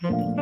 Yeah.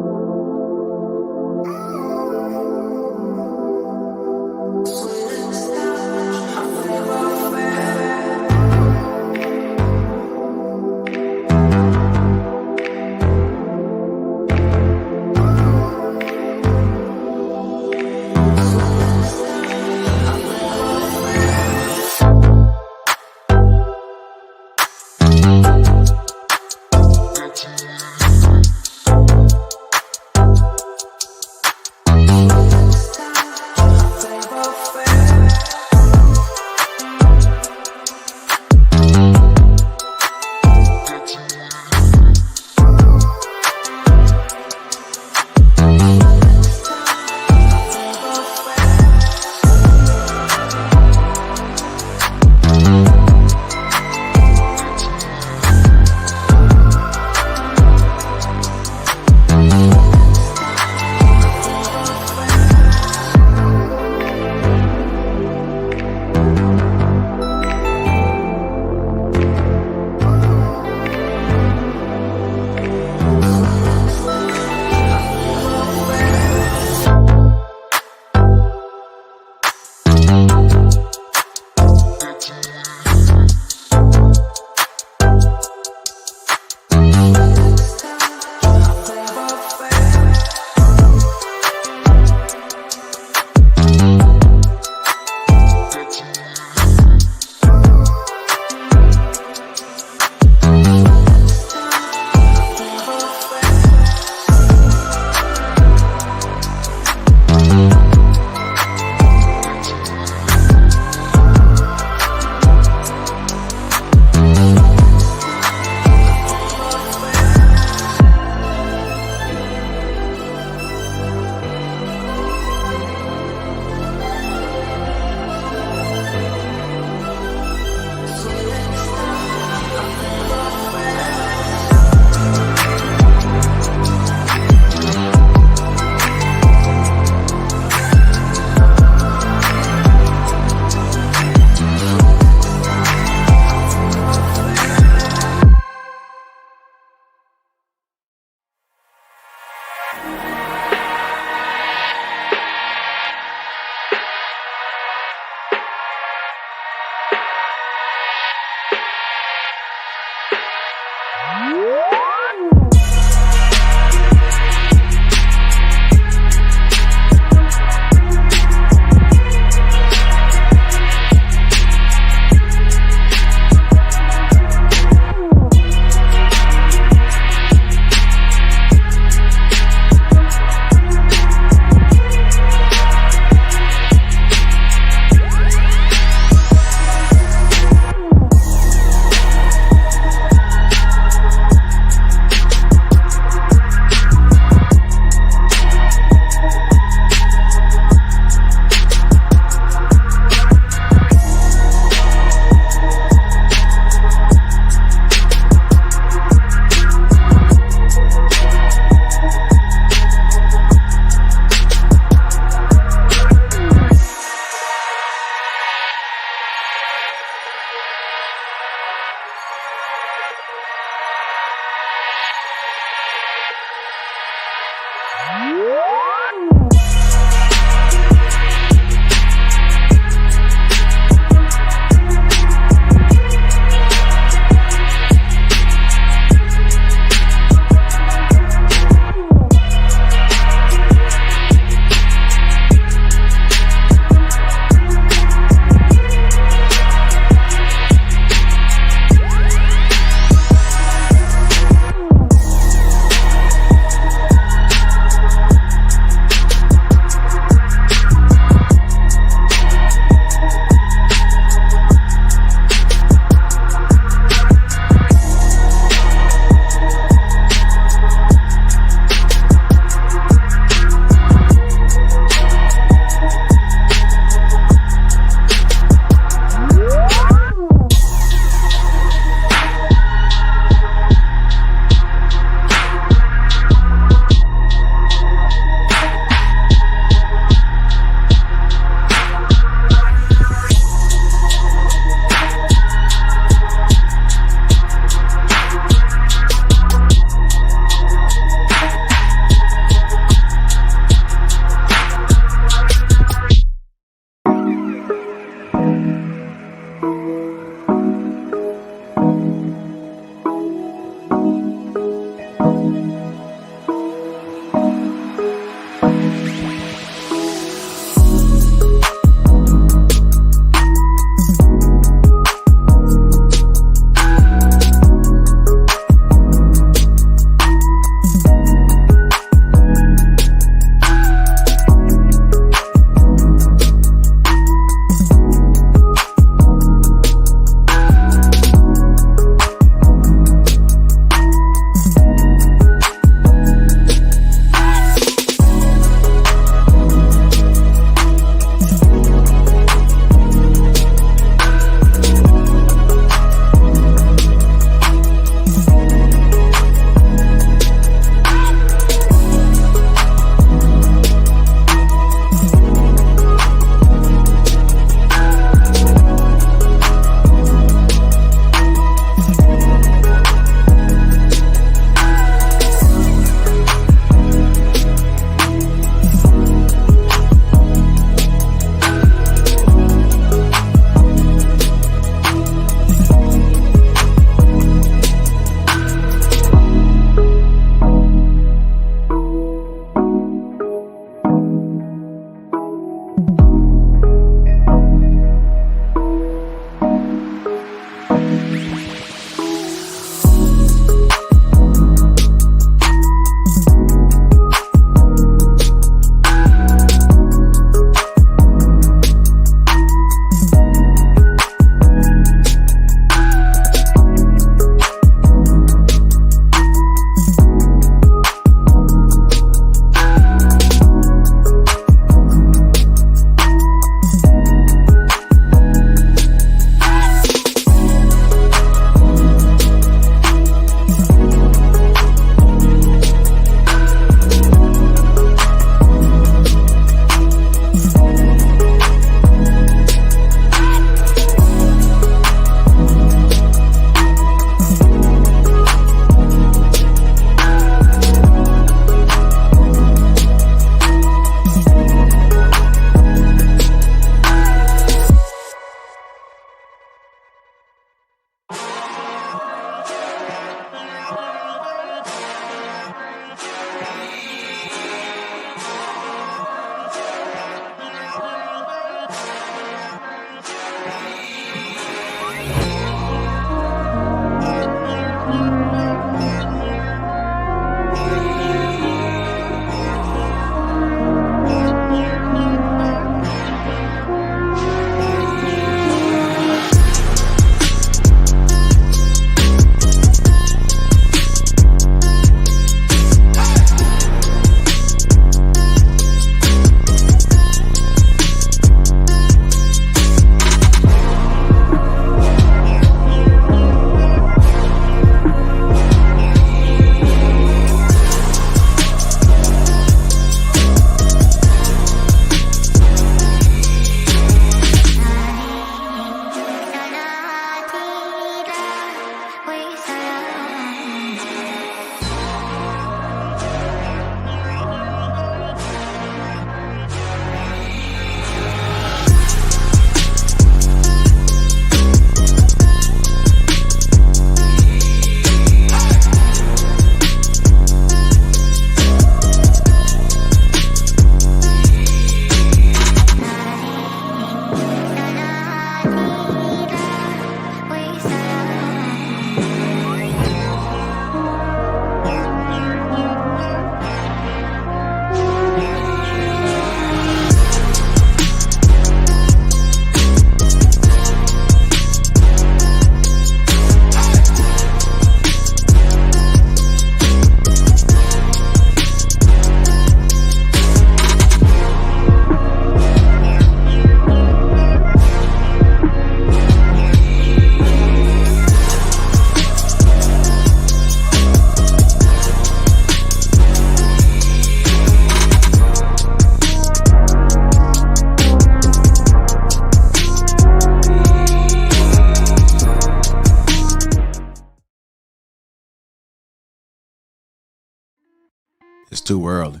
It's too early,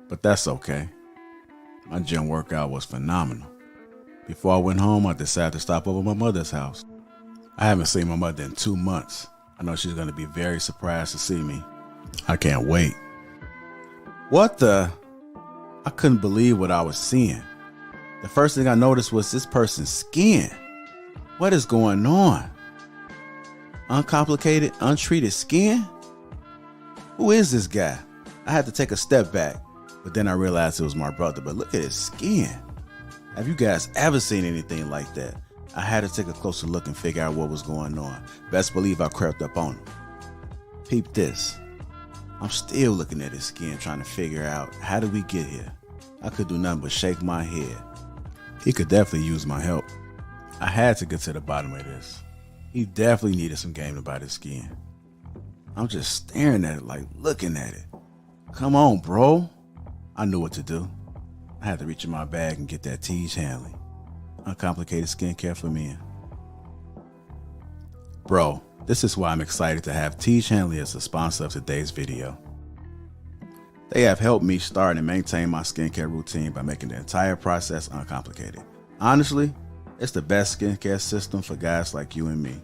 but that's okay. My gym workout was phenomenal. Before I went home, I decided to stop over at my mother's house. I haven't seen my mother in 2 months. I know she's going to be very surprised to see me. I can't wait. What the? I couldn't believe what I was seeing. The first thing I noticed was this person's skin. What is going on? Uncomplicated, untreated skin? Who is this guy? I had to take a step back, but then I realized it was my brother. But look at his skin. Have you guys ever seen anything like that? I had to take a closer look and figure out what was going on. Best believe I crept up on him. Peep this. I'm still looking at his skin, trying to figure out how did we get here. I could do nothing but shake my head. He could definitely use my help. I had to get to the bottom of this. He definitely needed some game about his skin. I'm just staring at it, like looking at it. Come on, bro. I knew what to do. I had to reach in my bag and get that Tej Hanley. Uncomplicated skincare for men. Bro, this is why I'm excited to have Tej Hanley as the sponsor of today's video. They have helped me start and maintain my skincare routine by making the entire process uncomplicated. Honestly, it's the best skincare system for guys like you and me.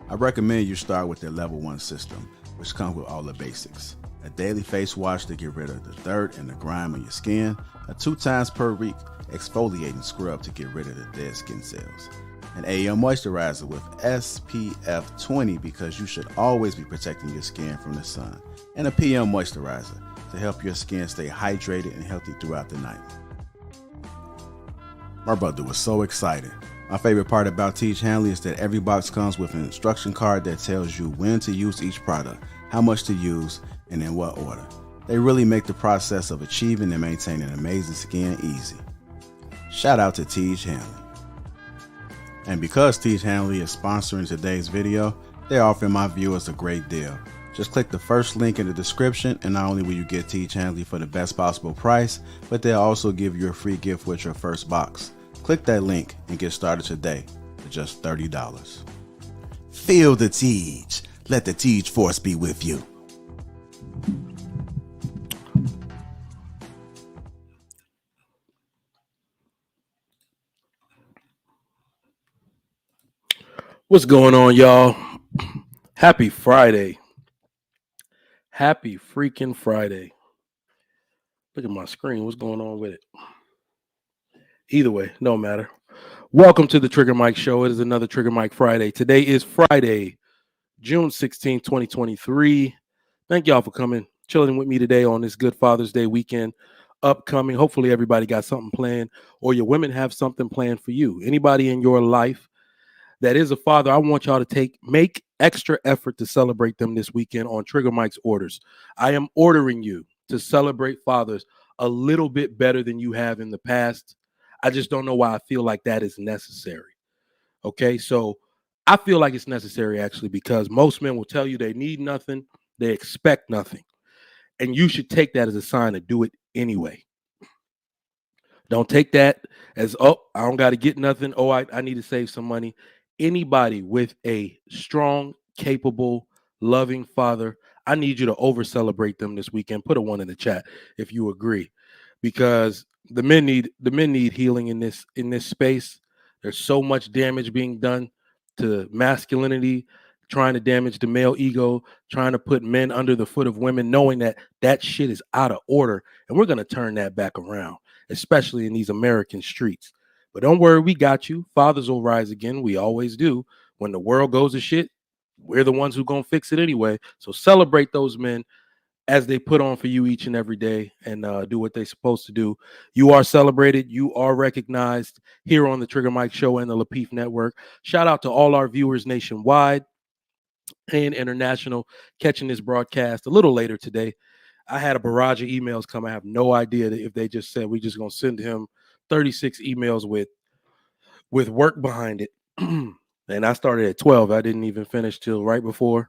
I recommend you start with their level 1 system, which comes with all the basics. A daily face wash to get rid of the dirt and the grime on your skin, a 2 times per week exfoliating scrub to get rid of the dead skin cells, an AM moisturizer with SPF 20 because you should always be protecting your skin from the sun, and a PM moisturizer to help your skin stay hydrated and healthy throughout the night. My brother was so excited. My favorite part about Tej Hanley is that every box comes with an instruction card that tells you when to use each product, how much to use, and in what order. They really make the process of achieving and maintaining amazing skin easy. Shout out to Tej Hanley. And because Tej Hanley is sponsoring today's video, they're offering my viewers a great deal. Just click the first link in the description, and not only will you get Tej Hanley for the best possible price, but they'll also give you a free gift with your first box. Click that link and get started today for just $30. Feel the Tej. Let the Tej force be with you. What's going on, y'all? Happy Friday. Happy freaking Friday. Look at my screen. What's going on with it? Either way, no matter. Welcome to the Trigger Mike Show. It is another Trigger Mike Friday. Today is Friday, June 16, 2023. Thank y'all for coming, chilling with me today on this good Father's Day weekend upcoming. Hopefully everybody got something planned, or your women have something planned for you. Anybody in your life that is a father, I want y'all to make extra effort to celebrate them this weekend on Trigger Mike's orders. I am ordering you to celebrate fathers a little bit better than you have in the past. I just don't know why I feel like that is necessary. Okay, so I feel like it's necessary actually because most men will tell you they need nothing, they expect nothing. And you should take that as a sign to do it anyway. Don't take that as, oh, I don't got to get nothing. Oh, I need to save some money. Anybody with a strong, capable, loving father, I need you to over celebrate them this weekend. Put a 1 in the chat if you agree, because the men need healing in this space. There's so much damage being done to masculinity, trying to damage the male ego, trying to put men under the foot of women, knowing that shit is out of order, and we're going to turn that back around, especially in these American streets. But don't worry, we got you. Fathers will rise again. We always do. When the world goes to shit, we're the ones who gonna fix it anyway. So celebrate those men as they put on for you each and every day and do what they're supposed to do. You are celebrated. You are recognized here on the Trigger Mike Show and the Lapeef Network. Shout out to all our viewers nationwide and international catching this broadcast a little later today. I had a barrage of emails come. I have no idea if they just said we just gonna send him 36 emails with work behind it. And I started at 12. I didn't even finish till right before.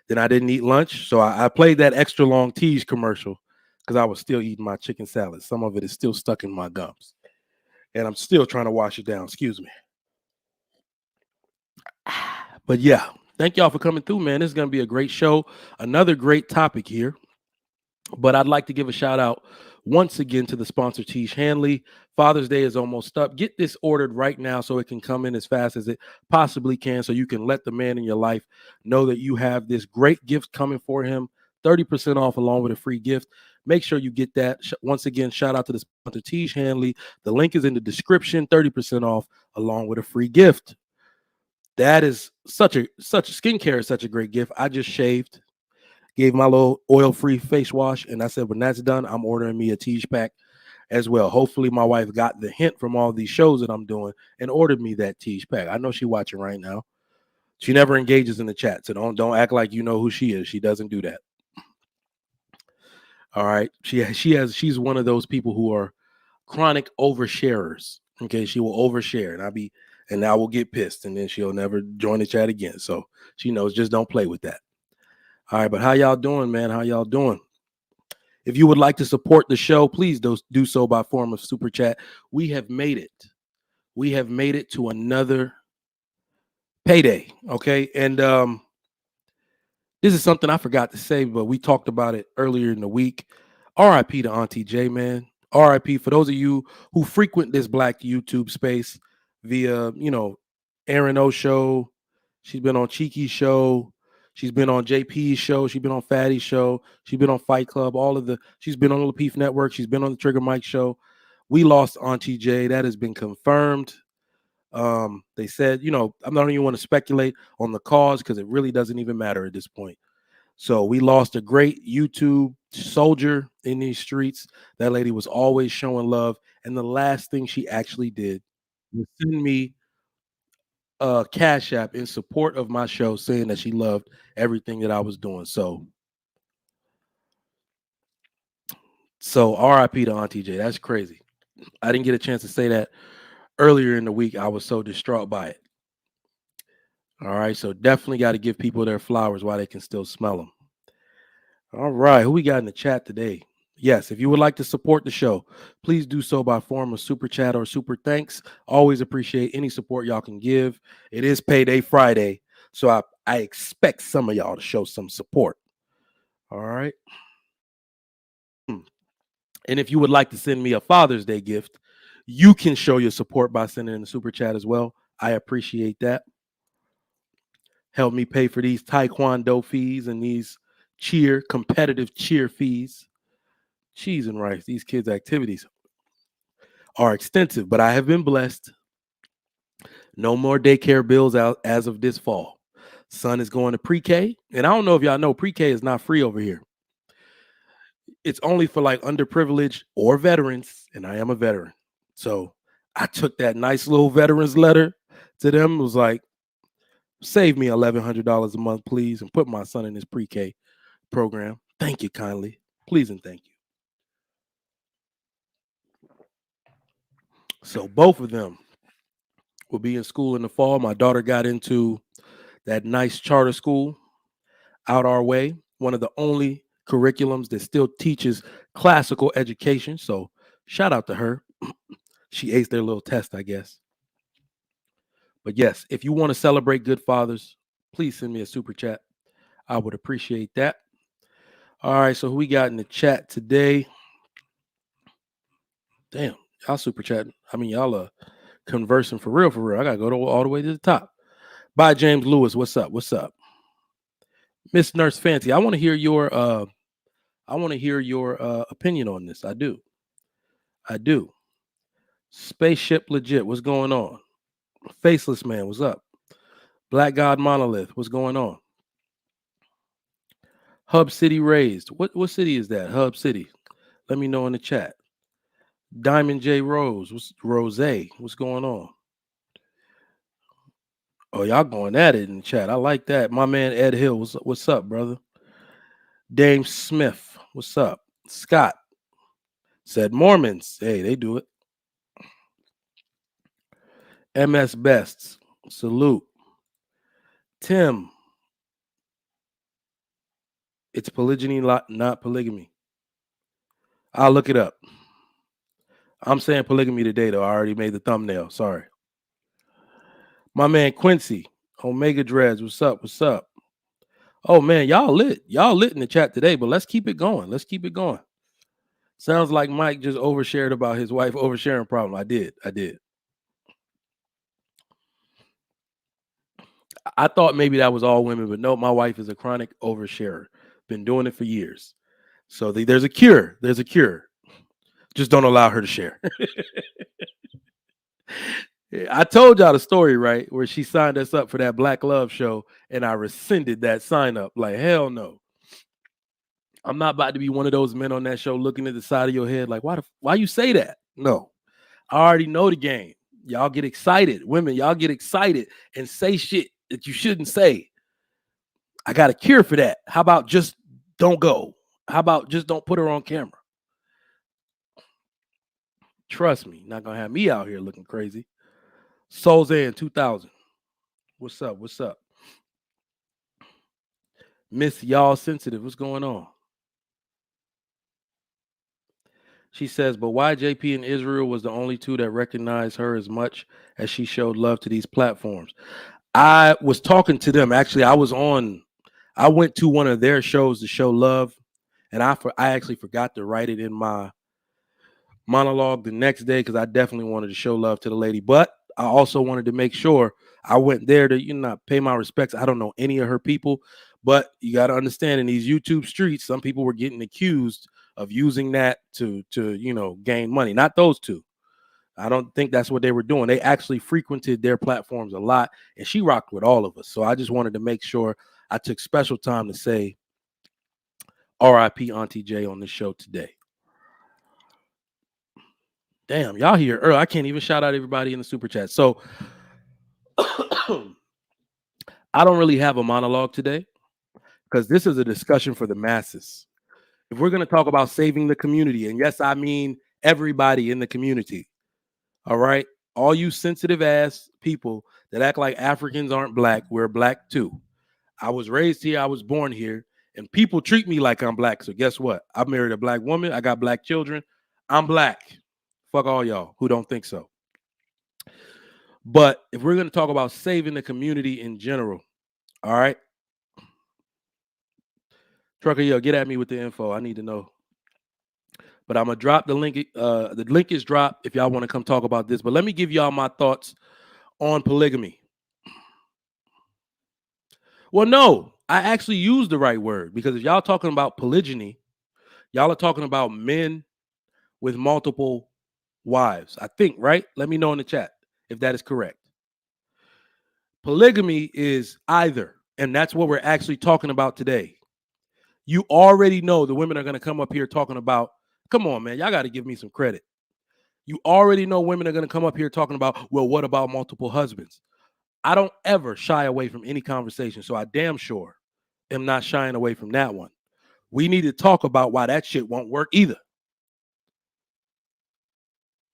Then I didn't eat lunch. So I played that extra long Tej commercial because I was still eating my chicken salad. Some of it is still stuck in my gums. And I'm still trying to wash it down. Excuse me. But yeah, thank y'all for coming through, man. This is going to be a great show. Another great topic here. But I'd like to give a shout out once again to the sponsor, Tish Hanley. Father's Day is almost up. Get this ordered right now so it can come in as fast as it possibly can, so you can let the man in your life know that you have this great gift coming for him. 30% off along with a free gift. Make sure you get that. Once again, shout out to the sponsor, Tish Hanley. The link is in the description. 30% off along with a free gift. That is such skincare is such a great gift. I just shaved, gave my little oil-free face wash, and I said, when that's done, I'm ordering me a Tish pack as well. Hopefully my wife got the hint from all these shows that I'm doing and ordered me that Tish pack. I know she's watching right now. She never engages in the chat, so don't act like you know who she is. She doesn't do that. All right. She's one of those people who are chronic oversharers. Okay, she will overshare, and I will get pissed, and then she'll never join the chat again. So she knows, just don't play with that. All right, but how y'all doing, man? How y'all doing? If you would like to support the show, please do so by form of super chat. We have made it. We have made it to another payday. Okay, and this is something I forgot to say, but we talked about it earlier in the week. R.I.P. to Auntie J, man. R.I.P. for those of you who frequent this Black YouTube space via, Aaron O show. She's been on Cheeky's show. She's been on JP's show. She's been on Fatty's show. She's been on Fight Club. She's been on the Lapeef Network. She's been on the Trigger Mike show. We lost Auntie J. That has been confirmed. They said, I'm not even want to speculate on the cause because it really doesn't even matter at this point. So we lost a great YouTube soldier in these streets. That lady was always showing love. And the last thing she actually did was send me a Cash App in support of my show, saying that she loved everything that I was doing. So RIP to Auntie J. That's crazy. I didn't get a chance to say that earlier in the week. I was so distraught by it. All right. So definitely got to give people their flowers while they can still smell them. All right. Who we got in the chat today? Yes, if you would like to support the show, please do so by form of super chat or super thanks. Always appreciate any support y'all can give. It is Payday Friday, so I expect some of y'all to show some support. All right. And if you would like to send me a Father's Day gift, you can show your support by sending in the super chat as well. I appreciate that. Help me pay for these Taekwondo fees and these competitive cheer fees. Cheese and rice. These kids' activities are extensive, but I have been blessed. No more daycare bills out as of this fall. Son is going to pre-K, and I don't know if y'all know, pre-K is not free over here. It's only for like underprivileged or veterans, and I am a veteran. So I took that nice little veterans letter to them. It was like, save me $1,100 a month, please, and put my son in this pre-K program. Thank you kindly. Please and thank you. So both of them will be in school in the fall. My daughter got into that nice charter school out our way, one of the only curriculums that still teaches classical education. So shout out to her. She aced their little test, I guess. But yes, if you want to celebrate good fathers, please send me a super chat. I would appreciate that. All right, so who we got in the chat today? Damn, y'all super chatting. I mean, y'all are conversing for real, for real. I gotta go all the way to the top. Bye, James Lewis. What's up? What's up? Miss Nurse Fancy, I want to hear your opinion on this. I do. Spaceship Legit, what's going on? Faceless Man, what's up? Black God Monolith, what's going on? Hub City Raised, what city is that? Hub City. Let me know in the chat. Diamond J Rose, what's going on? Oh, y'all going at it in the chat. I like that. My man Ed Hill, what's up, brother? Dame Smith, what's up? Scott said Mormons. Hey, they do it. MS Bests, salute. Tim, it's polygyny, not polygamy. I'll look it up. I'm saying polygamy today, though. I already made the thumbnail. Sorry. My man Quincy, Omega Dreads, what's up? What's up? Oh man, y'all lit. Y'all lit in the chat today, but let's keep it going. Let's keep it going. Sounds like Mike just overshared about his wife oversharing problem. I did. I thought maybe that was all women, but no, my wife is a chronic oversharer. Been doing it for years. So there's a cure. There's a cure. Just don't allow her to share. I told y'all the story, right? Where she signed us up for that Black Love show and I rescinded that sign up. Like, hell no. I'm not about to be one of those men on that show looking at the side of your head like, why you say that? No. I already know the game. Y'all get excited. Women, y'all get excited and say shit that you shouldn't say. I got a cure for that. How about just don't go? How about just don't put her on camera? Trust me, not gonna have me out here looking crazy. Souls in 2000. What's up? What's up? Miss Y'all Sensitive. What's going on? She says, but why JP and Israel was the only two that recognized her as much as she showed love to these platforms. I was talking to them. Actually, I went to one of their shows to show love, and I actually forgot to write it in my monologue the next day because I definitely wanted to show love to the lady. But I also wanted to make sure I went there to, pay my respects. I don't know any of her people, but you got to understand in these YouTube streets, some people were getting accused of using that to gain money. Not those two. I don't think that's what they were doing. They actually frequented their platforms a lot, and she rocked with all of us. So I just wanted to make sure I took special time to say RIP Auntie J on this show today. Damn, y'all here early. I can't even shout out everybody in the super chat. So I don't really have a monologue today because this is a discussion for the masses. If we're going to talk about saving the community, and yes, I mean everybody in the community, all right? All you sensitive ass people that act like Africans aren't black, we're black too. I was raised here, I was born here, and people treat me like I'm black. So guess what? I married a black woman, I got black children, I'm black. Fuck all y'all who don't think so. But if we're going to talk about saving the community in general, all right? Trucker, yo, get at me with the info. I need to know. But I'm going to drop the link. The link is dropped if y'all want to come talk about this. But let me give y'all my thoughts on polygamy. Well, no, I actually used the right word because if y'all talking about polygyny, y'all are talking about men with multiple wives. I think, right? Let me know in the chat if that is correct. Polygamy is either, and that's what we're actually talking about today. You already know the women are going to come up here talking about, come on, man, y'all got to give me some credit. You already know women are going to come up here talking about, well, what about multiple husbands? I don't ever shy away from any conversation, so I damn sure am not shying away from that one. We need to talk about why that shit won't work either.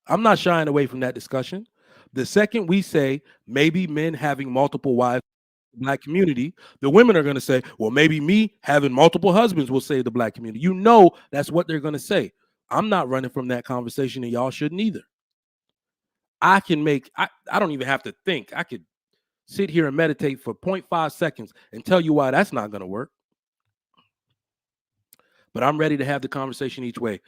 I'm not shying away from that discussion. The second we say maybe men having multiple wives, black community, the women are going to say, well, maybe me having multiple husbands will save the black community. You know, that's what they're going to say. I'm not running from that conversation, and y'all shouldn't either. I don't even have to think. I could sit here and meditate for 0.5 seconds and tell you why that's not going to work. But I'm ready to have the conversation each way.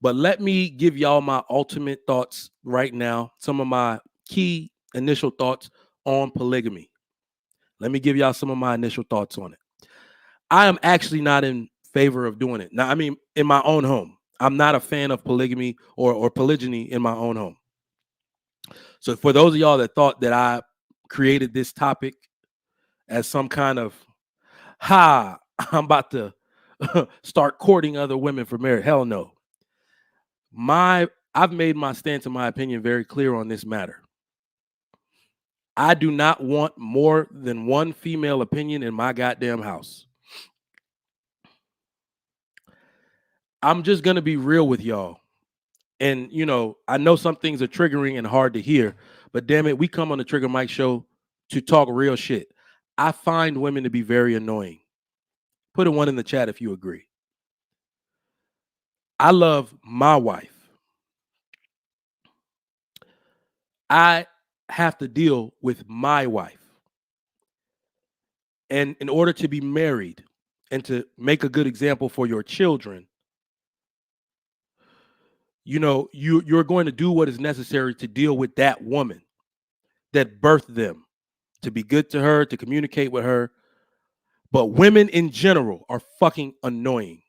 But let me give y'all my ultimate thoughts right now, some of my key initial thoughts on polygamy. Let me give y'all some of my initial thoughts on it. I am actually not in favor of doing it. Now, I mean, in my own home, I'm not a fan of polygamy or polygyny in my own home. So for those of y'all that thought that I created this topic as some kind of, I'm about to start courting other women for marriage. Hell no. I've made my stance and my opinion very clear on this matter. I do not want more than one female opinion in my goddamn house. I'm just going to be real with y'all. And, I know some things are triggering and hard to hear, but damn it, we come on the Trigger Mike show to talk real shit. I find women to be very annoying. Put a 1 in the chat if you agree. I love my wife. I have to deal with my wife. And in order to be married, and to make a good example for your children, you know, you're going to do what is necessary to deal with that woman that birthed them, to be good to her, to communicate with her. But women in general are fucking annoying.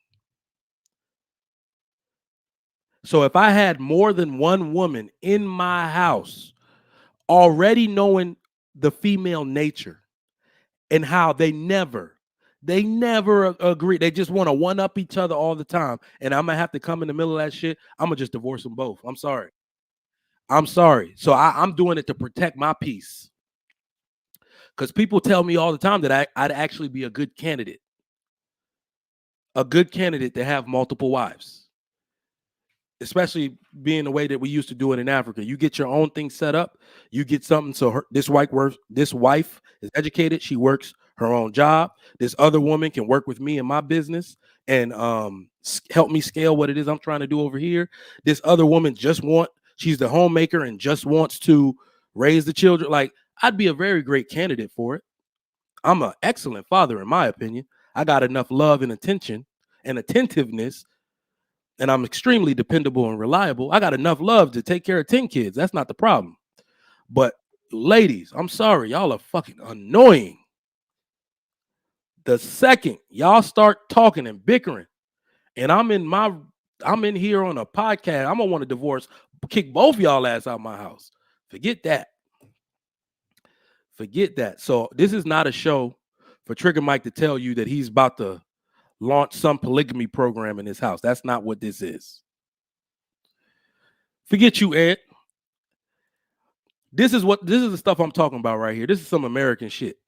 So if I had more than one woman in my house already knowing the female nature and how they never agree. They just want to one up each other all the time. And I'm going to have to come in the middle of that shit. I'm going to just divorce them both. I'm sorry. So I'm doing it to protect my peace. Because people tell me all the time that I'd actually be a good candidate to have multiple wives, especially being the way that we used to do it in Africa. You get your own thing set up. You get something. So this wife is educated. She works her own job. This other woman can work with me in my business and help me scale what it is I'm trying to do over here. This other woman she's the homemaker and just wants to raise the children. Like, I'd be a very great candidate for it. I'm an excellent father, in my opinion. I got enough love and attention and attentiveness, and I'm extremely dependable and reliable. I got enough love to take care of 10 kids. That's not the problem. But ladies, I'm sorry, y'all are fucking annoying. The second y'all start talking and bickering, and I'm in here on a podcast, I'm gonna want to divorce, kick both y'all ass out of my house. Forget that. So this is not a show for Trigger Mike to tell you that he's about to launch some polygamy program in his house. That's not what this is. Forget you, Ed. This is the stuff I'm talking about right here. This is some American shit.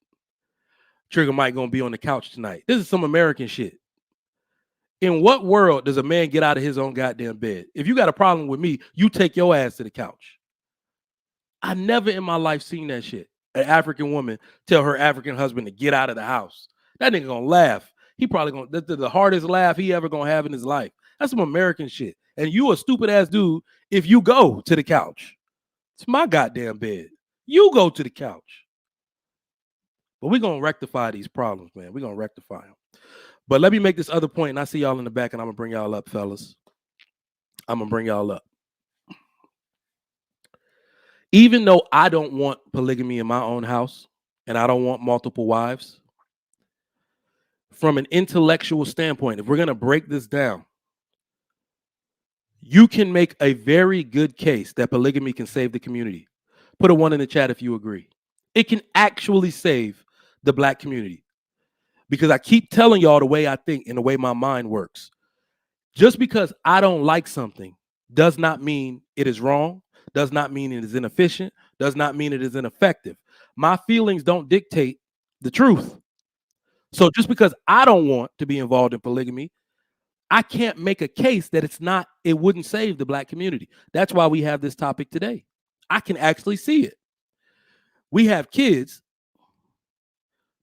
Trigger Mike gonna be on the couch tonight. This is some American shit. In what world does a man get out of his own goddamn bed? If you got a problem with me, you take your ass to the couch. I never in my life seen that shit. An African woman tell her African husband to get out of the house. That nigga gonna laugh. He probably gonna, that's the hardest laugh he ever gonna have in his life. That's some American shit. And you a stupid ass dude if you go to the couch. It's my goddamn bed. You go to the couch. But we're gonna rectify these problems, man. We're gonna rectify them. But let me make this other point, and I see y'all in the back, and I'm gonna bring y'all up, fellas. I'm gonna bring y'all up. Even though I don't want polygamy in my own house and I don't want multiple wives, from an intellectual standpoint, if we're going to break this down, you can make a very good case that polygamy can save the community. Put a 1 in the chat if you agree. It can actually save the Black community. Because I keep telling y'all the way I think and the way my mind works. Just because I don't like something does not mean it is wrong. Does not mean it is inefficient, does not mean it is ineffective. My feelings don't dictate the truth. So just because I don't want to be involved in polygamy, I can't make a case that it wouldn't save the Black community. That's why we have this topic today. I can actually see it. We have kids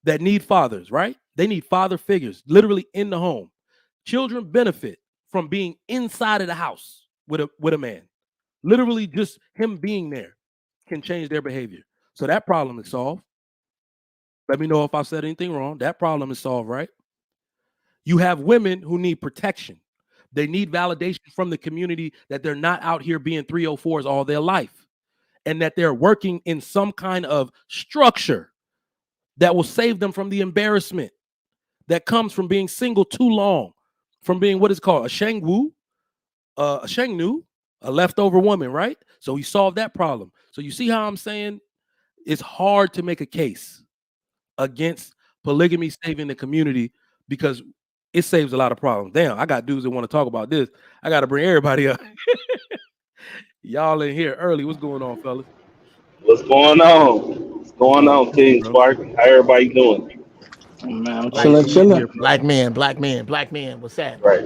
that need fathers, right? They need father figures, literally in the home. Children benefit from being inside of the house with a man. Literally just him being there can change their behavior. So that problem is solved. Let me know if I said anything wrong. That problem is solved, right? You have women who need protection. They need validation from the community that they're not out here being 304s all their life and that they're working in some kind of structure that will save them from the embarrassment that comes from being single too long, from being what is called a shangwu, a shangnu, a leftover woman, right? So he solved that problem. So you see how I'm saying it's hard to make a case against polygamy saving the community because it saves a lot of problems. Damn, I got dudes that want to talk about this. I got to bring everybody up. Y'all in here early. What's going on, fellas? What's going on? What's going on, King Spark? How everybody doing? Man, I'm chilling. Black man. What's that? Right.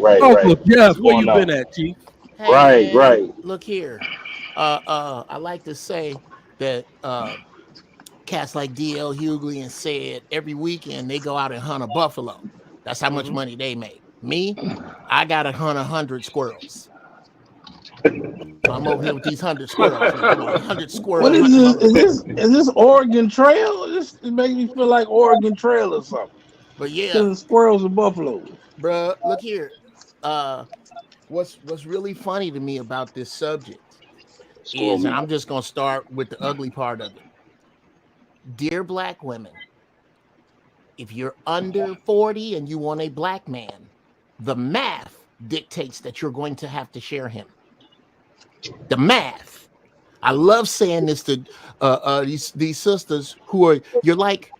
Yes, where you been at, Chief? Hey, Right. Look here. I like to say that cats like D.L. Hughley and said every weekend they go out and hunt a buffalo. That's how much money they make. Me, I gotta hunt 100 squirrels. So I'm over here with these 100 squirrels. 100 squirrels. What is this? Is this Oregon Trail? It makes me feel like Oregon Trail or something. But yeah, killing squirrels and buffaloes. bruh, look here. What's really funny to me about this subject is, and I'm just gonna start with the ugly part of it. Dear black women, if you're under 40 and you want a black man, the math dictates that you're going to have to share him. The math. I love saying this to these sisters who are you're like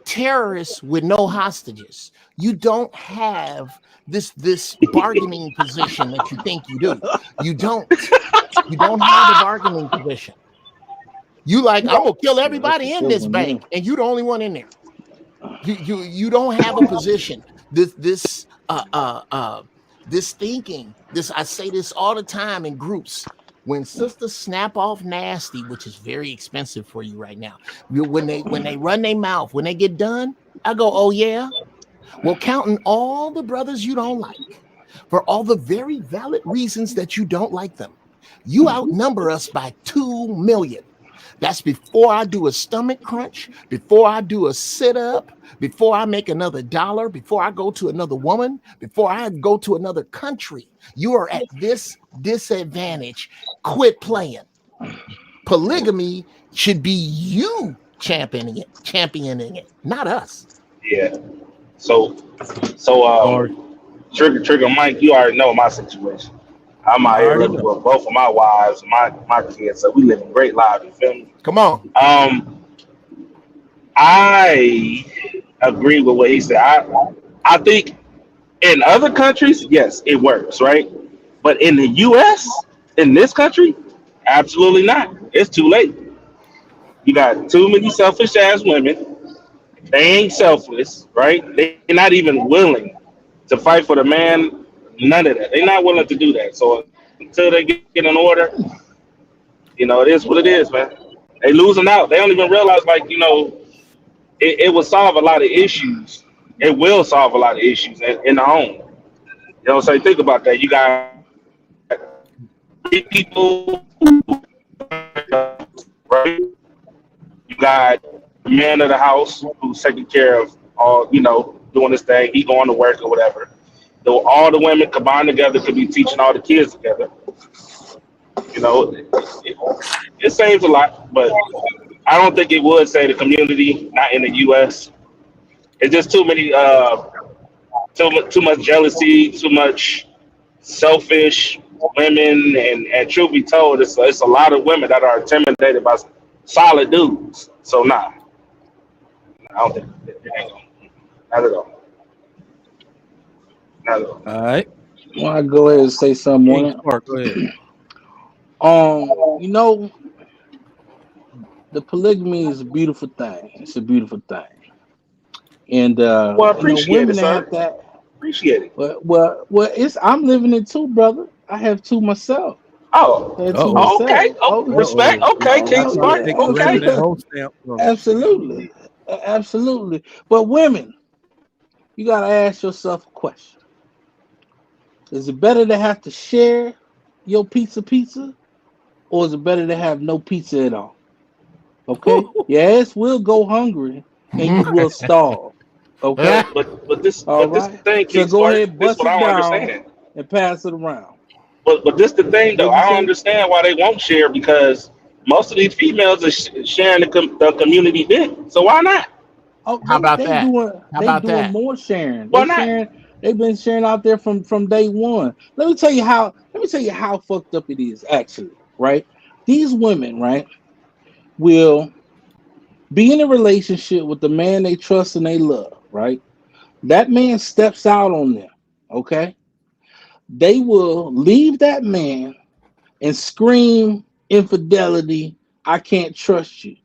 terrorists with no hostages. You don't have this bargaining position that you think you do. You don't have a bargaining position. You like, I'm gonna kill everybody in this bank, and you're the only one in there. You don't have a position. This thinking, I say this all the time in groups. When sisters snap off nasty, which is very expensive for you right now, when they run their mouth, when they get done, I go, oh yeah. Well, counting all the brothers you don't like for all the very valid reasons that you don't like them, you outnumber us by 2 million. That's before I do a stomach crunch, before I do a sit-up, before I make another dollar, before I go to another woman, before I go to another country. You are at this disadvantage. Quit playing. Polygamy should be you championing it, not us. Yeah. So Trigger Mike, you already know my situation. I'm out here living with both of my wives, my kids, so we living great lives. You feel me? Come on. I agree with what he said. I think in other countries, yes, it works, right? But in the U.S., in this country, absolutely not. It's too late. You got too many selfish ass women. They ain't selfless, right? They're not even willing to fight for the man. None of that. They're not willing to do that. So until they get in order, it is what it is, man. They losing out. They don't even realize, it will solve a lot of issues. It will solve a lot of issues in the home. So think about that. You got people, right? You got the man of the house who's taking care of all, doing this thing. He going to work or whatever. Though all the women combined together could be teaching all the kids together. It saves a lot, but I don't think it would save the community, not in the U.S. It's just too many, too much jealousy, too much selfish women, and truth be told, it's a lot of women that are intimidated by solid dudes. So nah, I don't think it ain't gonna. Not at all. Not at all. All right. Want to go ahead and say something on it? Go ahead. The polygamy is a beautiful thing. It's a beautiful thing, and Well, appreciate women it, sir. have that. Appreciate it. Well, I'm living it too, brother. I have two myself. Okay. Respect. Okay, King Smart. Okay. Absolutely. But women, you gotta ask yourself a question: is it better to have to share your pizza, or is it better to have no pizza at all? Okay. Yes, we'll go hungry and you will starve. Okay. But this the thing, King so go Smart, ahead, this bust what it I don't down understand. and pass it around. But this the thing though. I don't understand why they won't share, because most of these females are sharing the community dick. So why not? Oh, How about that? Doing more sharing. Why not? They've been sharing out there from day one. Let me tell you how fucked up it is, actually, right? These women, right, will be in a relationship with the man they trust and they love, right? That man steps out on them, okay? They will leave that man and scream infidelity, I can't trust you.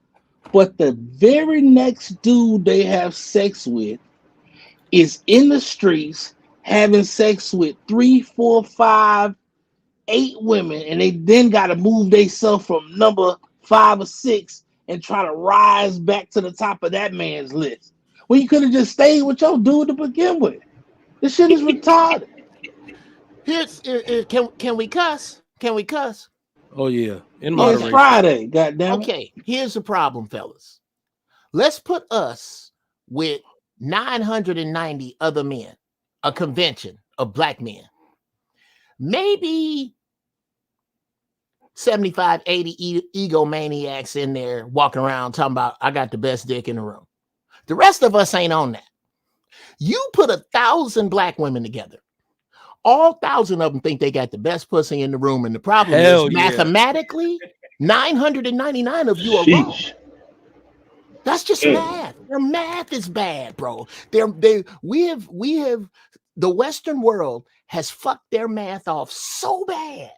But the very next dude they have sex with is in the streets having sex with 3, 4, 5, 8 women, and they then got to move themselves from number 5 or 6 and try to rise back to the top of that man's list. Well, you could have just stayed with your dude to begin with. This shit is retarded. Can we cuss? Can we cuss? Oh yeah, It's Friday. Goddamn. Okay, here's the problem, fellas. Let's put us with 990 other men, a convention of black men. Maybe 75, 80 egomaniacs in there walking around talking about, I got the best dick in the room. The rest of us ain't on that. You put 1,000 black women together. All 1,000 of them think they got the best pussy in the room. And the problem is mathematically, 999 of you are wrong. That's just math. Their math is bad, bro. We have the Western world has fucked their math off so bad,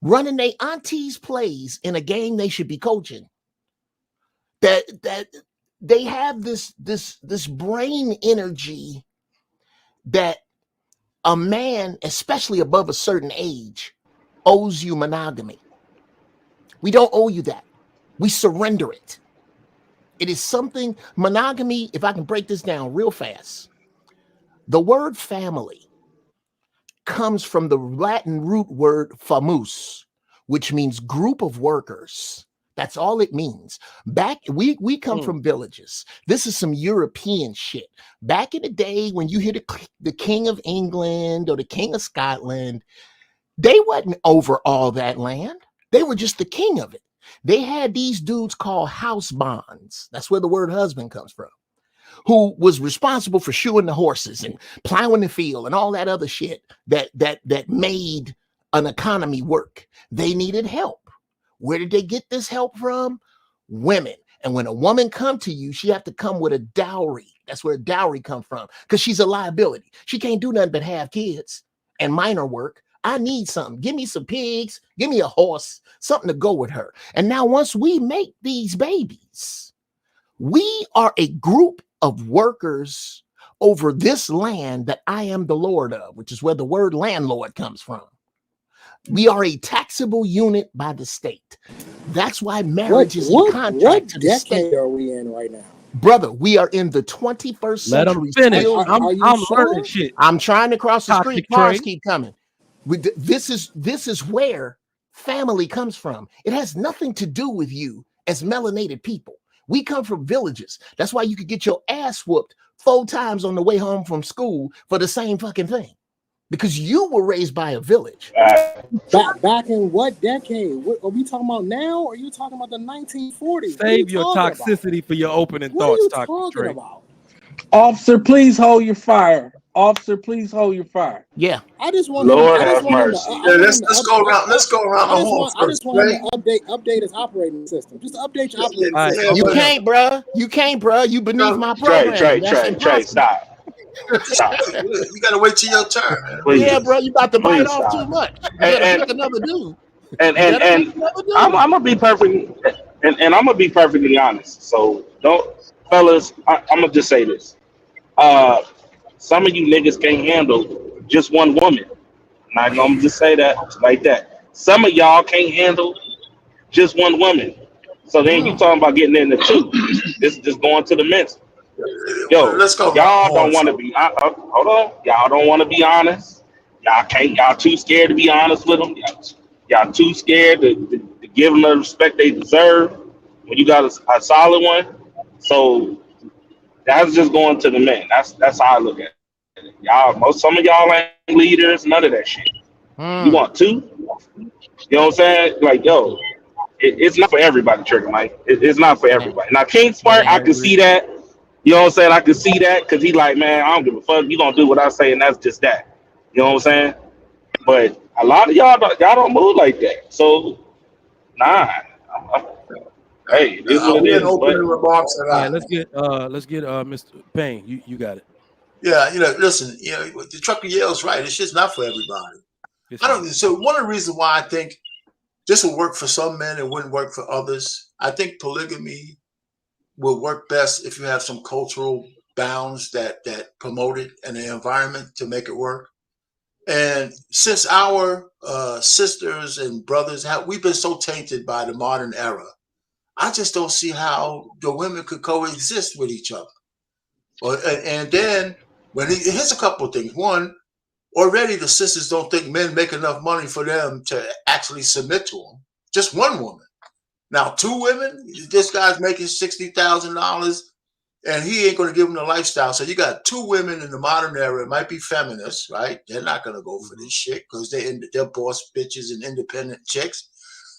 running their aunties' plays in a game they should be coaching. That they have this brain energy that a man, especially above a certain age, owes you monogamy. We don't owe you that. We surrender it. It is something, monogamy, if I can break this down real fast, the word family comes from the Latin root word famus, which means group of workers. That's all it means. We come from villages. This is some European shit. Back in the day when you hear the King of England or the King of Scotland, they wasn't over all that land. They were just the king of it. They had these dudes called house bonds. That's where the word husband comes from, who was responsible for shoeing the horses and plowing the field and all that other shit that made an economy work. They needed help. Where did they get this help from? Women. And when a woman come to you, she have to come with a dowry. That's where a dowry come from, because she's a liability. She can't do nothing but have kids and minor work. I need something. Give me some pigs. Give me a horse, something to go with her. And now once we make these babies, we are a group of workers over this land that I am the Lord of, which is where the word landlord comes from. We are a taxable unit by the state. That's why marriage is a contract to the state. What decade are we in right now? Brother, we are in the 21st century. Let them finish. I'm learning shit. I'm trying to cross the street. Cars keep coming. This is where family comes from. It has nothing to do with you as melanated people. We come from villages. That's why you could get your ass whooped 4 times on the way home from school for the same fucking thing. Because you were raised by a village. Back in what decade? What, are we talking about now, or are you talking about the 1940s? Save your toxicity for your opening thoughts. What are you talking about? Officer, please hold your fire. Officer, please hold your fire. Yeah. I just want Lord have mercy. Let's go around. Let's go around the horn. I just want him to update his operating system. Just update your operating system. You can't, bro. You can't, bro. You beneath my program. Trey, stop. You gotta wait till your turn, man. Please. Yeah, bro. You about to bite off too much. You gotta pick another dude. And I'm gonna be perfect, and I'm gonna be perfectly honest. So don't, fellas. I'm gonna just say this. Some of you niggas can't handle just one woman. I'm not gonna just say that like that. Some of y'all can't handle just one woman. So then you talking about getting into 2. This is just going to the mental. Yo, let's go. Y'all don't want to be. Hold on. Y'all don't want to be honest. Y'all can't. Y'all too scared to be honest with them. Y'all too scared to give them the respect they deserve when you got a solid one. So that's just going to the men. That's how I look at it. Some of y'all ain't leaders. None of that shit. You want 2? You know what I'm saying? Like, yo, it's not for everybody, Trigger Mike. It's not for everybody. Now, King Spark, I can see that. You know what I'm saying? I can see that because he like, man, I don't give a fuck. You gonna do what I say, and that's just that. You know what I'm saying? But a lot of y'all don't move like that. So, nah. Hey, this is what it is. Remarks let's get Mr. Payne. You got it. Yeah, listen, the Trucker Yale's right. It's just not for everybody. So one of the reasons why I think this will work for some men and wouldn't work for others, I think polygamy will work best if you have some cultural bounds that promote it and the environment to make it work. And since our sisters and brothers we've been so tainted by the modern era, I just don't see how the women could coexist with each other. And then here's a couple of things. One, already the sisters don't think men make enough money for them to actually submit to them. Just one woman. Now, 2 women, this guy's making $60,000 and he ain't going to give them the lifestyle. So you got two women in the modern era. It might be feminists, right? They're not going to go for this shit because they're boss bitches and independent chicks.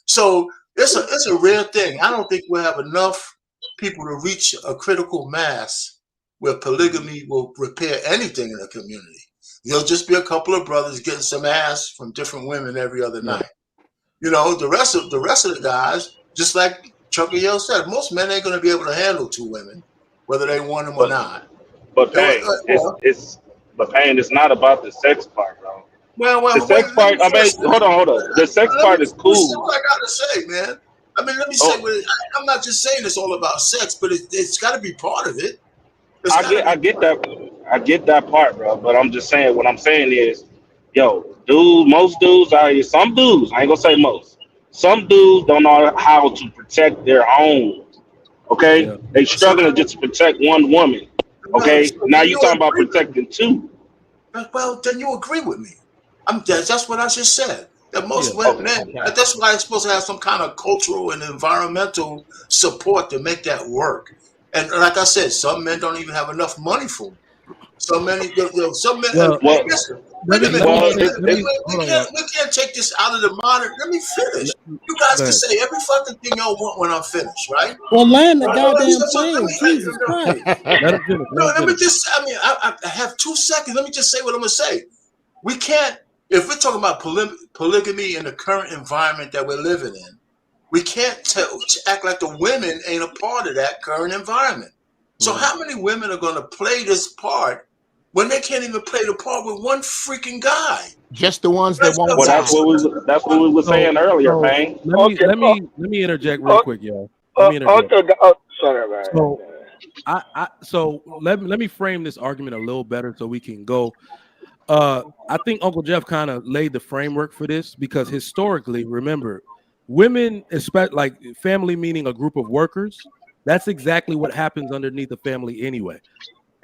So it's a rare thing. I don't think we'll have enough people to reach a critical mass where polygamy will repair anything in the community. There'll just be a couple of brothers getting some ass from different women every other night. You know, the rest of the guys, just like Chucky Yale said, most men ain't going to be able to handle two women, whether they want them or not. But Payne, it's not about the sex part, bro. The sex part. I mean, hold on. The sex part is cool. This is what I gotta say, man. I mean, let me say, I'm not just saying it's all about sex, but it's got to be part of it. I get that part, bro. But I'm just saying, what I'm saying is, most dudes out here, some dudes, I ain't gonna say most, some dudes don't know how to protect their own. Okay, they struggling just to protect one woman. Okay, now you talking about protecting two. Well, then you agree with me. That's what I just said. That most men, that's why it's supposed to have some kind of cultural and environmental support to make that work. And like I said, some men don't even have enough money for it. Some men, some men. Listen, wait a minute. We can't take this out of the modern. Let me finish. You guys can say every fucking thing y'all want when I'm finished, right? Well, land the goddamn plane. Jesus Christ. Let me just. I mean, I have 2 seconds. Let me just say what I'm gonna say. We can't. If we're talking about polygamy in the current environment that we're living in, we can't act like the women ain't a part of that current environment. So how many women are going to play this part when they can't even play the part with one freaking guy? Just the ones that won't. Well, that's what we were saying earlier, man. Let me interject real quick, y'all. Let me interject. Sorry, man. So let me frame this argument a little better so we can go. I think Uncle Jeff kind of laid the framework for this because historically, remember, women, especially like family, meaning a group of workers, that's exactly what happens underneath a family anyway.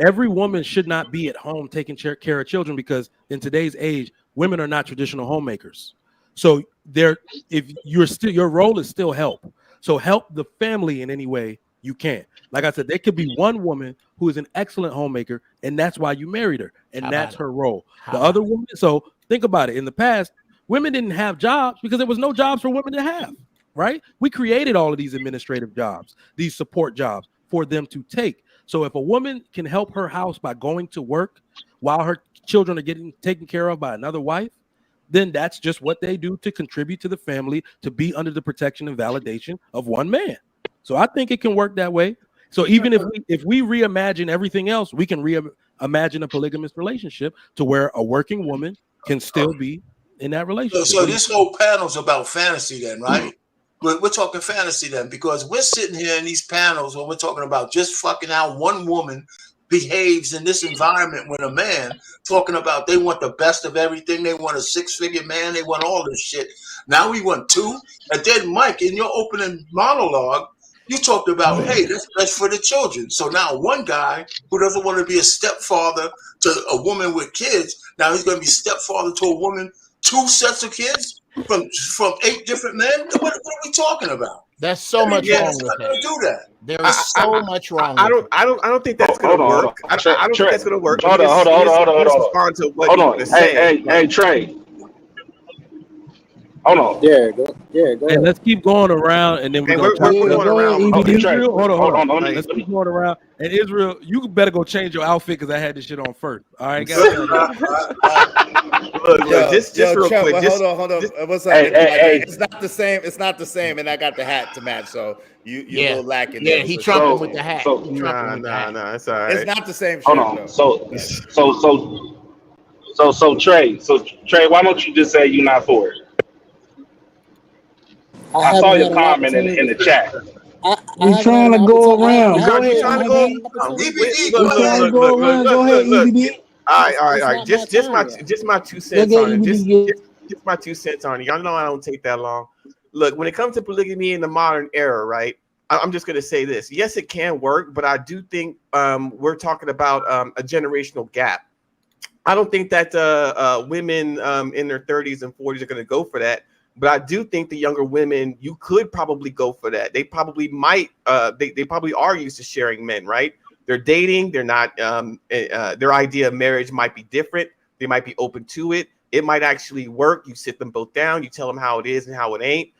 Every woman should not be at home taking care of children because in today's age, women are not traditional homemakers. So if you're still, your role is still help. So help the family in any way you can. Like I said, there could be one woman who is an excellent homemaker, and that's why you married her, and that's her role. The other woman. So think about it. In the past, women didn't have jobs because there was no jobs for women to have. Right? We created all of these administrative jobs, these support jobs for them to take. So if a woman can help her house by going to work while her children are getting taken care of by another wife, then that's just what they do to contribute to the family, to be under the protection and validation of one man. So I think it can work that way. So even if we reimagine everything else, we can reimagine a polygamous relationship to where a working woman can still be in that relationship. So this whole panel's about fantasy then, right? We're talking fantasy then, because we're sitting here in these panels when we're talking about just fucking how one woman behaves in this environment with a man, talking about they want the best of everything. They want a 6-figure man. They want all this shit. Now we want two. And then, Mike, in your opening monologue, you talked about, hey, that's for the children. So now one guy who doesn't want to be a stepfather to a woman with kids, now he's going to be stepfather to a woman, 2 sets of kids from 8 different men. What are we talking about? There's so much wrong with that. Do that. There is so much wrong. I don't think that's going to work. I don't think that's going to work. Hold on. Respond to what you say. Hey, Trey. Hold on. Yeah, go ahead. And let's keep going around, and then we're going around. Israel, hold on. Let's keep going around. And Israel, you better go change your outfit because I had this shit on first. All right, guys. Look, just real quick. Hold on. What's up? It's not the same. It's not the same, and I got the hat to match. So you're a little lacking. Yeah, he trumping with the hat. Nah, it's all right. It's not the same. Hold on. So Trey, why don't you just say you're not for it? I saw your comment in the chat. We're trying to go around. Go ahead. Go ahead, EBD. All right. Just my 2 cents on it. Just my 2 cents on it. Y'all know I don't take that long. Look, when it comes to polygamy in the modern era, right? I'm just going to say this. Yes, it can work, but I do think we're talking about a generational gap. I don't think that women in their 30s and 40s are going to go for that. But I do think the younger women, you could probably go for that. They probably might. They probably are used to sharing men, right? They're dating. They're not. Their idea of marriage might be different. They might be open to it. It might actually work. You sit them both down. You tell them how it is and how it ain't.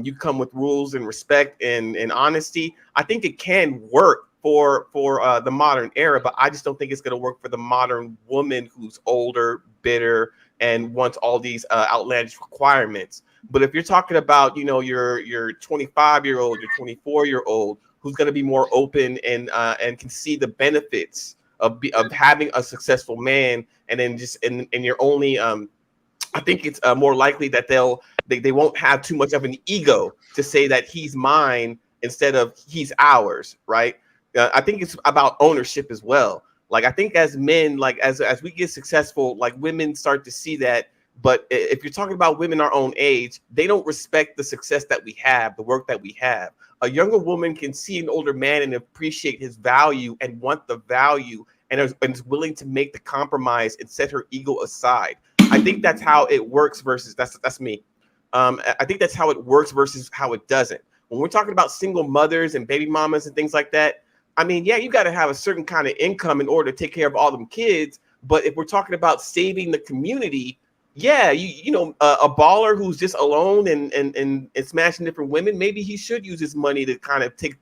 You come with rules and respect and honesty. I think it can work for the modern era, but I just don't think it's going to work for the modern woman who's older, bitter, and wants all these outlandish requirements. But if you're talking about, your 25-year-old, your 24-year-old, who's going to be more open and can see the benefits of having a successful man, and then just and you're only I think it's more likely that they won't have too much of an ego to say that he's mine instead of he's ours, right? I think it's about ownership as well. Like, I think as men, like as we get successful, like women start to see that. But if you're talking about women our own age, they don't respect the success that we have, the work that we have. A younger woman can see an older man and appreciate his value and want the value and is willing to make the compromise and set her ego aside. I think that's how it works versus that's me. I think that's how it works versus how it doesn't. When we're talking about single mothers and baby mamas and things like that, I mean, yeah, you got to have a certain kind of income in order to take care of all them kids. But if we're talking about saving the community, yeah, a baller who's just alone and smashing different women, maybe he should use his money to kind of take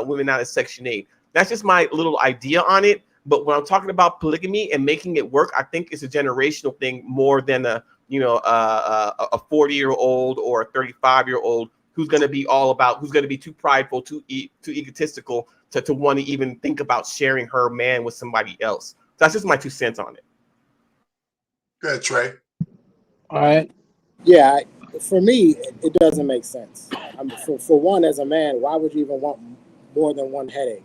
women out of Section 8. That's just my little idea on it. But when I'm talking about polygamy and making it work, I think it's a generational thing more than a 40-year-old or a 35-year-old who's going to be too prideful, too egotistical to want to even think about sharing her man with somebody else. So that's just my 2 cents on it. Go ahead, Trey. All right. Yeah, for me, it doesn't make sense. For one, as a man, why would you even want more than one headache?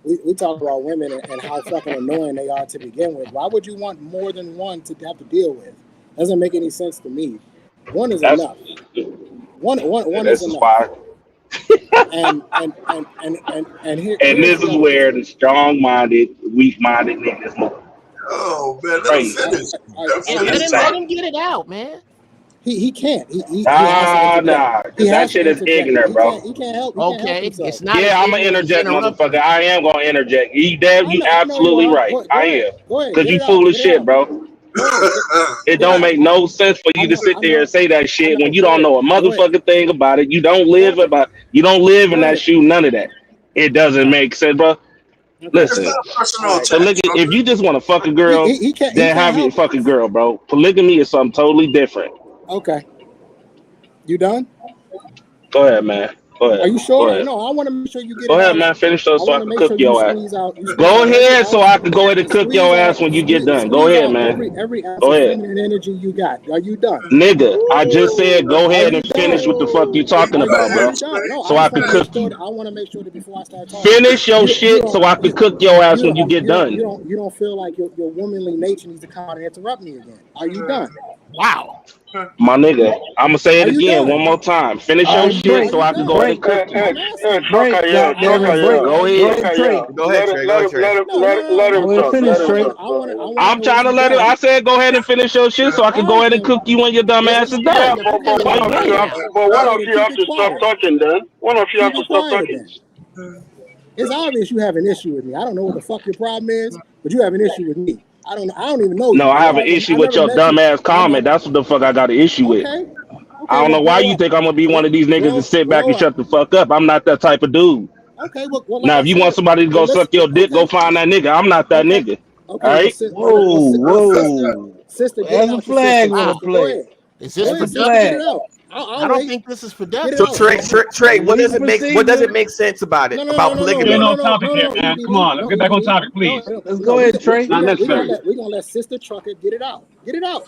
We talk about women and how fucking annoying they are to begin with. Why would you want more than one to have to deal with? Doesn't make any sense to me. One is enough. One is enough. Why. And this is where the strong-minded, weak-minded niggas move. Oh man, let him finish. Let him get it out, man. He can't. That shit is ignorant, bro. He can't help. It's not. Yeah, I'm gonna interject, motherfucker. I am gonna interject. You absolutely right. I am. Because you full of shit, bro. It don't make no sense for you to sit there and say that shit when you don't know a motherfucking thing about it. You don't live in that shoe. None of that. It doesn't make sense, bro. Listen, if you just want to fuck a girl, then have your fucking girl, bro. Polygamy is something totally different. Okay. You done? Go ahead, man. Go ahead. Are you sure? No, I want to make sure you get Go ahead, man. Finish those so I can cook your ass. Go ahead so I can go ahead and cook your ass when you get done. Go ahead, man. Every ounce of feminine energy you got. Are you done? Nigga, I just said go ahead and finish what the fuck you talking about, bro. So I can cook you. I want to make sure that before I start talking. Finish your shit so I can cook your ass when you get done. You don't feel like your womanly nature needs to come out and interrupt me again. Are you done? Wow. My nigga, I'm gonna say it again one more time. Finish your shit so I can go ahead and cook you. Go ahead, let him finish, Trey. I'm trying to let it. I said go ahead and finish your shit so I can go ahead and cook you when your dumb ass is done. But why don't you have to stop talking, then? Why don't you have to stop talking? It's obvious you have an issue with me. I don't know what the fuck your problem is, but you have an issue with me. I don't even know. No, I have an issue with your dumb ass comment. That's what the fuck I got an issue with. I don't know why you think I'm gonna be one of these niggas to sit back and shut the fuck up. I'm not that type of dude. Okay, well now if you want somebody to go suck your dick, go find that nigga. I'm not that nigga. All right. Whoa. Sister, there's a flag on the play. Is this productive? I don't think this is productive. So Trey, what does it make sense about it? About polygamy? No topic here, man. Come on, let's get back on topic, please. Let's go ahead, Trey. Not necessary. We're gonna let Sister Trucker get it out. Get it out.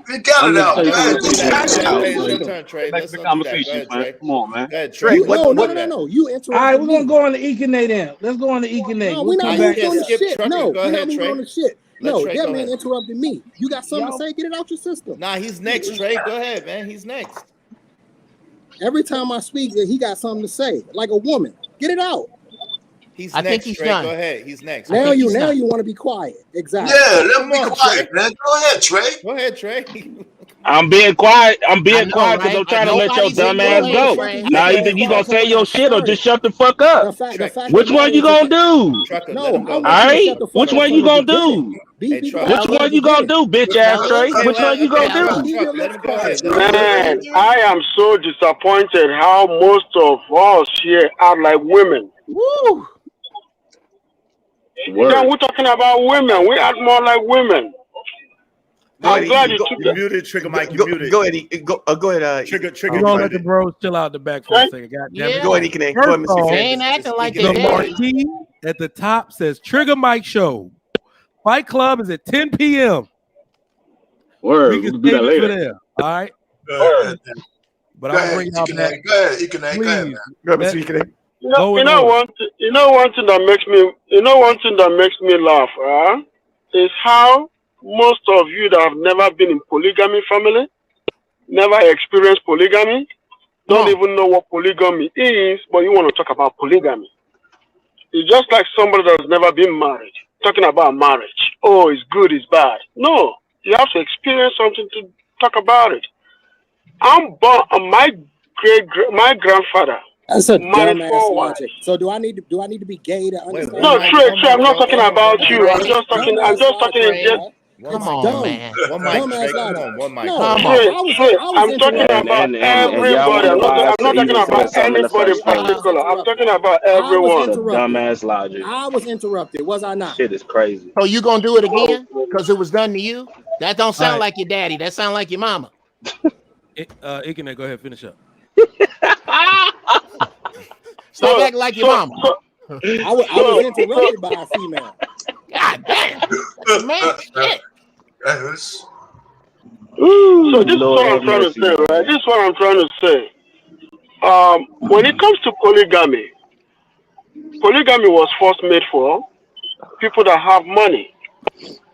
We got it out. Back to the conversation, man. Come on, man. Trey, no. You interrupt. All right, we're gonna go on the Econate then. Let's go on the Econate. No, we're not moving on the shit. No, we're not moving on the shit. No, that man interrupted me. You got something to say? Get it out your system. Nah, he's next, Trey. Go ahead, man. He's next. Every time I speak, he got something to say, like a woman. Get it out. I think he's Trey. Done. Go ahead. He's next. Now you want to be quiet. Exactly. Yeah, let me be quiet, man. Go ahead, Trey. Go ahead, Trey. I'm being quiet. I'm being quiet because right? I'm trying to let your Nobody's in dumb your ass lane, go. friend. Now either you gonna say your shit or just shut the fuck up. The fact Which of the one matter you is gonna do? Trucker, no, let him I go. want you to shut the fuck Which up one from you the gonna beginning. do? Be Trucker. quiet Which from the one you gonna beginning. do, bitch ass Trey? Okay, Which one you gonna do? Keep your let lips him go ahead. quiet. Man, I am so disappointed how most of us here are like women. Woo! Then Word. we're talking about women. We act more like women. I'm glad you took You that. muted, Trigger Mike. You muted. Go ahead. Go ahead. Trigger. We're gonna let the bros chill out the back for a second. God damn it. Go ahead, Ike. Go First ahead, Mr. off, They ain't acting like they the daddy. marquee at the top says Trigger Mike Show. Fight Club is at 10 p.m. Word. We We'll can do that save it for later. there. All right. Go But I'm ahead, bringing y'all back. Go ahead, Ike. Go ahead, man. Go ahead, Mr. Ike. You know one thing that makes me laugh, is how most of you that have never been in polygamy family, never experienced polygamy, don't even know what polygamy is, but you want to talk about polygamy. It's just like somebody that's never been married, talking about marriage. Oh, it's good, it's bad. No, you have to experience something to talk about it. I'm born, my grandfather. That's a married dumbass 4 wives. logic. So do I need to be gay to understand? No, Trey, I'm not talking about you. I'm just talking in general. Come on, man. One mic, Trey. Come on, one mic. No, Trey, I'm talking about everybody. I'm not talking about anybody particular. I'm talking about everyone. Dumbass logic. I was interrupted, was I not? Shit is crazy. So you gonna do it again because it was done to you? That don't sound like your daddy. That sound like your mama. Ikene, go ahead, finish up. Stop acting like your mama. I was interrupted by a female. God damn, man, shit. So this is what I'm trying to say, right? This is what I'm trying to say. When it comes to polygamy was first made for people that have money,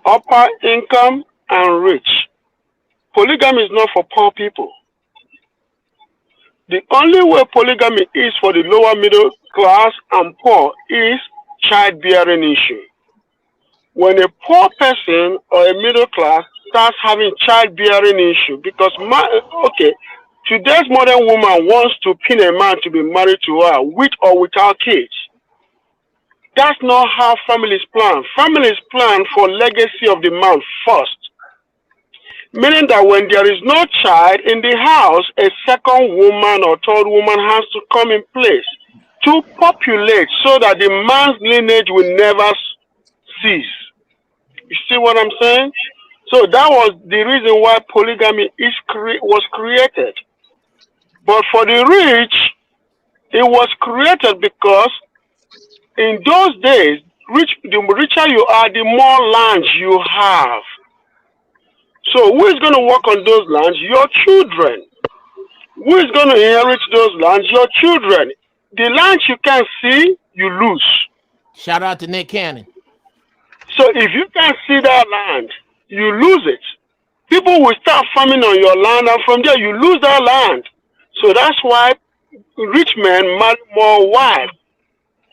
upper income and rich. Polygamy is not for poor people. The only way polygamy is for the lower middle class and poor is childbearing issue. When a poor person or a middle class starts having childbearing issue, because today's modern woman wants to pin a man to be married to her with or without kids. That's not how families plan. Families plan for legacy of the man first. Meaning that when there is no child in the house, a second woman or third woman has to come in place to populate so that the man's lineage will never cease. You see what I'm saying? So that was the reason why polygamy was created. But for the rich, it was created because in those days, the richer you are, the more land you have. So who is going to work on those lands? Your children. Who is going to inherit those lands? Your children. The lands you can't see, you lose. Shout out to Nick Cannon. So if you can't see that land, you lose it. People will start farming on your land, and from there you lose that land. So that's why rich men marry more wives,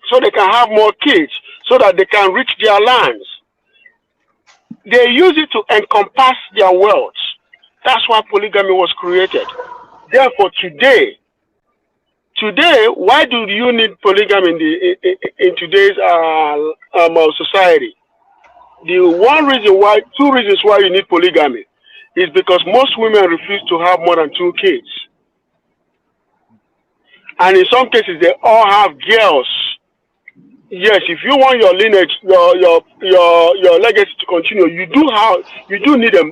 so they can have more kids, so that they can reach their lands. They use it to encompass their wealth. That's why polygamy was created. Therefore, today, why do you need polygamy in today's society? Two reasons why you need polygamy is because most women refuse to have more than 2 kids. And in some cases, they all have girls. Yes, if you want your lineage, your legacy to continue, you do need a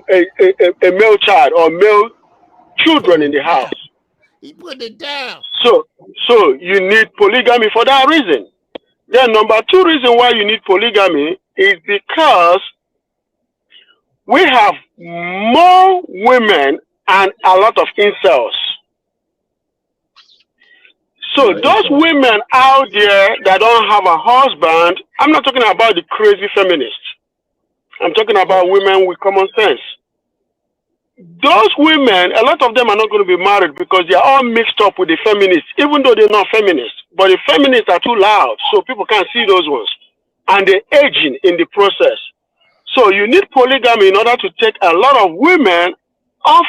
male child or male children in the house. He put it down. So you need polygamy for that reason. Then number 2 reason why you need polygamy is because we have more women and a lot of incels. So those women out there that don't have a husband, I'm not talking about the crazy feminists. I'm talking about women with common sense. Those women, a lot of them are not going to be married because they are all mixed up with the feminists, even though they're not feminists. But the feminists are too loud, so people can't see those ones. And they're aging in the process. So you need polygamy in order to take a lot of women off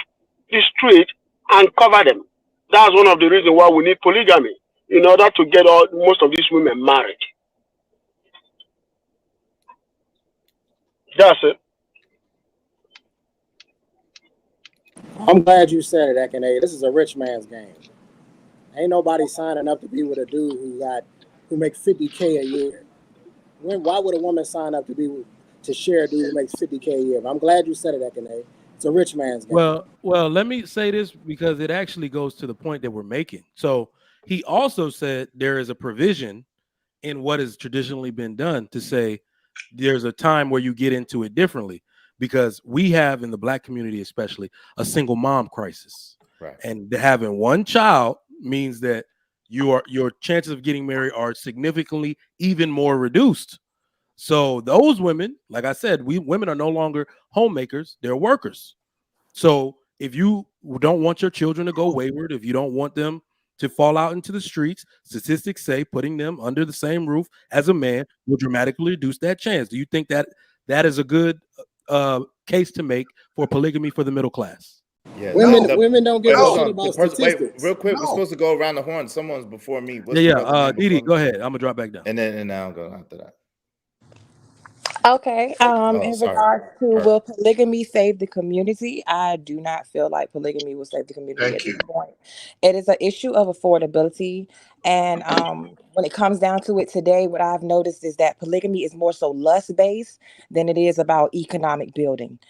the street and cover them. That's one of the reasons why we need polygamy, in order to get most of these women married. That's it. I'm glad you said it, Ekene. This is a rich man's game. Ain't nobody signing up to be with a dude who makes $50K a year. Why would a woman sign up to share a dude who makes $50K a year? I'm glad you said it, Ekene. It's a rich man's game. Well, let me say this because it actually goes to the point that we're making. So he also said there is a provision in what has traditionally been done to say there's a time where you get into it differently, because we have in the Black community especially a single mom crisis. Right. And having one child means that your chances of getting married are significantly even more reduced. So those women, like I said, women are no longer homemakers, they're workers. So if you don't want your children to go wayward, if you don't want them to fall out into the streets, statistics say putting them under the same roof as a man will dramatically reduce that chance. Do you think that is a good case to make for polygamy for the middle class? Yeah, women don't give a shit about statistics. Wait, real quick, we're supposed to go around the horn. Someone's before me. Didi, go ahead. I'm gonna drop back down. And then I'll go after that. Okay. In regards to will polygamy save the community, I do not feel like polygamy will save the community at this point. It is an issue of affordability, and when it comes down to it today, what I've noticed is that polygamy is more so lust based than it is about economic building,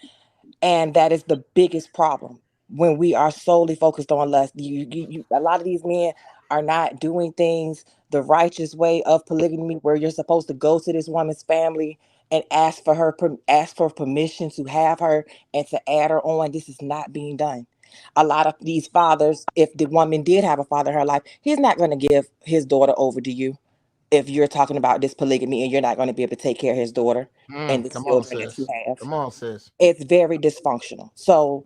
and that is the biggest problem. When we are solely focused on lust, a lot of these men are not doing things the righteous way of polygamy, where you're supposed to go to this woman's family and ask for permission to have her and to add her on. This is not being done. A lot of these fathers, if the woman did have a father in her life, he's not going to give his daughter over to you if you're talking about this polygamy and you're not going to be able to take care of his daughter and the children that you have. Come on, sis. It's very dysfunctional. So,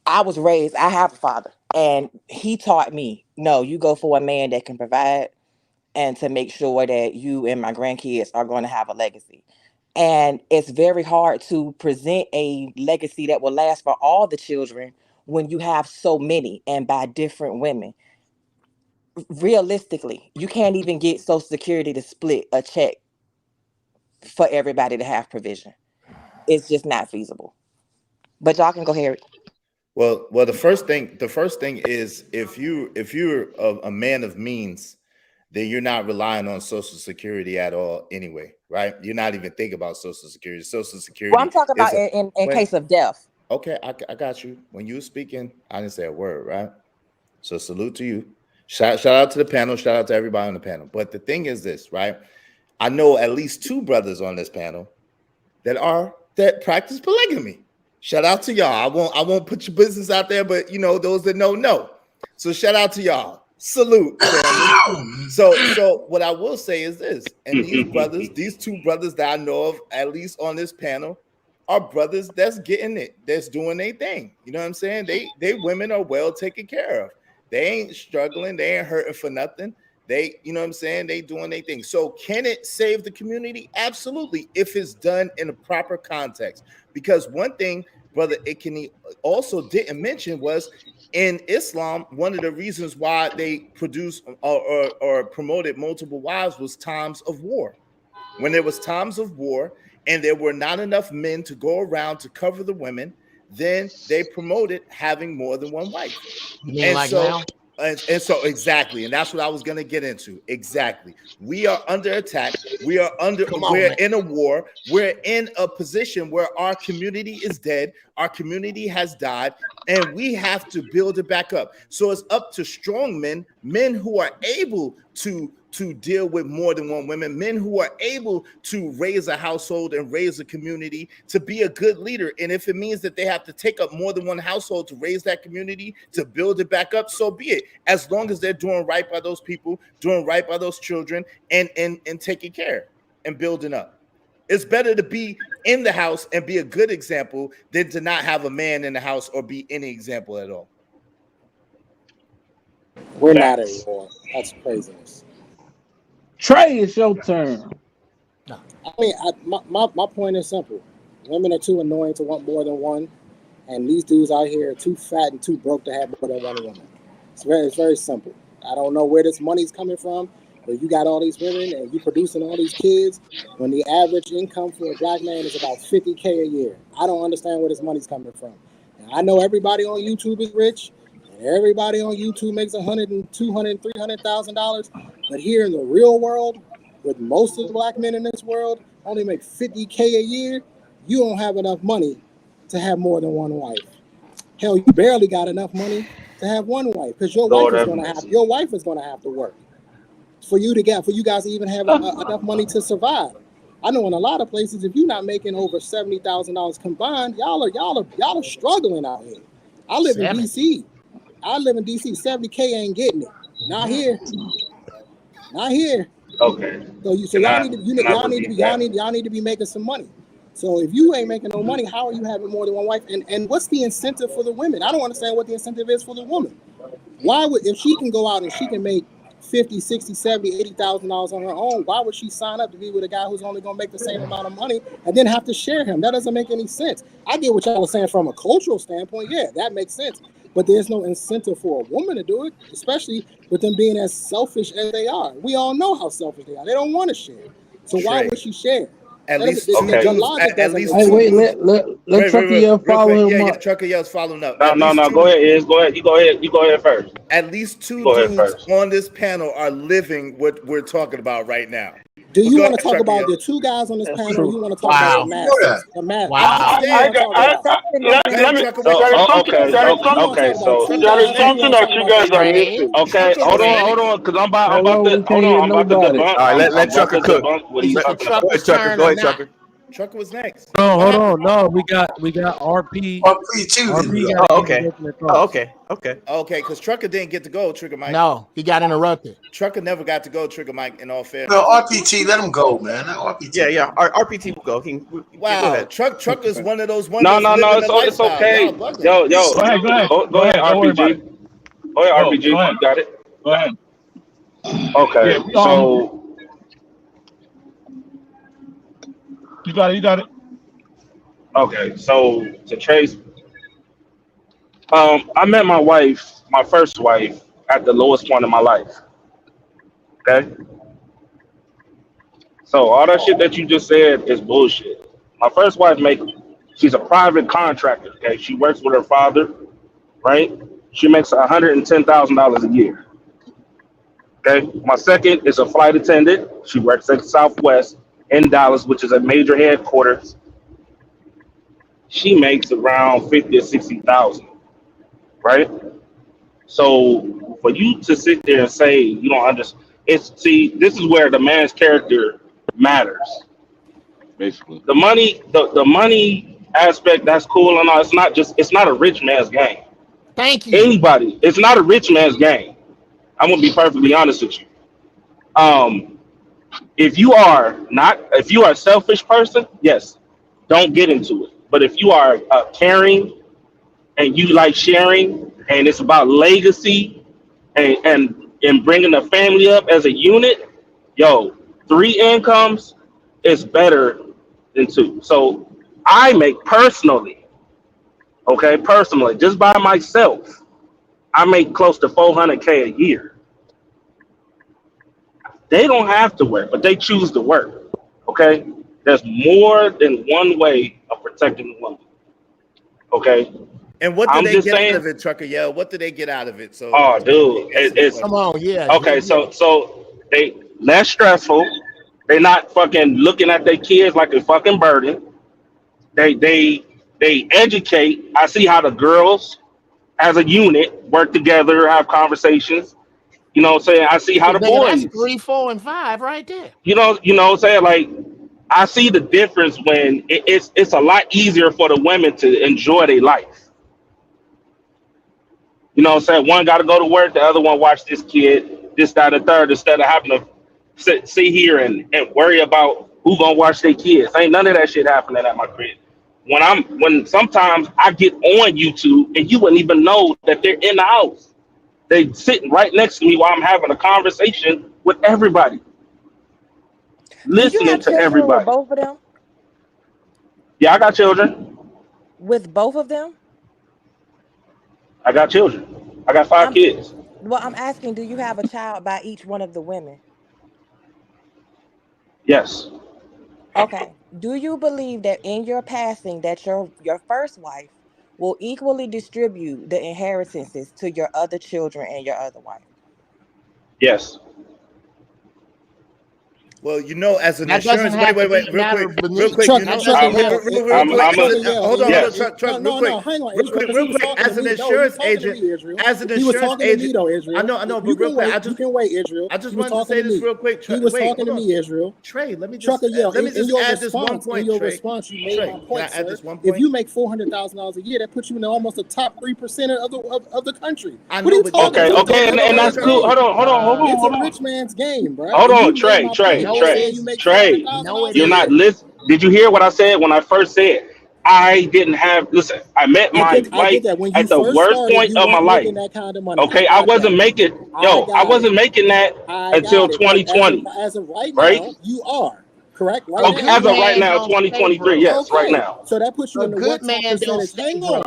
I was raised, I have a father, and he taught me, no, you go for a man that can provide and to make sure that you and my grandkids are going to have a legacy. And it's very hard to present a legacy that will last for all the children when you have so many and by different women. Realistically, you can't even get Social Security to split a check for everybody to have provision. It's just not feasible. But y'all can go ahead. Well, the first thing is if you're a man of means, then you're not relying on Social Security at all anyway, right? You're not even thinking about Social Security. Social Security. Well, I'm talking about in case of death. Okay, I got you. When you were speaking, I didn't say a word, right? So salute to you. Shout out to the panel. Shout out to everybody on the panel. But the thing is this, right? I know at least 2 brothers on this panel that practice polygamy. Shout out to y'all. I won't put your business out there, but those that know. So shout out to y'all. Salute. So what I will say is this, and these 2 brothers that I know of, at least on this panel, are brothers that's getting it, that's doing their thing. You know what I'm saying? They women are well taken care of. They ain't struggling, they ain't hurting for nothing. They, you know what I'm saying? They doing their thing. So can it save the community? Absolutely, if it's done in a proper context. Because one thing Brother Ikeni also didn't mention was in Islam, one of the reasons why they produced or promoted multiple wives was times of war. When there was times of war and there were not enough men to go around to cover the women, then they promoted having more than one wife. You mean like now? And so exactly, and that's what I was going to get into. Exactly, we are under attack. We're in a war. We're in a position where our community is dead. Our community has died, and we have to build it back up. So it's up to strong men who are able to deal with more than one woman, men who are able to raise a household and raise a community, to be a good leader. And if it means that they have to take up more than one household to raise that community, to build it back up, so be it. As long as they're doing right by those people, doing right by those children, and taking care and building up. It's better to be in the house and be a good example than to not have a man in the house or be any example at all. We're not at war. That's craziness. Trey, it's your turn. I mean, my point is simple. Women are too annoying to want more than one, and these dudes out here are too fat and too broke to have more than one woman. It's very simple. I don't know where this money's coming from, but you got all these women and you producing all these kids when the average income for a black man is about $50K a year. I don't understand where this money's coming from. And I know everybody on YouTube is rich, and everybody on YouTube makes $100,000 and $200,000 and $300,000. But here in the real world, with most of the black men in this world only make $50K a year, you don't have enough money to have more than one wife. Hell, you barely got enough money to have one wife because your wife is going to have to work for you guys to even have enough money to survive. I know in a lot of places, if you're not making over $70,000 combined, y'all are struggling out here. I live in DC. 70K ain't getting it. Not here. Okay. So y'all need to be making some money. So if you ain't making no money, how are you having more than one wife? And what's the incentive for the women? I don't understand what the incentive is for the woman. Why would, if she can go out and she can make $50,000, $60,000, $70,000, $80,000 on her own, why would she sign up to be with a guy who's only going to make the same amount of money and then have to share him? That doesn't make any sense. I get what y'all are saying from a cultural standpoint. Yeah, that makes sense. But there's no incentive for a woman to do it, especially with them being as selfish as they are. We all know how selfish they are. They don't want to share. So why would she share? At least two dudes. At least hey, wait, let Trucker Yell follow him up. Trucker Yell's following up. No. Go ahead, Iz. Go ahead. You go ahead first. At least two dudes on this panel are living what we're talking about right now. Do you want to talk about the two guys on this panel? Or you want to talk about the masses? Okay. So there is something that you guys are missing. Okay, hold on, because I'm about to debunk. All right, let Trucker cook. What he's talking about. Go ahead, Trucker. Trucker was next. No, hold on. No, we got RP. Okay, because Trucker didn't get to go, Trigger Mike. No, he got interrupted. Trucker never got to go, Trigger Mike, in all fairness. No, RPT, let him go, man. RPT. Yeah. RPT will go. Wow, Trucker is one of those ones. No, it's okay. Yo. Go ahead, RPG. Go ahead, RPG. You got it. Go ahead. Okay, so. You got it. Okay, so to trace, I met my first wife, at the lowest point in my life. Okay, so all that shit that you just said is bullshit. My first wife she's a private contractor. Okay, she works with her father, right? She makes $110,000 a year. Okay, my second is a flight attendant. She works at Southwest in Dallas, which is a major headquarters. She makes around 50 or 60,000, right? So for you to sit there and say you don't understand, this is where the man's character matters. Basically, the money aspect, that's cool and all. It's not a rich man's game. Thank you. It's not a rich man's game. I'm gonna be perfectly honest with you. If you are a selfish person, yes, don't get into it. But if you are caring and you like sharing and it's about legacy and bringing the family up as a unit, 3 incomes is better than 2. So I make personally, just by myself, I make close to $400K a year. They don't have to work, but they choose to work. Okay, there's more than one way of protecting the woman. Okay. And what do they get out of it, Trucker? Yeah, what do they get out of it? So, dude, it's come on, yeah. Okay, so they less stressful. They're not fucking looking at their kids like a fucking burden. They educate. I see how the girls, as a unit, work together, have conversations. You know what I'm saying? I see how the boys. That's 3, 4, and 5 right there. You know what I'm saying? Like, I see the difference when it's a lot easier for the women to enjoy their life. You know what I'm saying? One got to go to work, the other one watch this kid, this, that, and the third, instead of having to sit here and worry about who gonna watch their kids. Ain't none of that shit happening at my crib. When sometimes I get on YouTube and you wouldn't even know that they're in the house. They sitting right next to me while I'm having a conversation with everybody. Listening to everybody. With both of them? Yeah, I got children. With both of them? I got children. I got 5 kids. Well, I'm asking, do you have a child by each one of the women? Yes. Okay. Do you believe that in your passing that your first wife will equally distribute the inheritances to your other children and your other wife? Yes. Well, you know, as an That doesn't insurance, have wait, to be a real matter quick, of beneath. real quick, Trucker, you know, Trucker, real quick, hold on, yes. Truck, real no, quick, hang on, real Israel, quick, because he was talking as to an me. insurance No, he was talking agent, to me, Israel. as an He was insurance talking to me, agent, though, Israel. I know, You but real can quick, wait. You can wait, Israel. I just He was wanted to talking say to this me. real quick. He was Wait, talking hold to on. me, Israel. Trey, let me Trucker, yeah, in your add this one response, point, you Trey. made my Can I point, add sir. this one If point? you make $400,000 a year, that puts you in almost the top 3% of the country. I What are know, you but talking about? Okay, and that's cool. Hold on. It's a rich man's game, bro. Hold And on, you made Trey. my point. No, You it said you isn't. make Trey, No, $400,000 it a you're year. not listening. Did you hear what I said when I first said I didn't have? Listen, I met my I wife get that. When you at the first worst started, point you of my weren't life. making that kind of money. Okay, I I got wasn't that. making. I got wasn't making that I until got it. But 2020. as of right Right? now, you are correct. Right A Okay, now, good as you of are. right man now, don't stay 2023. broke. Yes, right Okay, now. so that puts you A in the good what top man don't percentage? stay Hang broke.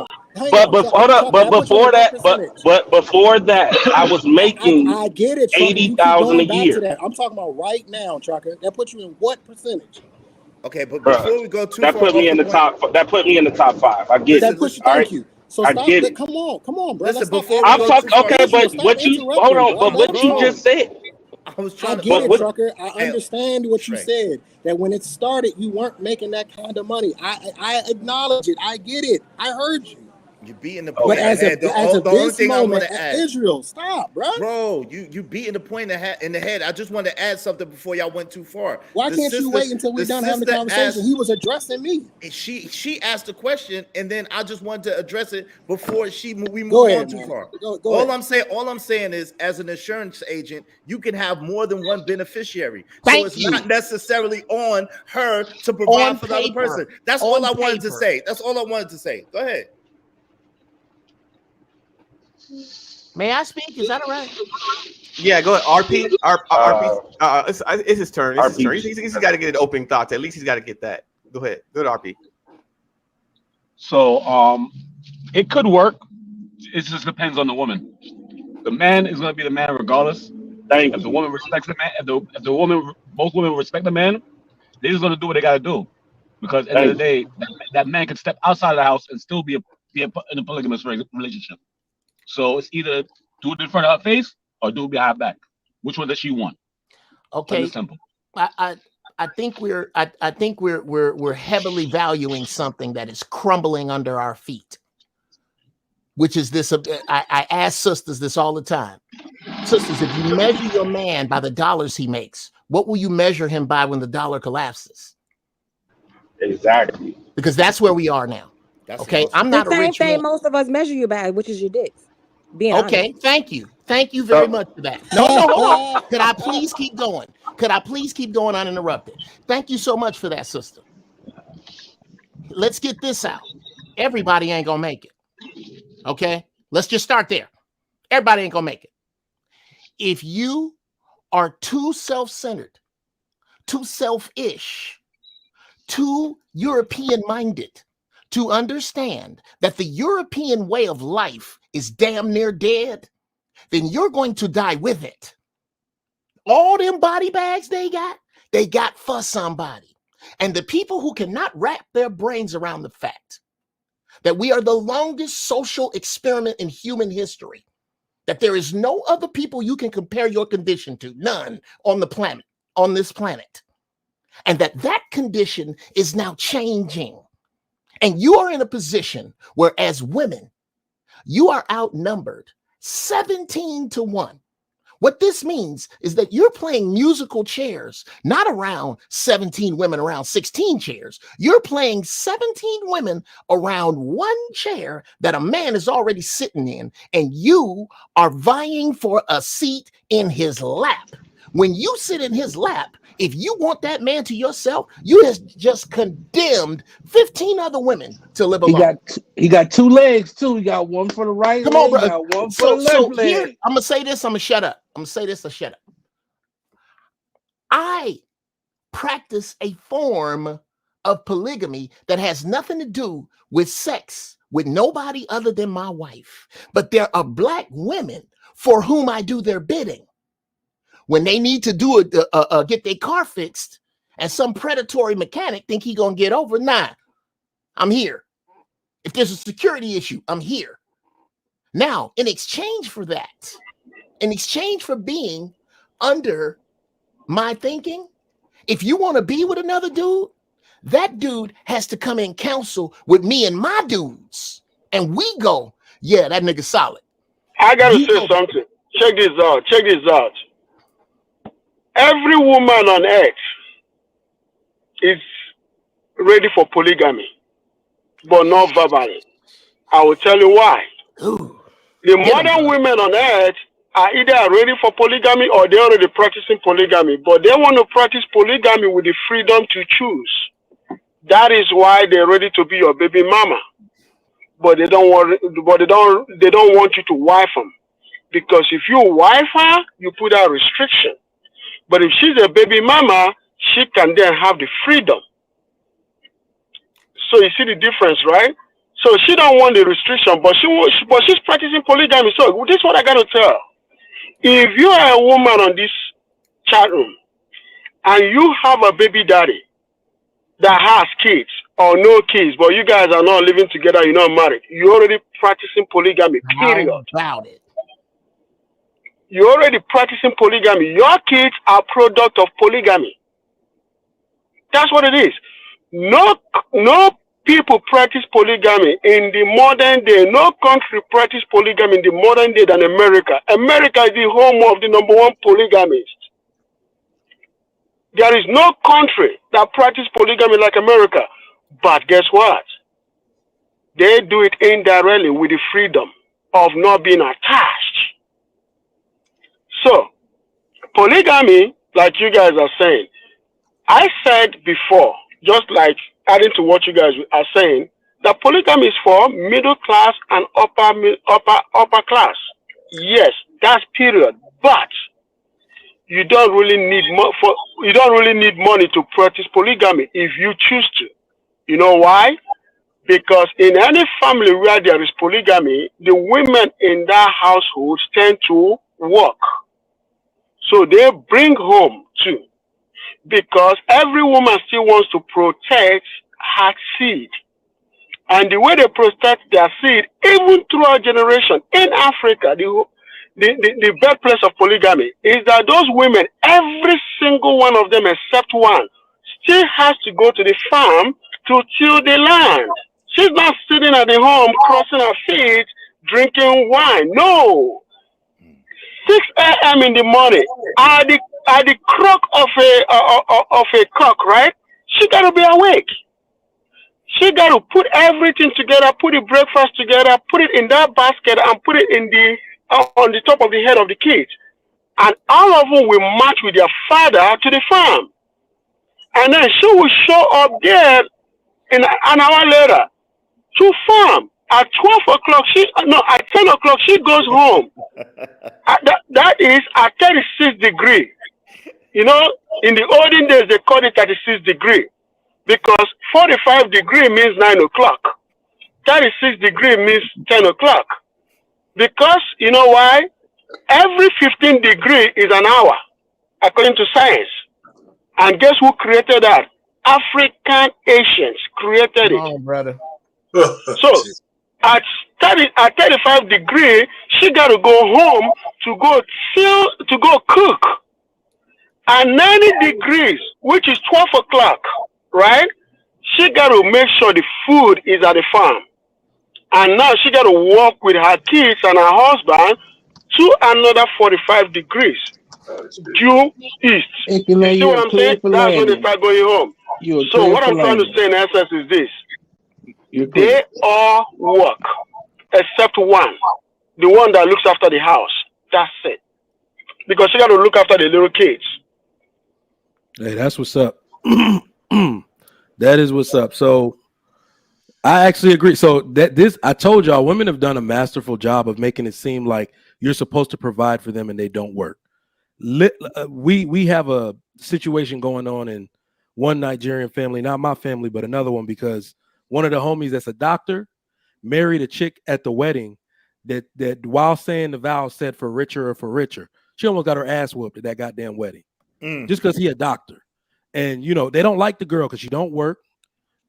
on, But Trucker, Trucker. but That puts you in the before what that, percentage? but before that, I was making I get it, Trucker. You keep 80,000 a going back to year. that. I'm talking about right now, Trucker. That puts you in what percentage? Okay, but Bruh, before we go too that far put me off in the the point, top. That put me in the top 5. I get That it. puts you. All right, Thank you. So I stop. get it. Come on, bro. listen, Let's stop. before we I'm go talking. too far, Okay, Israel, but stop what you hold interrupting, on? bro. But Let what him you talk. just said. I was I trying to. get it, What? Trucker. I Hey, understand what you Trey. said. That when it started, you weren't making that kind of money. I acknowledge it. I get it. I heard you. You're beating the But point as ahead. of The only this thing I want moment, to add, Israel, stop, bro. bro, you beating the point in the head. I just want to add something before y'all went too far. Why can't you wait until we're done having the conversation? He was addressing me. She asked a question, and then I just wanted to address it before we move Go on ahead, too man. far. Go All ahead. I'm saying is, as an insurance agent, you can have more than one beneficiary. So Thank it's you. not necessarily on her to provide for the other person. That's all I wanted to say. That's all I wanted to say. Go ahead. May I speak? Is that all right? Yeah, go ahead. RP. It's his turn. It's his turn. He's got to get an opening thoughts. At least he's got to get that. Go ahead. Good, RP. So it could work. It just depends on the woman. The man is going to be the man regardless. Thank If the you. woman respects the man, if the woman, both women respect the man, they're just going to do what they got to do. Because at the end of the day, that man can step outside of the house and still be in a polygamous relationship. So it's either do it in front of her face or do it behind her back. Which one does she want? Okay. Simple. I think we're heavily valuing something that is crumbling under our feet, which is this. I ask sisters this all the time. Sisters, if you measure your man by the dollars he makes, what will you measure him by when the dollar collapses? Exactly. Because that's where we are now. Okay, I'm not the a same rich thing man. most of us measure you by, which is your dicks. Being okay, honest. thank you very much for that. No, hold on. Could I please keep going? Could I please keep going uninterrupted? Thank you so much for that, sister. Let's get this out. Everybody ain't gonna make it. Okay, let's just start there. Everybody ain't gonna make it. If you are too self-centered, too selfish, too European-minded to understand that the European way of life is damn near dead, then you're going to die with it. All them body bags they got for somebody. And the people who cannot wrap their brains around the fact that we are the longest social experiment in human history, that there is no other people you can compare your condition to, none on the planet, on this planet, and that condition is now changing. And you are in a position where, as women, you are outnumbered 17-1. What this means is that you're playing musical chairs, not around 17 women around 16 chairs. You're playing 17 women around one chair that a man is already sitting in, and you are vying for a seat in his lap. When you sit in his lap, if you want that man to yourself, you just condemned 15 other women to live alone. He got two legs too. He got one for the right Come leg. on, bro. He got one for So the left here, leg. I'm gonna say this. I'm gonna shut up. I'm gonna say this. Shut up. I practice a form of polygamy that has nothing to do with sex with nobody other than my wife. But there are black women for whom I do their bidding. When they need to do get their car fixed, and some predatory mechanic think he gonna get over, nah, I'm here. If there's a security issue, I'm here. Now, in exchange for that, in exchange for being under my thinking, if you want to be with another dude, that dude has to come in counsel with me and my dudes. And we go, yeah, that nigga solid. I gotta say something. Check this out. Check this out. Every woman on earth is ready for polygamy, but not verbally. I will tell you why. Ooh. The modern women on earth are either ready for polygamy or they're already practicing polygamy, but they want to practice polygamy with the freedom to choose. That is why they're ready to be your baby mama, but they don't want. But they don't want you to wife them, because if you wife her, you put a restriction. But if she's a baby mama, she can then have the freedom. So you see the difference, right? So she don't want the restriction, but she's practicing polygamy. So this is what I got to tell. If you are a woman on this chat room and you have a baby daddy that has kids or no kids, but you guys are not living together, you're not married, you're already practicing polygamy, period. How about it? You're already practicing polygamy. Your kids are product of polygamy. That's what it is. No people practice polygamy in the modern day. No country practice polygamy in the modern day than America. America is the home of the #1 polygamist. There is no country that practice polygamy like America. But guess what? They do it indirectly with the freedom of not being attached. So, polygamy, like you guys are saying, I said before, just like adding to what you guys are saying, that polygamy is for middle class and upper class. Yes, that's period. But you don't really need money to practice polygamy if you choose to. You know why? Because in any family where there is polygamy, the women in that household tend to work. So they bring home too. Because every woman still wants to protect her seed. And the way they protect their seed, even throughout generation, in Africa, the birthplace of polygamy, is that those women, every single one of them except one, still has to go to the farm to till the land. She's not sitting at the home, crossing her feet, drinking wine. No. 6 a.m. in the morning, at the croak of a cock, right? She got to be awake. She got to put everything together, put the breakfast together, put it in that basket, and put it in on the top of the head of the kids. And all of them will march with their father to the farm. And then she will show up there in an hour later to farm. At 12 o'clock, at 10 o'clock, she goes home. That is at 36 degrees. You know, in the olden days, they called it 36 degrees because 45 degrees means 9 o'clock. 36 degrees means 10 o'clock. Because, you know why? Every 15 degrees is an hour, according to science. And guess who created that? African Asians created it. Oh, brother. So, at 35 degrees, she got to go home to go cook. At 90 degrees, which is 12 o'clock, right? She got to make sure the food is at the farm. And now she got to walk with her kids and her husband to another 45 degrees due east. You see what I'm saying? That's when they start going home. So what I'm trying to say in essence is this. They all work, except one. The one that looks after the house. That's it. Because she got to look after the little kids. Hey, that's what's up. That is what's up. So I actually agree. So I told y'all, women have done a masterful job of making it seem like you're supposed to provide for them and they don't work. We have a situation going on in one Nigerian family, not my family, but another one, because one of the homies that's a doctor, married a chick at the wedding that while saying the vow said for richer or for richer. She almost got her ass whooped at that goddamn wedding. Just because he a doctor. And, you know, they don't like the girl because she don't work,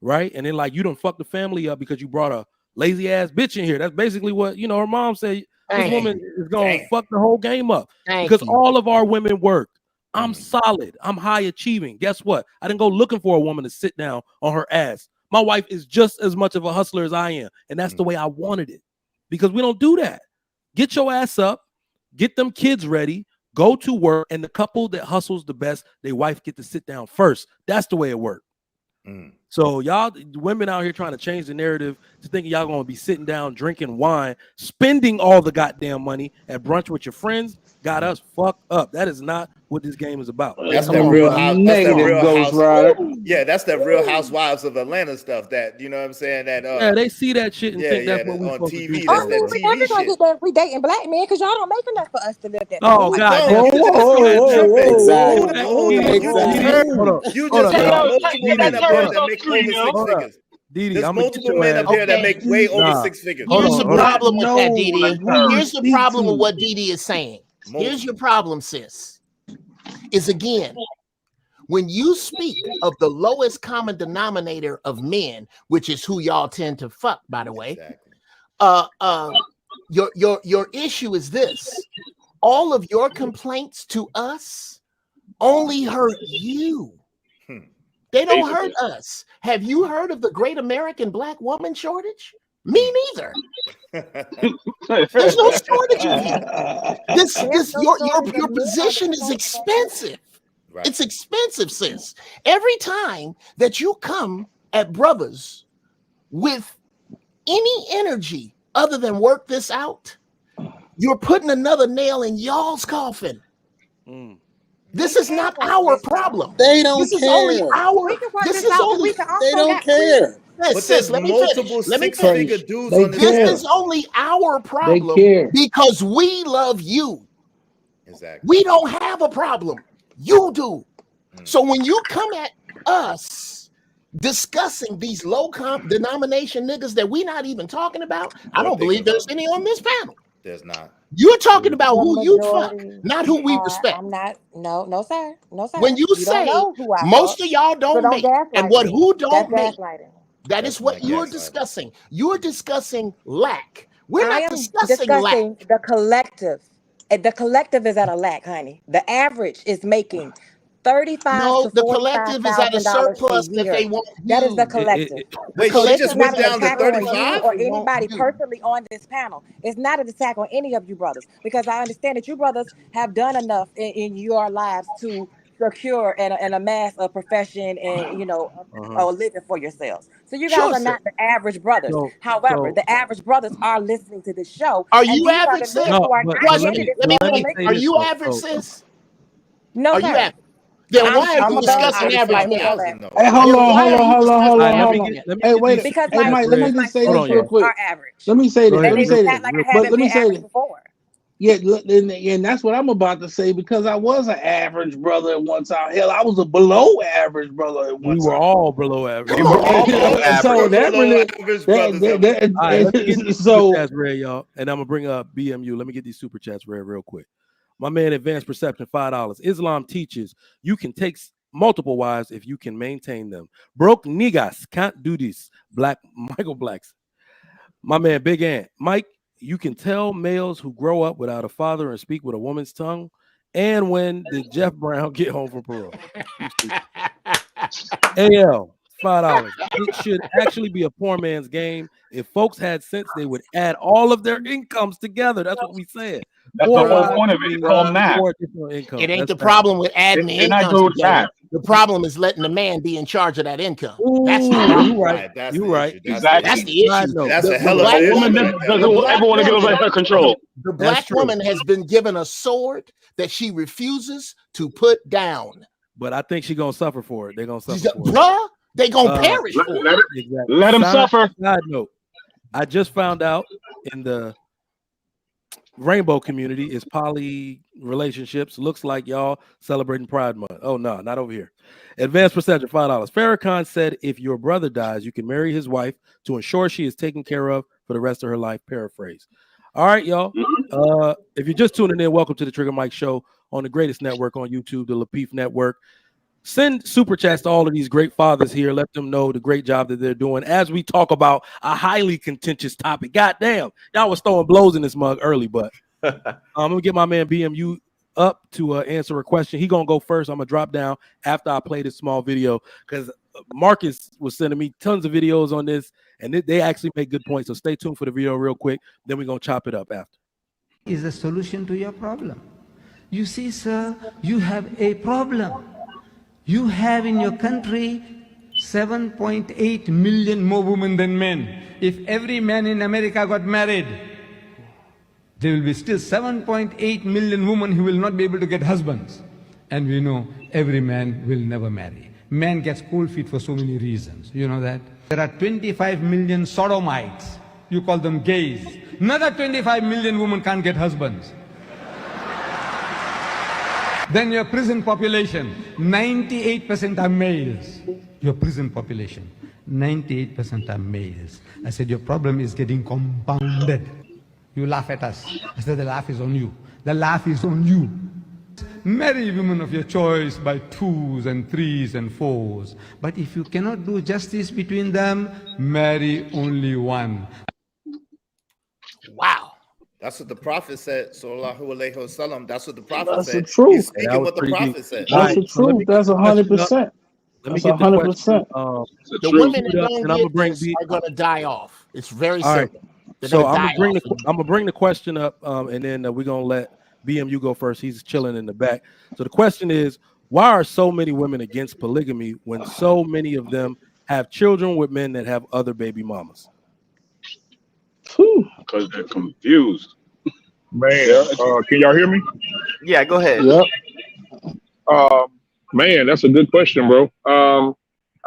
right? And then, like, you done fuck the family up because you brought a lazy-ass bitch in here. That's basically what, you know, her mom said. This woman is going to fuck the whole game up. Because all of our women work. I'm solid. I'm high achieving. Guess what? I didn't go looking for a woman to sit down on her ass. My wife is just as much of a hustler as I am. And that's the way I wanted it. Because we don't do that. Get your ass up. Get them kids ready. Go to work. And the couple that hustles the best, their wife get to sit down first. That's the way it works. So y'all women out here trying to change the narrative to thinking y'all gonna be sitting down drinking wine, spending all the goddamn money at brunch with your friends, got us fucked up. That is not what this game is about. That's that real house. That's that real house. Yeah, that's that Real Housewives of Atlanta stuff. That, you know what I'm saying? That yeah, they see that shit and think that's what we on TV. I mean, we're never gonna get that if we dating black men because y'all don't make enough for us to live that. Oh God! You just There's multiple men up there that make way over 6 figures. Here's the problem with that, Didi. Here's the problem with what Didi is saying. Here's your problem, sis. Is again, when you speak of the lowest common denominator of men, which is who y'all tend to fuck, by the way, your issue is this: all of your complaints to us only hurt you. They don't hurt us. Have you heard of the great American black woman shortage? Me neither. There's no shortage of you. Your position is expensive. Right. It's expensive, sis. Every time that you come at brothers with any energy other than work this out, you're putting another nail in y'all's coffin. This is not our problem. They don't this care. Is only our, this is only, they don't care. Sis, let me finish. Let me finish. This is only our problem because we love you. Exactly. We don't have a problem. You do. So when you come at us discussing these low denomination niggas that we're not even talking about, I don't believe there's any on this panel. There's not. You're talking about who you fuck, not who we respect. I'm not. No, sir. No, sir. When you say most of y'all don't make, and what who don't make, that is what you're discussing. You're discussing lack. We're not discussing lack. The collective. The collective is at a lack, honey. The average is making $35 to $45,000 the collective is at a surplus that they want. That is the collective. Wait, so it just went down to 35? Or anybody personally on this panel. It's not an attack on any of you brothers, because I understand that you brothers have done enough in your lives to secure and amass a profession and, you know, a living for yourselves. So you guys are not the average brothers. However, the average brothers are listening to this show. Are you average, sis? Are you average, sis? No, are you average? Then why are you discussing average men? Hey, hold on. Hey, wait. Hey, Mike, let me just say this real quick. Let me say this. Let me say this. Yeah, and that's what I'm about to say, because I was an average brother at one time. Hell, I was a below average brother at one time. We were all below average. So that really, so chats read, y'all, and I'm gonna bring up BMU. Let me get these super chats read real quick. My man, Advanced Perception, $5. Islam teaches you can take multiple wives if you can maintain them. Broke niggas can't do this. Michael Blacks. My man, Big Ant. Mike, you can tell males who grow up without a father and speak with a woman's tongue. And when did Jeff Brown get home from parole? AL, $5. It should actually be a poor man's game. If folks had sense, they would add all of their incomes together. That's what we said. That's the whole point of it. It's called math. It ain't the problem with adding the income together. The problem is letting the man be in charge of that income. That's you right. You right. Exactly. That's the issue. That's a hell of a woman doesn't ever want to give away her control. The black woman has been given a sword that she refuses to put down. But I think she's gonna suffer for it. They're gonna suffer for it. Bruh, they gonna perish for it. Let them suffer. Side note, I just found out in the rainbow community is poly relationships. Looks like y'all celebrating Pride Month. Oh no, not over here. Advanced percentage, $5. Farrakhan said, if your brother dies, you can marry his wife to ensure she is taken care of for the rest of her life. Paraphrase. All right, y'all. If you're just tuning in, welcome to the Trigger Mike Show on the greatest network on YouTube, the Lapeef Network. Send super chats to all of these great fathers here. Let them know the great job that they're doing as we talk about a highly contentious topic. God damn, y'all was throwing blows in this mug early, but I'm gonna get my man BMU up to answer a question. He gonna go first. I'm gonna drop down after I play this small video because Marcus was sending me tons of videos on this, and they actually make good points. So stay tuned for the video real quick. Then we're gonna chop it up after. Is a solution to your problem. You see, sir, you have a problem. You have in your country 7.8 million more women than men. If every man in America got married, there will be still 7.8 million women who will not be able to get husbands. And we know every man will never marry. Man gets cold feet for so many reasons. You know that? There are 25 million sodomites. You call them gays. Another 25 million women can't get husbands. Then your prison population, 98% are males. Your prison population, 98% are males. I said, your problem is getting compounded. You laugh at us. I said, the laugh is on you. The laugh is on you. Marry women of your choice by 2s and 3s and 4s. But if you cannot do justice between them, marry only one. Wow. That's what the prophet said. Sallallahu alaihi wasallam. That's what the prophet That's said. the truth. He's speaking what the prophet said. That's the truth. That's 100%. Let me get the 100%. The women that don't get this are going to die off. It's very simple. Right. So I'm gonna bring the question up, and then we're gonna let BMU go first. He's chilling in the back. So the question is, why are so many women against polygamy when so many of them have children with men that have other baby mamas? Because they're confused. Man, can y'all hear me? Yeah, go ahead. Yep. Man, that's a good question, bro.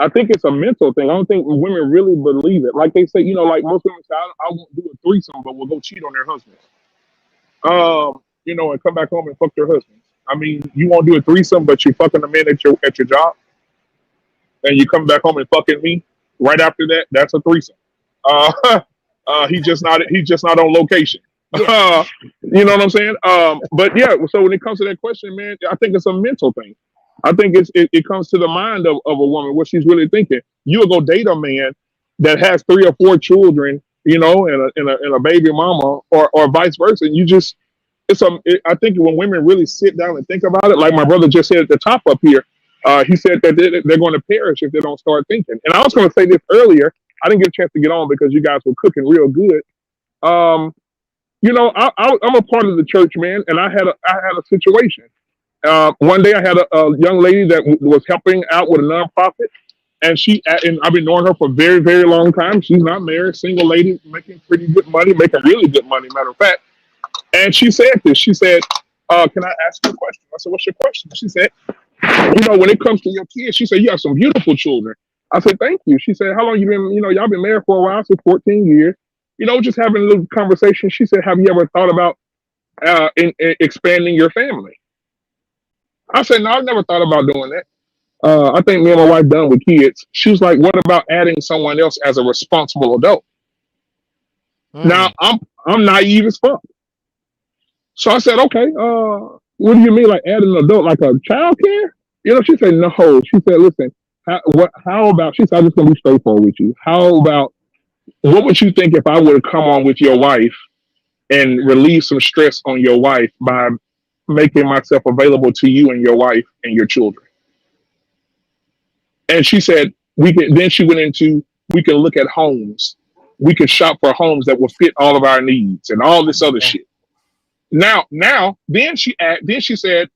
I think it's a mental thing. I don't think women really believe it. Like they say, you know, like most women say, I won't do a threesome, but we'll go cheat on their husbands. You know, and come back home and fuck their husbands. I mean, you won't do a threesome, but you fucking a man at your job, and you come back home and fucking me right after that. That's a threesome. He's just not on location. Yeah. You know what I'm saying? But yeah, so when it comes to that question, man, I think it's a mental thing. I think it comes to the mind of a woman, what she's really thinking. You'll go date a man that has 3 or 4 children, you know, and a baby mama, or vice versa. And you just, I think when women really sit down and think about it, like my brother just said at the top up here, he said that they're going to perish if they don't start thinking. And I was going to say this earlier. I didn't get a chance to get on because you guys were cooking real good. You know, I'm a part of the church, man, and I had a situation. One day I had a young lady that was helping out with a nonprofit, and I've been knowing her for a very, very long time. She's not married, single lady, making pretty good money, making really good money, matter of fact. And she said this. She said, "Can I ask you a question?" I said, "What's your question?" She said, "You know, when it comes to your kids," she said, "you have some beautiful children." I said, "Thank you." She said, "How long you been? You know, y'all been married for a while." I said, 14 years. You know, just having a little conversation. She said, "Have you ever thought about in expanding your family?" I said, "No, I've never thought about doing that. I think me and my wife done with kids." She was like, "What about adding someone else as a responsible adult?" Now I'm naive as fuck. So I said, "Okay, what do you mean, like adding an adult, like a child care?" You know, she said, "No." She said, "Listen, how about?" She said, "I'm just gonna be straightforward with you. How about? What would you think if I would come on with your wife and relieve some stress on your wife by making myself available to you and your wife and your children?" And she said, "We can." Then she went into, "We can look at homes. We can shop for homes that will fit all of our needs and all this other shit." Now, then she said,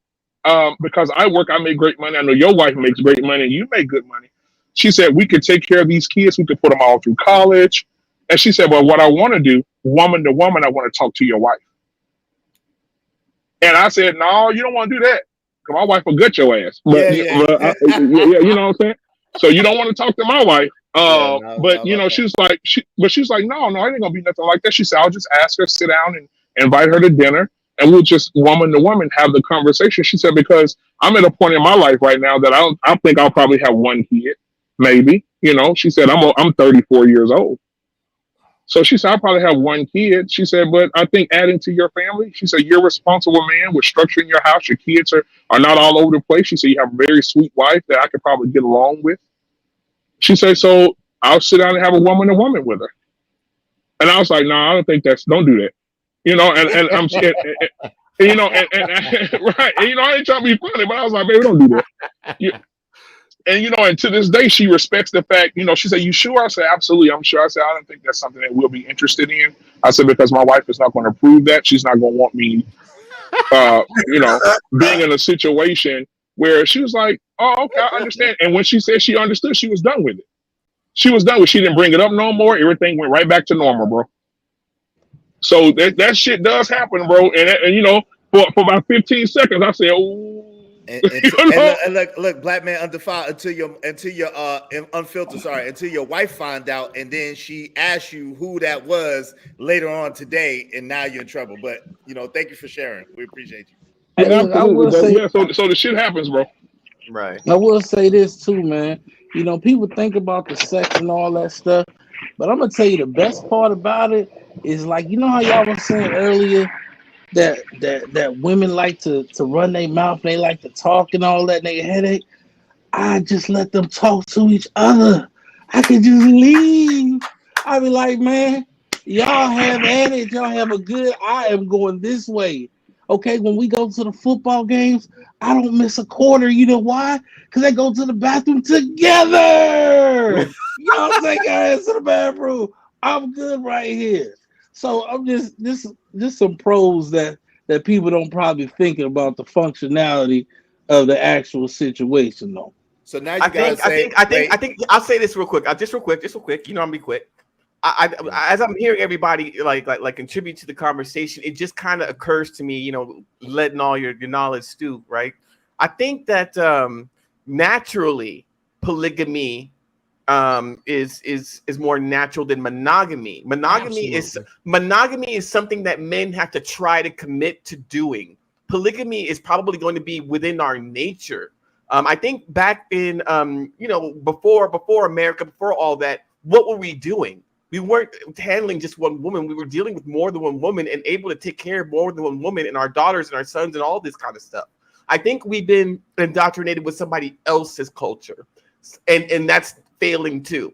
"Because I work, I make great money. I know your wife makes great money, and you make good money." She said, "We could take care of these kids. We could put them all through college." And she said, "Well, what I want to do, woman to woman, I want to talk to your wife." And I said, "No, you don't want to do that, because my wife will gut your ass." But you know what I'm saying? So you don't want to talk to my wife. But you know, she's like, no, it ain't gonna be nothing like that. She said, "I'll just ask her, sit down, and invite her to dinner, and we'll just woman to woman have the conversation. She said, because I'm at a point in my life right now that I think I'll probably have one kid, maybe. You know, she said I'm 34 years old. So she said, I'll probably have one kid. She said, but I think adding to your family, she said, you're a responsible man with structure in your house. Your kids are not all over the place. She said, you have a very sweet wife that I could probably get along with. She said, so I'll sit down and have a woman to woman with her. And I was like, no, I don't think don't do that. You know, and I'm scared. And, you know, and right. And, you know, I ain't trying to be funny, but I was like, baby, don't do that. And, you know, and to this day, she respects the fact, you know, she said, you sure? I said, absolutely, I'm sure. I said, I don't think that's something that we'll be interested in. I said, because my wife is not going to approve that. She's not going to want me, you know, being in a situation where she was like, oh, okay, I understand. And when she said she understood, she was done with it. She was done with it. She didn't bring it up no more. Everything went right back to normal, bro. So that shit does happen, bro. And you know, for about 15 seconds, I said, oh. And look, black man undefiled until your unfiltered, until your wife find out, and then she asks you who that was later on today, and now you're in trouble. But you know, thank you for sharing. We appreciate you. Yeah, absolutely. So the shit happens, bro. Right. I will say this too, man. You know, people think about the sex and all that stuff, but I'm gonna tell you the best part about it is, like, you know how y'all was saying earlier that women like to run their mouth, they like to talk and all that, and they headache. I just let them talk to each other. I can just leave. I be like, man, y'all have at it. Y'all have a good. I am going this way. Okay, when we go to the football games, I don't miss a quarter. You know why? Because they go to the bathroom together. Y'all take your ass to the bathroom. I'm good right here. So I'm just some pros that people don't probably thinking about the functionality of the actual situation though. So now you guys I think I'll say this real quick. Just real quick. You know, I'm gonna be quick. As I'm hearing everybody like contribute to the conversation, it just kind of occurs to me, you know, letting all your knowledge stew, right? I think that naturally polygamy is more natural than monogamy. Monogamy is something that men have to try to commit to doing. Polygamy is probably going to be within our nature. I think back in you know, before America, before all that, what were we doing? We weren't handling just one woman. We were dealing with more than one woman and able to take care of more than one woman and our daughters and our sons and all this kind of stuff. I think we've been indoctrinated with somebody else's culture, and that's failing too,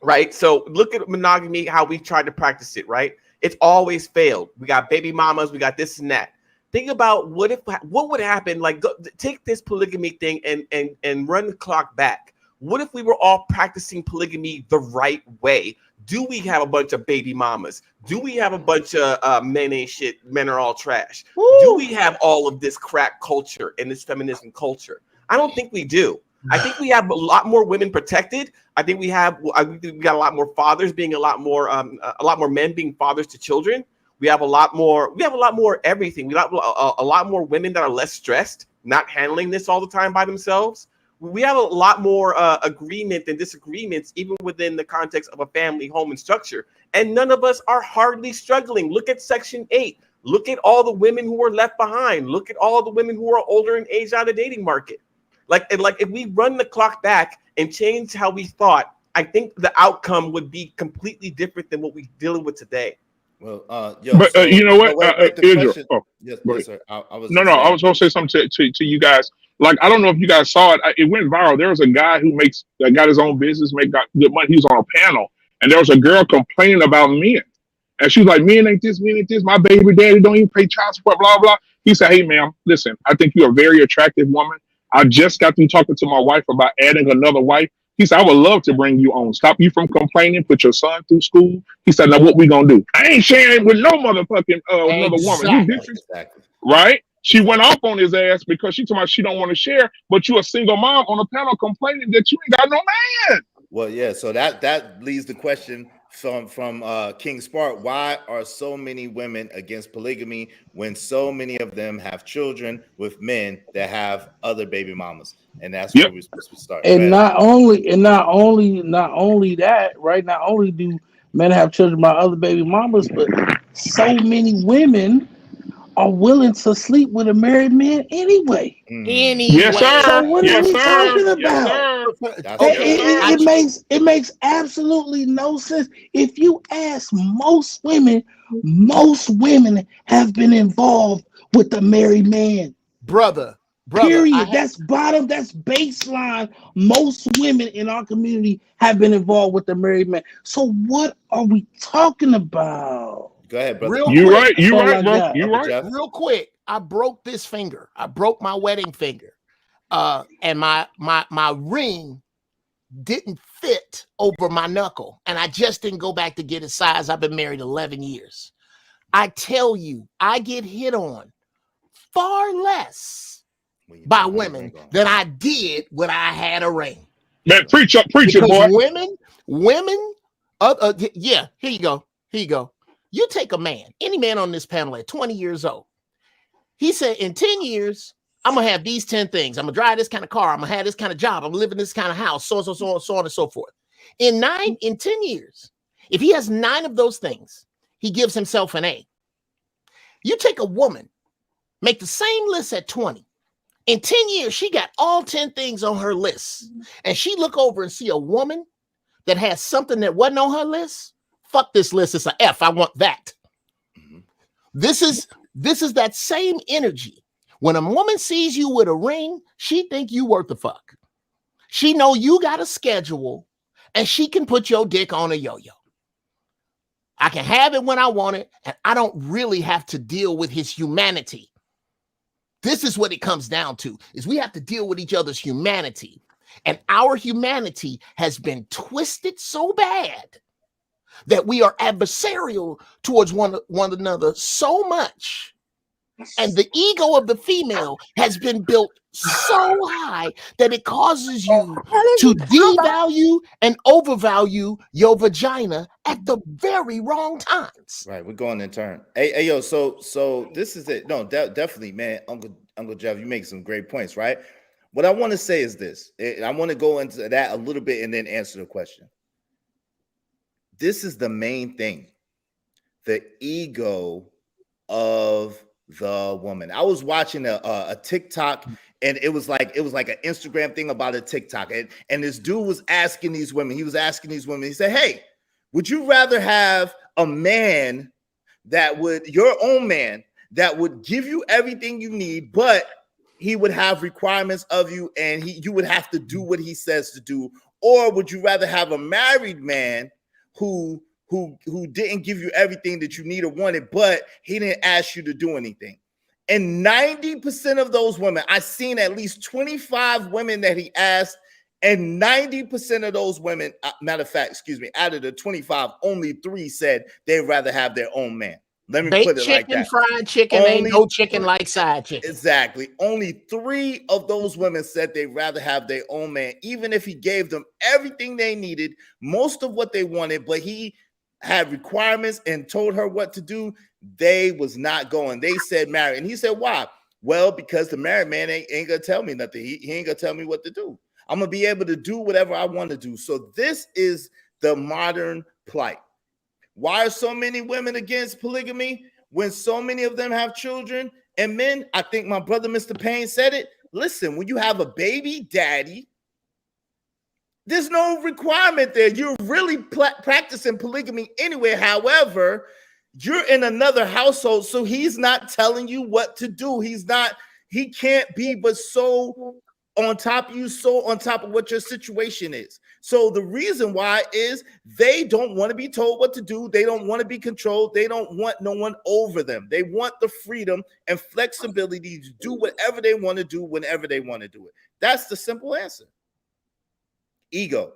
right? So look at monogamy, how we tried to practice it, right? It's always failed. We got baby mamas, we got this and that. Think about what would happen, like take this polygamy thing and run the clock back. What if we were all practicing polygamy the right way? Do we have a bunch of baby mamas? Do we have a bunch of men ain't shit, men are all trash? Woo! Do we have all of this crack culture and this feminism culture? I don't think we do. I think we have a lot more women protected. I think we got a lot more fathers being a lot more men being fathers to children. We have a lot more everything. We have a lot more women that are less stressed, not handling this all the time by themselves. We have a lot more agreement and disagreements, even within the context of a family, home, and structure. And none of us are hardly struggling. Look at Section 8. Look at all the women who were left behind. Look at all the women who are older in age out of the dating market. Like if we run the clock back and change how we thought, I think the outcome would be completely different than what we're dealing with today. Well, you know what, Israel? Yes, sir. I was going to say something to you guys. Like, I don't know if you guys saw it. It went viral. There was a guy who got his own business, got good money. He was on a panel, and there was a girl complaining about men. And she was like, men ain't this. My baby daddy don't even pay child support, blah, blah. He said, hey, ma'am, listen, I think you're a very attractive woman. I just got through talking to my wife about adding another wife. He said, I would love to bring you on. Stop you from complaining. Put your son through school. He said, now what we going to do? I ain't sharing with no motherfucking another woman. You exactly. Right? She went off on his ass because she told me she don't want to share, but you a single mom on a panel complaining that you ain't got no man. Well, yeah. So that leads the question from King Spark. Why are so many women against polygamy when so many of them have children with men that have other baby mamas? And that's where we're supposed to start. And not only that, right? Not only do men have children by other baby mamas, but so many women are willing to sleep with a married man anyway. Yes, Anyway. So sir. what are Yes, we sir. talking Yes, about? sir. It makes absolutely no sense. If you ask most women have been involved with the married man. Brother, Period. That's bottom. That's baseline. Most women in our community have been involved with the married man. So what are we talking about? Go ahead, brother. You right, bro. You right. Real quick, I broke this finger. I broke my wedding finger. And my ring didn't fit over my knuckle. And I just didn't go back to get a size. I've been married 11 years. I tell you, I get hit on far less by women than I did when I had a ring. Man, preach up, boy. Women, yeah, here you go. You take a man, any man on this panel at 20 years old. He said, in 10 years, I'm going to have these 10 things. I'm going to drive this kind of car. I'm going to have this kind of job. I'm living this kind of house, so on and so forth. In 10 years, if he has 9 of those things, he gives himself an A. You take a woman, make the same list at 20. In 10 years, she got all 10 things on her list. And she look over and see a woman that has something that wasn't on her list. Fuck this list. It's an F. I want that. This is that same energy. When a woman sees you with a ring, she think you worth the fuck. She know you got a schedule and she can put your dick on a yo-yo. I can have it when I want it, and I don't really have to deal with his humanity. This is what it comes down to, is we have to deal with each other's humanity. And our humanity has been twisted so bad that we are adversarial towards one another so much. And the ego of the female has been built so high that it causes you to devalue and overvalue your vagina at the very wrong times. Right, we're going in turn. Hey, yo, so this is it. No, definitely, man. Uncle Jeff, you make some great points, right? What I want to say is this. I want to go into that a little bit and then answer the question. This is the main thing. The ego of the woman. I was watching a TikTok, and it was like an Instagram thing about a TikTok, and this dude was asking these women. He said, "Hey, would you rather have a man your own man that would give you everything you need, but he would have requirements of you, and you would have to do what he says to do, or would you rather have a married man who didn't give you everything that you need or wanted, but he didn't ask you to do anything?" And 90% of those women, I've seen at least 25 women that he asked, and 90% of those women, matter of fact, out of the 25, only 3 said they'd rather have their own man. Let me put it like that. Fried chicken, ain't no chicken like side chicken. Exactly. Only 3 of those women said they'd rather have their own man, even if he gave them everything they needed, most of what they wanted, but he had requirements and told her what to do. They was not going. They said marry. And he said, why? Well, because the married man ain't gonna tell me nothing. He ain't gonna tell me what to do. I'm gonna be able to do whatever I want to do. So this is the modern plight. Why are so many women against polygamy when so many of them have children? And men, I think my brother Mr. Payne said it. Listen, when you have a baby daddy, there's no requirement there. You're really practicing polygamy anyway. However, you're in another household, so he's not telling you what to do. He can't be but so on top of you, so on top of what your situation is. So the reason why is they don't want to be told what to do. They don't want to be controlled. They don't want no one over them. They want the freedom and flexibility to do whatever they want to do whenever they want to do it. That's the simple answer. Ego.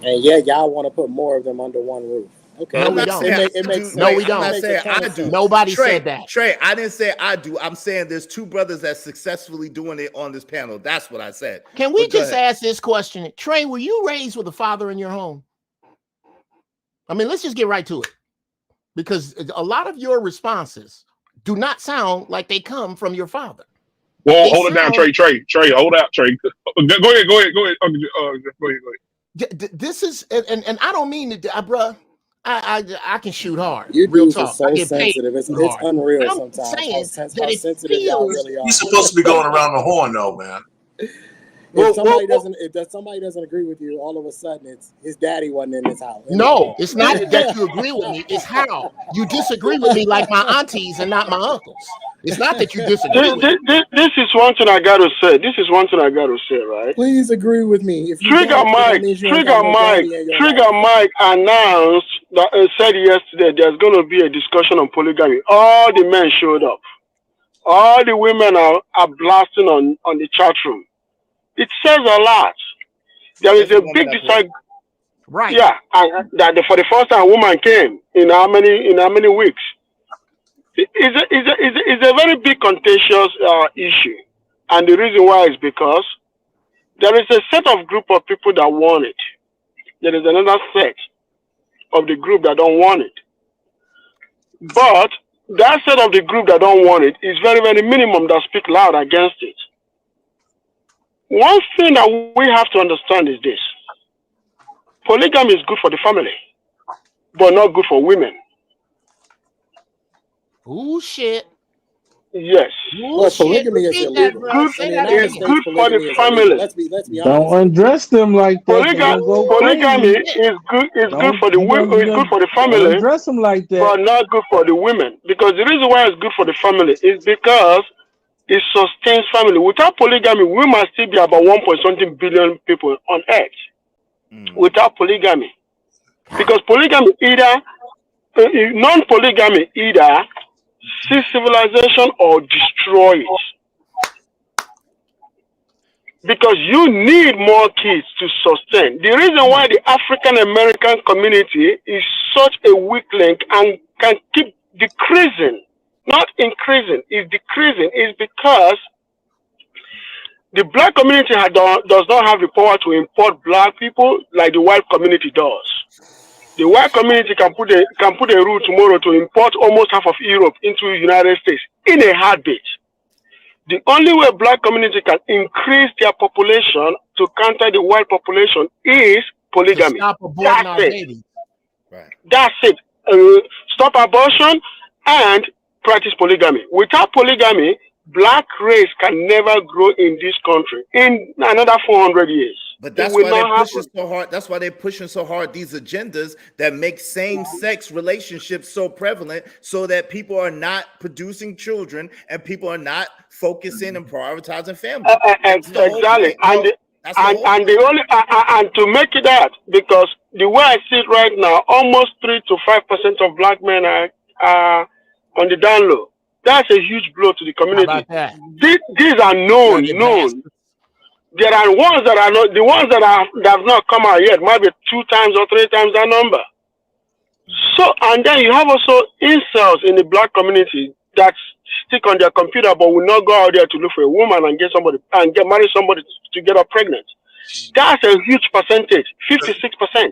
And yeah, y'all want to put more of them under one roof. Okay. No, we don't. It makes no, we don't. I'm not saying I do. Nobody said that. Trey, I didn't say I do. I'm saying there's 2 brothers that's successfully doing it on this panel. That's what I said. Can we just ask this question? Trey, were you raised with a father in your home? I mean, let's just get right to it. Because a lot of your responses do not sound like they come from your father. Well, hold it down, Trey. Hold out, Trey. Go ahead. Go ahead. Go ahead. This is, and I don't mean to, bruh. I can shoot hard. You Real dudes are talk. so I get paid sensitive. It's hard. unreal I'm sometimes saying how that it sensitive y'all feels. really are. He's supposed to be going around the horn, though, man. If somebody doesn't agree with you, all of a sudden it's his daddy wasn't in this house. No, it's not that you agree with me. It's how you disagree with me, like my aunties and not my uncles. It's not that you disagree with me. This is one thing I got to say. This is one thing I got to say, right? Please agree with me. If you Trigger Mike announced that said yesterday there's going to be a discussion on polygamy. All the men showed up. All the women are blasting on the chat room. It says a lot. There is a big disagreement. Right. Yeah, and that for the first time a woman came in how many weeks? It's a very big contentious issue, and the reason why is because there is a set of group of people that want it. There is another set of the group that don't want it. But that set of the group that don't want it is very, very minimum that speak loud against it. One thing that we have to understand is this. Polygamy is good for the family, but not good for women. Ooh, shit. Yes. Well, polygamy is illegal. It's good for the family. Let's be honest. Don't undress them like that. Polygamy is good. It's good for the women. It's good for the family. Don't undress them like that. But not good for the women. Because the reason why it's good for the family is because it sustains family. Without polygamy, we might still be about 1.something billion people on Earth. Without polygamy, because polygamy non-polygamy either see civilization or destroy it. Because you need more kids to sustain. The reason why the African American community is such a weak link and can keep decreasing, not increasing, is decreasing, is because the black community does not have the power to import black people like the white community does. The white community can put a rule tomorrow to import almost half of Europe into the United States in a heartbeat. The only way black community can increase their population to counter the white population is polygamy. Stop aborting our babies. Right. That's it. Stop abortion and practice polygamy. Without polygamy, black race can never grow in this country in another 400 years. But that's why they're pushing so hard. That's why they're pushing so hard these agendas that make same-sex relationships so prevalent, so that people are not producing children and people are not focusing and prioritizing family. Exactly. And to make it that, because the way I see it right now, almost 3 to 5% of black men are on the down low. That's a huge blow to the community. How about that? These are known. There are ones that are not, the ones that have not come out yet might be 2 times or 3 times that number. So, and then you have also incels in the black community that stick on their computer but will not go out there to look for a woman and marry somebody to get her pregnant. That's a huge percentage, 56%.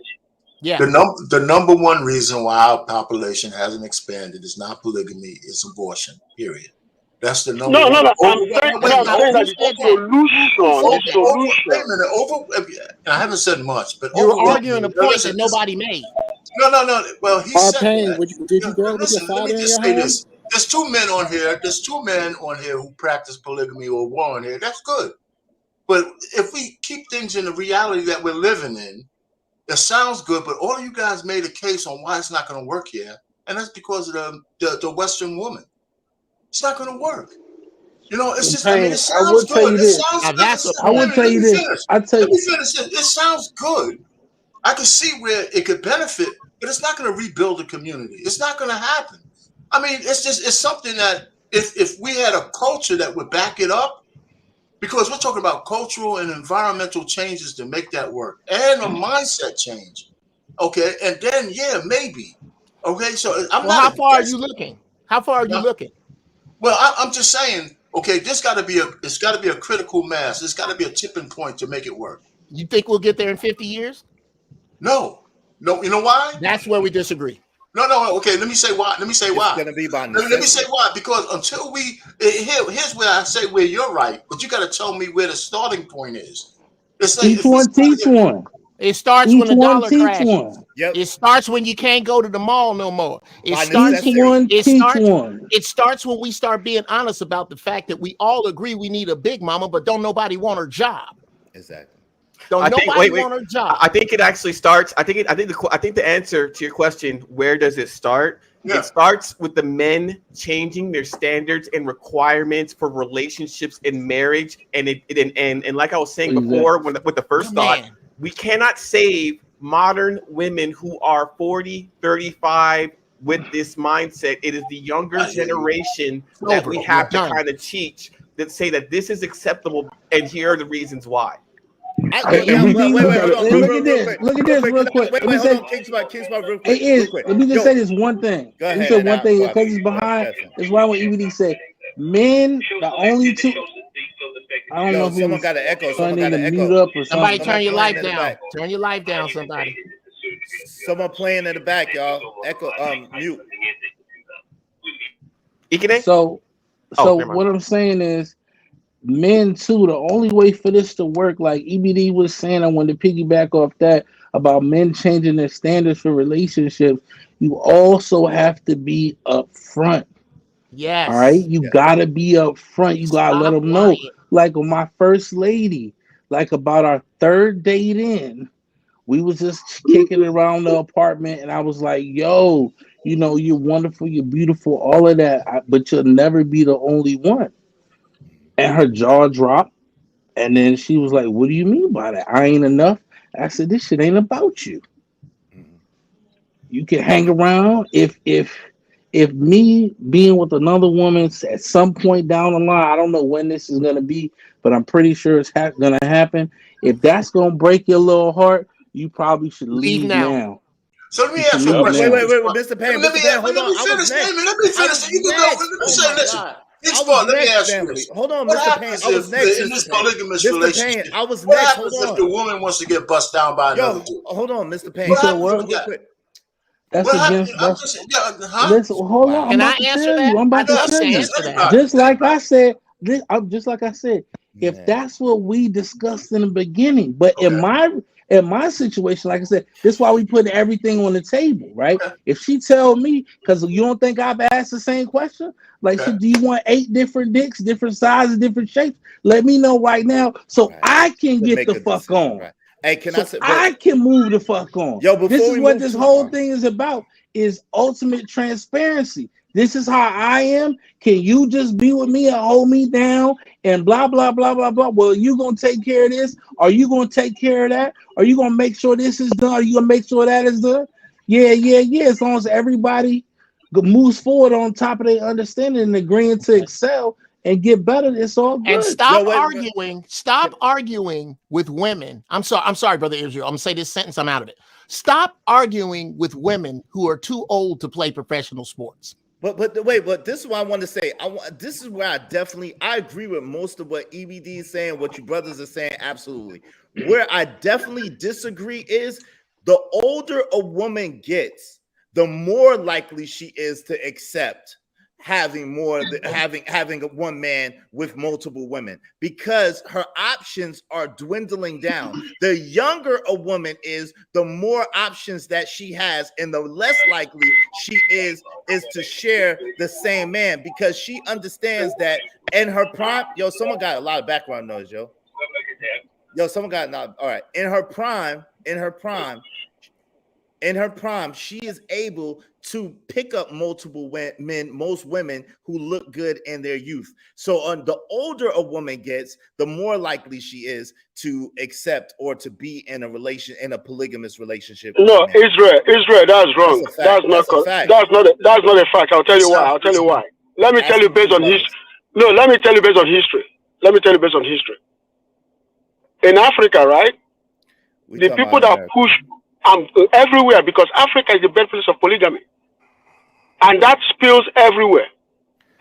Yeah. The number one reason why our population hasn't expanded is not polygamy, it's abortion. Period. That's the number one. No. I'm saying that the solution. Wait a minute. I haven't said much, but you're arguing a point that nobody made. No. Well, he said that. Did you grow up with your father? Let me just say this. There's 2 men on here. There's 2 men on here who practice polygamy or war on here. That's good. But if we keep things in the reality that we're living in, it sounds good, but all of you guys made a case on why it's not going to work here, and that's because of the Western woman. It's not going to work. You know, it's just. I mean, it sounds good. I would tell you this. Let me finish it. It sounds good. I can see where it could benefit, but it's not going to rebuild the community. It's not going to happen. I mean, it's something that if we had a culture that would back it up, because we're talking about cultural and environmental changes to make that work, and a mindset change. Okay, and then maybe. Okay, so how far are you looking? How far are you looking? Well, I'm just saying. Okay, it's got to be a critical mass. There's got to be a tipping point to make it work. You think we'll get there in 50 years? No. You know why? That's where we disagree. No. Okay, let me say why. It's going to be by necessity. Let me say why. Because until here's where I say where you're right, but you got to tell me where the starting point is. It's like, each one teach one. It starts when the dollar crashes. Yep. It starts when you can't go to the mall no more. It Teach starts one. It starts when we start being honest about the fact that we all agree we need a big mama, but don't nobody want her job. Exactly. Don't nobody want her job. I think it actually starts. I think the answer to your question, where does it start? Yeah. It starts with the men changing their standards and requirements for relationships and marriage. And and like I was saying before, with the first thought, we cannot save modern women who are 40, 35 with this mindset. It is the younger generation that we have to kind of teach that say that this is acceptable, and here are the reasons why. Look at this real quick. Let me just say this one thing. Let me say one thing because it's behind. It's why when EBD said men, the only two. I don't know if someone got an echo. Someone got an echo. Mute up or somebody something. turn your light down. Turn your light down, somebody. Someone playing in the back, y'all. Echo. Mute. So what I'm saying is, men too, the only way for this to work, like EBD was saying, I wanted to piggyback off that about men changing their standards for relationships. You also have to be upfront. Yes. All right. You gotta be upfront. You gotta let them know. Like with my first lady, like about our third date in, we was just kicking around the apartment, and I was like, "Yo, you know, you're wonderful, you're beautiful, all of that, but you'll never be the only one." And her jaw dropped. And then she was like, "What do you mean by that? I ain't enough." I said, "This shit ain't about you. You can hang around. If me being with another woman at some point down the line, I don't know when this is gonna be, but I'm pretty sure it's gonna happen. If that's gonna break your little heart, you probably should leave now." So let me ask you a question. Wait, Mr. Payne, hold on. Let me finish. You can go. Let me say this. Let me ask you this. Hold on, what Mr. Payne. happens I was next. in this polygamous Mr. relationship? Payne, I was what next. happens if the woman wants to get bust down by another dude? Hold on, Mr. Payne. What happens with that? That's against. Listen, hold on. Can I answer that? I'm about to tell you. Just like I said, if that's what we discussed in the beginning, but in my situation, like I said, this is why we put everything on the table, right? If she tell me, because you don't think I've asked the same question, like, so do you want 8 different dicks, different sizes, different shapes? Let me know right now, so I can get the fuck on. Right. Hey, I can move the fuck on. Yo, before this is what this whole thing is about: is ultimate transparency. This is how I am. Can you just be with me and hold me down and blah, blah, blah, blah, blah? Well, you going to take care of this? Are you going to take care of that? Are you going to make sure this is done? Are you going to make sure that is done? Yeah. As long as everybody moves forward on top of their understanding and agreeing to excel and get better, it's all good. And stop arguing. Stop arguing with women. I'm sorry, Brother Israel. I'm going to say this sentence. I'm out of it. Stop arguing with women who are too old to play professional sports. But this is what I want to say. This is where I agree with most of what EBD is saying, what you brothers are saying, absolutely. Where I definitely disagree is the older a woman gets, the more likely she is to accept having one man with multiple women, because her options are dwindling down. The younger a woman is, the more options that she has, and the less likely she is to share the same man, because she understands that in her prime. Yo, someone got a lot of background noise, yo. Someone got all right. In her prime, she is able to pick up multiple men, most women who look good in their youth. So the older a woman gets, the more likely she is to accept or to be in a polygamous relationship. No, Israel, that's wrong. That's not a fact. I'll tell you why. Let me tell you based on history. No, let me tell you based on history. In Africa, right? The people that push everywhere, because Africa is the birthplace of polygamy. And that spills everywhere.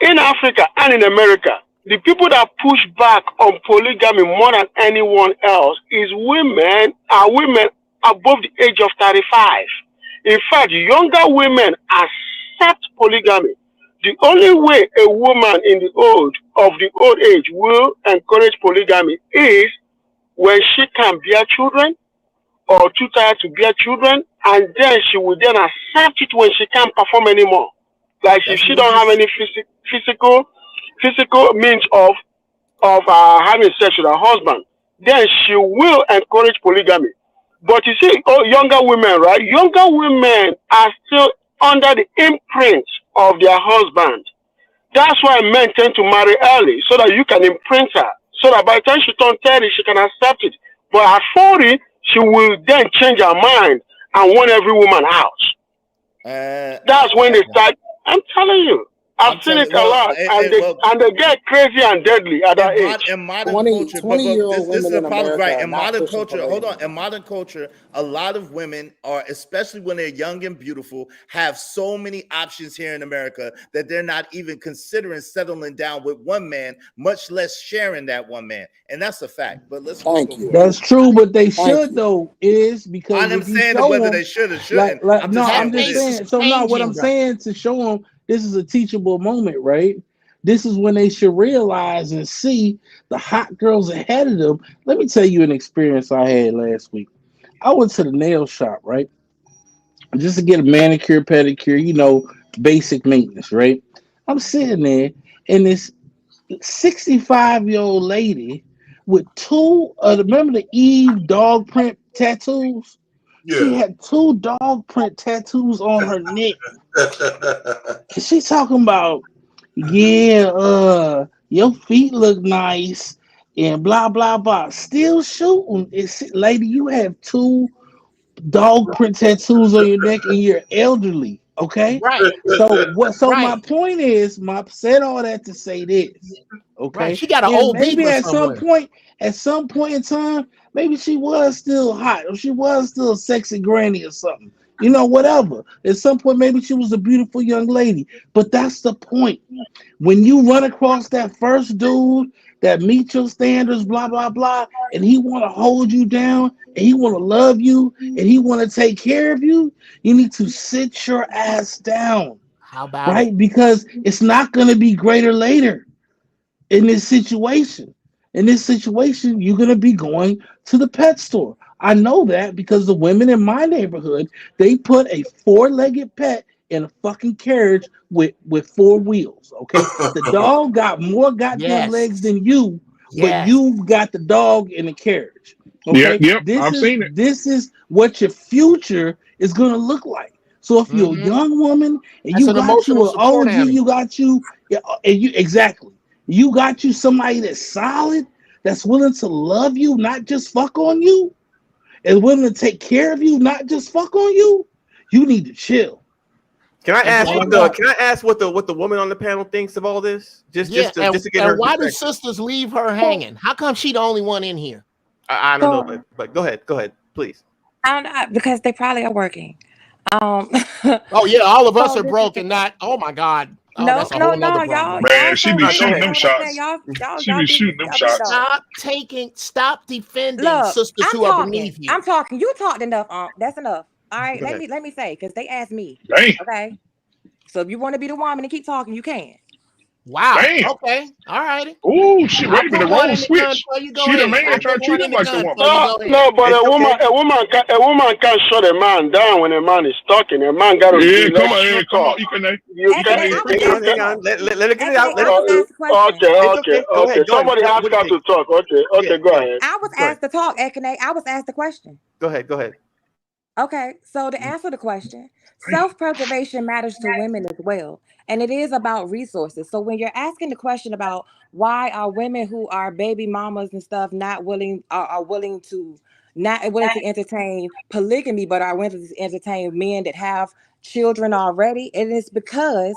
In Africa and in America, the people that push back on polygamy more than anyone else are women above the age of 35. In fact, younger women accept polygamy. The only way a woman in the old age will encourage polygamy is when she can bear children, or too tired to bear children, and then she will then accept it when she can't perform anymore. Like if she don't have any physical means of having sex with her husband, then she will encourage polygamy. But you see, younger women, right? Younger women are still under the imprint of their husband. That's why men tend to marry early, so that you can imprint her, so that by the time she turns 30, she can accept it. But at 40, she will then change her mind and want every woman out. That's when they start. I'm telling you, I've seen it a lot, and they get crazy and deadly at that age. In modern culture, 20-year-old this is women the in problem, America right? are In not modern pushing culture, polygamy. hold on. In modern culture, a lot of women are, especially when they're young and beautiful, have so many options here in America that they're not even considering settling down with one man, much less sharing that one man. And that's a fact. But let's go. That's true, but they should though, is because I'm if you saying show whether them, they should or shouldn't. I'm just this. saying. So no, what I'm saying to show them this is a teachable moment, right? This is when they should realize and see the hot girls ahead of them. Let me tell you an experience I had last week. I went to the nail shop, right? Just to get a manicure, pedicure, basic maintenance, right? I'm sitting there, and this 65-year-old lady with remember the Eve dog print tattoos? Yeah. She had 2 dog print tattoos on her neck. And she talking about, your feet look nice and blah, blah, blah. Still shooting. Lady, you have 2 dog print tattoos on your neck and you're elderly. Okay. Right. So my point is, said all that to say this. Okay. Right. She got an and old maybe beaver at somewhere. some point in time, maybe she was still hot, or she was still a sexy granny or something. Whatever. At some point, maybe she was a beautiful young lady. But that's the point. When you run across that first dude that meets your standards, blah, blah, blah, and he want to hold you down, and he want to love you, and he want to take care of you, you need to sit your ass down. How about right? it? Because it's not going to be greater later in this situation. In this situation, you're going to be going to the pet store. I know that because the women in my neighborhood, they put a 4-legged pet in a fucking carriage with 4 wheels. Okay. The dog got more goddamn legs than you, but you got the dog in the carriage. Okay. Yep. I've seen it. This is what your future is going to look like. So if you're a young woman and you got you an OG, you got you somebody that's solid, that's willing to love you, not just fuck on you, and willing to take care of you, not just fuck on you, you need to chill. Can I ask what the woman on the panel thinks of all this? Just to get her. Why do sisters leave her hanging? How come she the only one in here? I don't know, but go ahead, please. I don't know, because they probably are working. Oh yeah, all of us are broke and not. Oh my God. Oh, no, that's a whole nother y'all. Man, she be shooting them shots. She be shooting them shots. Stop defending sisters who are beneath you. I'm talking. You talked enough. That's enough. All right. Let me say, because they asked me. Damn. Okay. So if you want to be the woman and keep talking, you can. Wow. Damn. Okay. All righty. Oh, she ready for the role switch. She the man trying to treat him like a woman. No, but a woman can't shut a man down when a man is talking. A man got to come on, you can. Hang on. Let her get it out. Okay. Somebody asked her to talk. Okay, go ahead. I was asked to talk, Ekene. I was asked the question. Go ahead. Okay, so to answer the question, self-preservation matters to women as well. And it is about resources. So when you're asking the question about why are women who are baby mamas and stuff not willing to entertain polygamy, but are willing to entertain men that have children already, it is because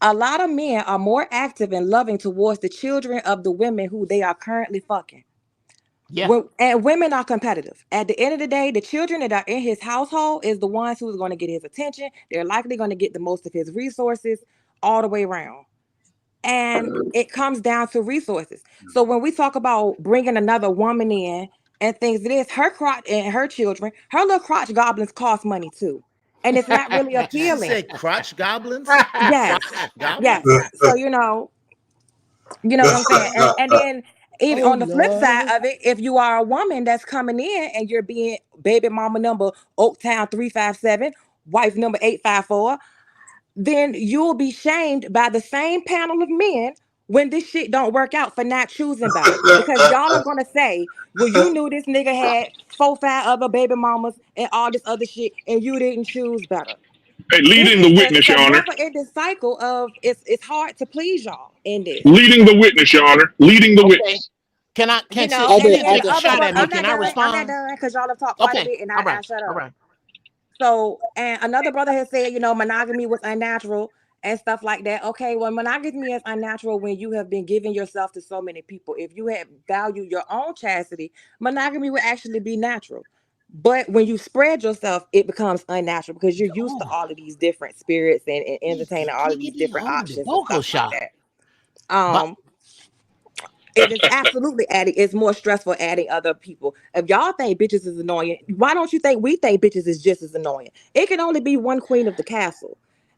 a lot of men are more active and loving towards the children of the women who they are currently fucking. Yeah. And women are competitive. At the end of the day, the children that are in his household is the ones who's going to get his attention. They're likely going to get the most of his resources all the way around. And it comes down to resources. So when we talk about bringing another woman in and things, it is her crotch and her children, her little crotch goblins cost money too. And it's not really appealing. You said crotch goblins? Yes. Yes. So, you know what I'm saying? And then Even Oh on the flip side Lord. of it, if you are a woman that's coming in and you're being baby mama number Oaktown 357, wife number 854, then you'll be shamed by the same panel of men when this shit don't work out for not choosing better. Because y'all are gonna say, well, you knew this nigga had 4-5 other baby mamas and all this other shit, and you didn't choose better. Hey, leading the witness, Your Honor. Never-ending cycle of it's hard to please y'all in this. Leading the witness, Your Honor. Leading the witness. Can You know, since you and take the a other shot brother, at me, I'm can not I done. I'm not respond? done because y'all have talked quite a bit, and I shut up. All right. So, and another brother has said, you know, monogamy was unnatural and stuff like that. Okay, well, monogamy is unnatural when you have been giving yourself to so many people. If you had valued your own chastity, monogamy would actually be natural. But when you spread yourself, it becomes unnatural because you're used to all of these different spirits and entertaining all of these different options and stuff like that. It is absolutely adding. It's more stressful adding other people. If y'all think bitches is annoying, why don't you think we think bitches is just as annoying? It can only be one queen of the castle,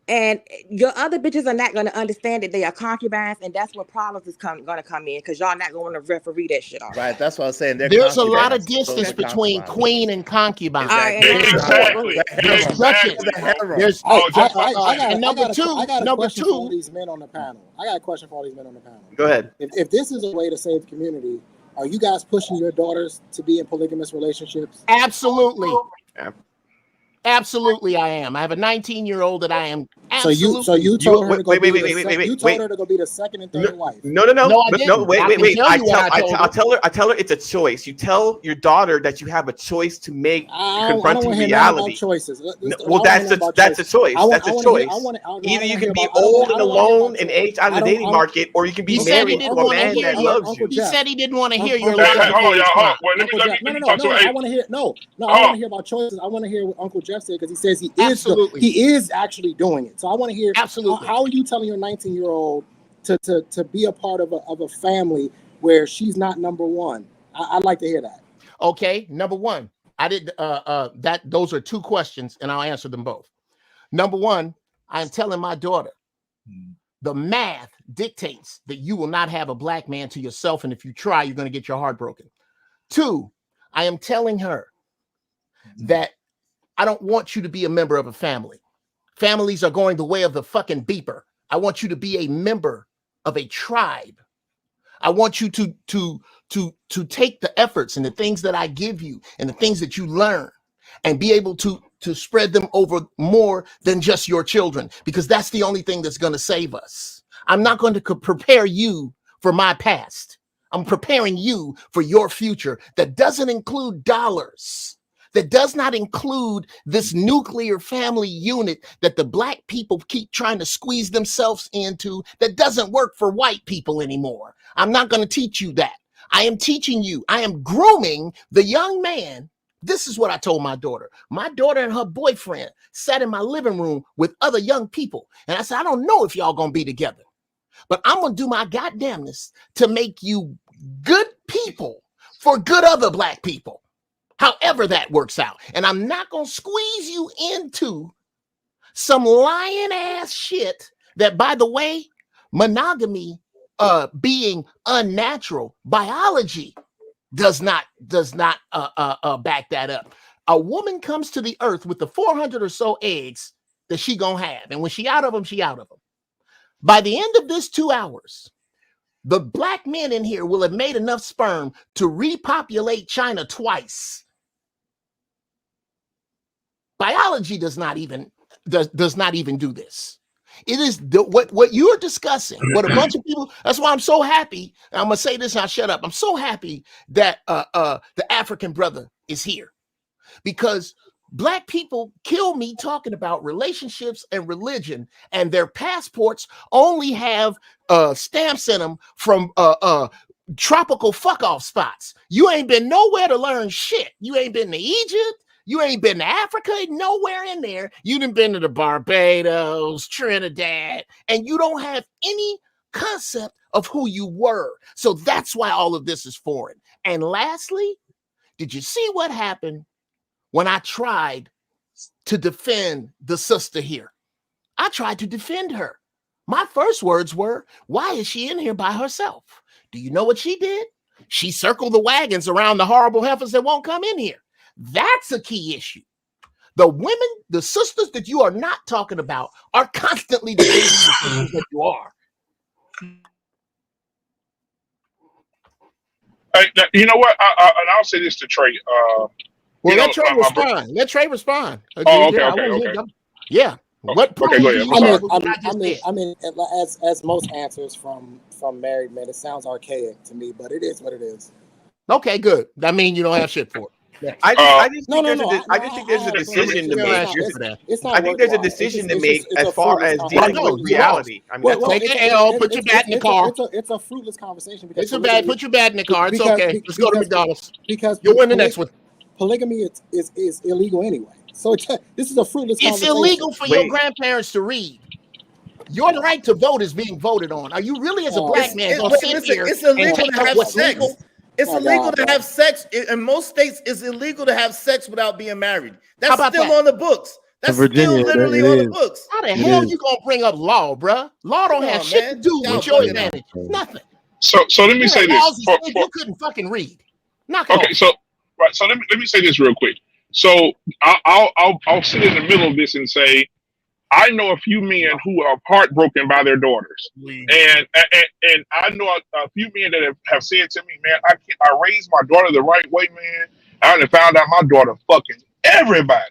and your other bitches are not going to understand that they are concubines, and that's where problems is going to come in because y'all not going to referee that shit off. Right. That's what I'm saying. There's a lot of distance between queen and concubine. Exactly. There's duchess. There's and number two. I got a question for all these men on the panel. I got a question for all these men on the panel. Go ahead. If this is a way to save the community, are you guys pushing your daughters to be in polygamous relationships? Absolutely. Absolutely, I am. I have a 19-year-old that I am absolutely. So you told her to go be the second and third wife. No, wait. I tell her it's a choice. You tell your daughter that you have a choice to make confronting reality. Choices. Well, that's a choice. That's a choice. Either you can be old and alone and age out of the dating market, or you can be married to a man that loves you. He said he didn't want to hear your Hold on, y'all. Let me talk to her. I want to hear. No, I want to hear about choices. I want to hear what Uncle Jeff said because he says he is actually doing it. So I want to hear how are you telling your 19-year-old to be a part of a family where she's not number one? I'd like to hear that. Okay, number one, I did those are two questions, and I'll answer them both. Number one, I'm telling my daughter the math dictates that you will not have a black man to yourself, and if you try, you're going to get your heart broken. Two, I am telling her that I don't want you to be a member of a family. Families are going the way of the fucking beeper. I want you to be a member of a tribe. I want you to take the efforts and the things that I give you and the things that you learn and be able to spread them over more than just your children, because that's the only thing that's going to save us. I'm not going to prepare you for my past. I'm preparing you for your future that doesn't include dollars. That does not include this nuclear family unit that the black people keep trying to squeeze themselves into that doesn't work for white people anymore. I'm not going to teach you that. I am teaching you. I am grooming the young man. This is what I told my daughter. My daughter and her boyfriend sat in my living room with other young people. And I said, I don't know if y'all going to be together, but I'm going to do my goddamnness to make you good people for good other black people. However that works out. And I'm not going to squeeze you into some lying ass shit that, by the way, monogamy being unnatural, biology does not back that up. A woman comes to the earth with the 400 or so eggs that she gonna have. And when she out of them, she out of them. By the end of this 2 hours, the black men in here will have made enough sperm to repopulate China twice. Biology does not even do this. It is what you are discussing. What a bunch of people. That's why I'm so happy. I'm gonna say this and I'll shut up. I'm so happy that the African brother is here, because black people kill me talking about relationships and religion, and their passports only have stamps in them from tropical fuck off spots. You ain't been nowhere to learn shit. You ain't been to Egypt. You ain't been to Africa, nowhere in there. You done been to the Barbados, Trinidad, and you don't have any concept of who you were. So that's why all of this is foreign. And lastly, did you see what happened when I tried to defend the sister here? I tried to defend her. My first words were, why is she in here by herself? Do you know what she did? She circled the wagons around the horrible heifers that won't come in here. That's a key issue. The women, the sisters that you are not talking about are constantly debating the sisters that you are. You know what? And I'll say this to Trey. Well, let Trey respond. Let Trey respond. Oh, okay. Yeah. What proof go ahead. I mean, as most answers from married men, it sounds archaic to me, but it is what it is. Okay, good. That means you don't have shit for it. Yeah. I just think there's a decision to make. I think there's a decision to make as far as dealing with reality. I mean, take an L, put your bat in the car. It's a fruitless conversation because it's a bad. Put your bat in the car. It's okay. Let's go to McDonald's. Because you'll win the next one. Polygamy is illegal anyway. So this is a fruitless conversation. It's illegal for your grandparents to read. Your right to vote is being voted on. Are you really, as a black man, going to sit here it's illegal and to have sex? It's illegal to have sex. In most states, it's illegal to have sex without being married. That's still on the books. That's Virginia, still literally on the books. How the hell you gonna bring up law, bruh? Law don't have shit to do with your advantage. Nothing. So let me say this. You couldn't fucking read. Okay, so let me say this real quick. So I'll sit in the middle of this and say, I know a few men who are heartbroken by their daughters, and I know a few men that have said to me, man, I raised my daughter the right way, man. I only found out my daughter fucking everybody.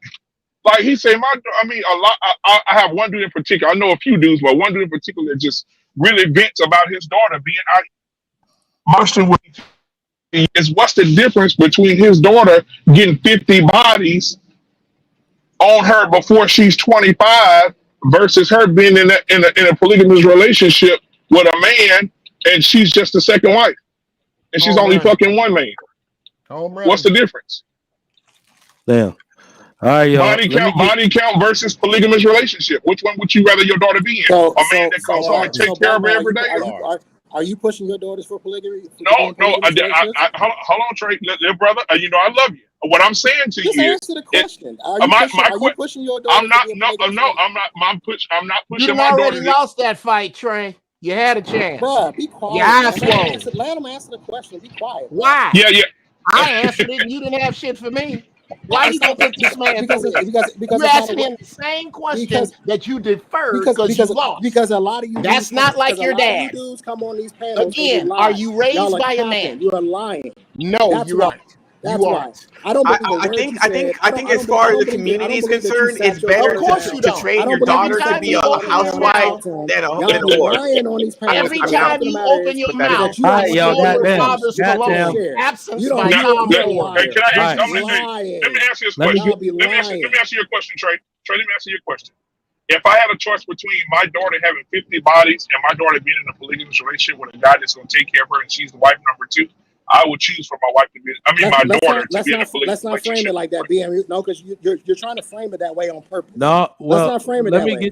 Like he said, I have one dude in particular. I know a few dudes, but one dude in particular that just really vents about his daughter being out. My question is, what's the difference between his daughter getting 50 bodies on her before she's 25 versus her being in a polygamous relationship with a man and she's just the second wife and she's only fucking one man? What's the difference? Damn. All right, y'all. Body count versus polygamous relationship. Which one would you rather your daughter be in? A man that comes home and takes care of her every day? Are you pushing your daughters for polygamy? No. Hold on, Trey, little brother. You know I love you. What I'm saying to you is, answer the question. Are you pushing your daughter? I'm not. No. I'm not pushing. You my daughter. already lost that fight, Trey. You had a chance. Bruh, be quiet. Let him answer the question. Be quiet. Why? Yeah. I answered it and you didn't have shit for me. Why you gonna take this man? Because you asking him the same question that you deferred because you lost. Because a lot of you. That's not like your dad. Dudes come on these panels. Again, are you raised by a man? You are lying. No, you're right. That's why. I think as far as the community is concerned, it's better to train your daughter to be a housewife than a whore. Every time you open your mouth, absence by Tom Moore. Let me ask you a question. Let me ask you a question, Trey. Let me ask you a question. If I had a choice between my daughter having 50 bodies and my daughter being in a polygamous relationship with a guy that's going to take care of her and she's the wife number 2, I would choose for my wife to be. My daughter to be in a polygamous relationship. Let's not frame it like that, BM. No, because you're trying to frame it that way on purpose. No, well, let's not frame it that way.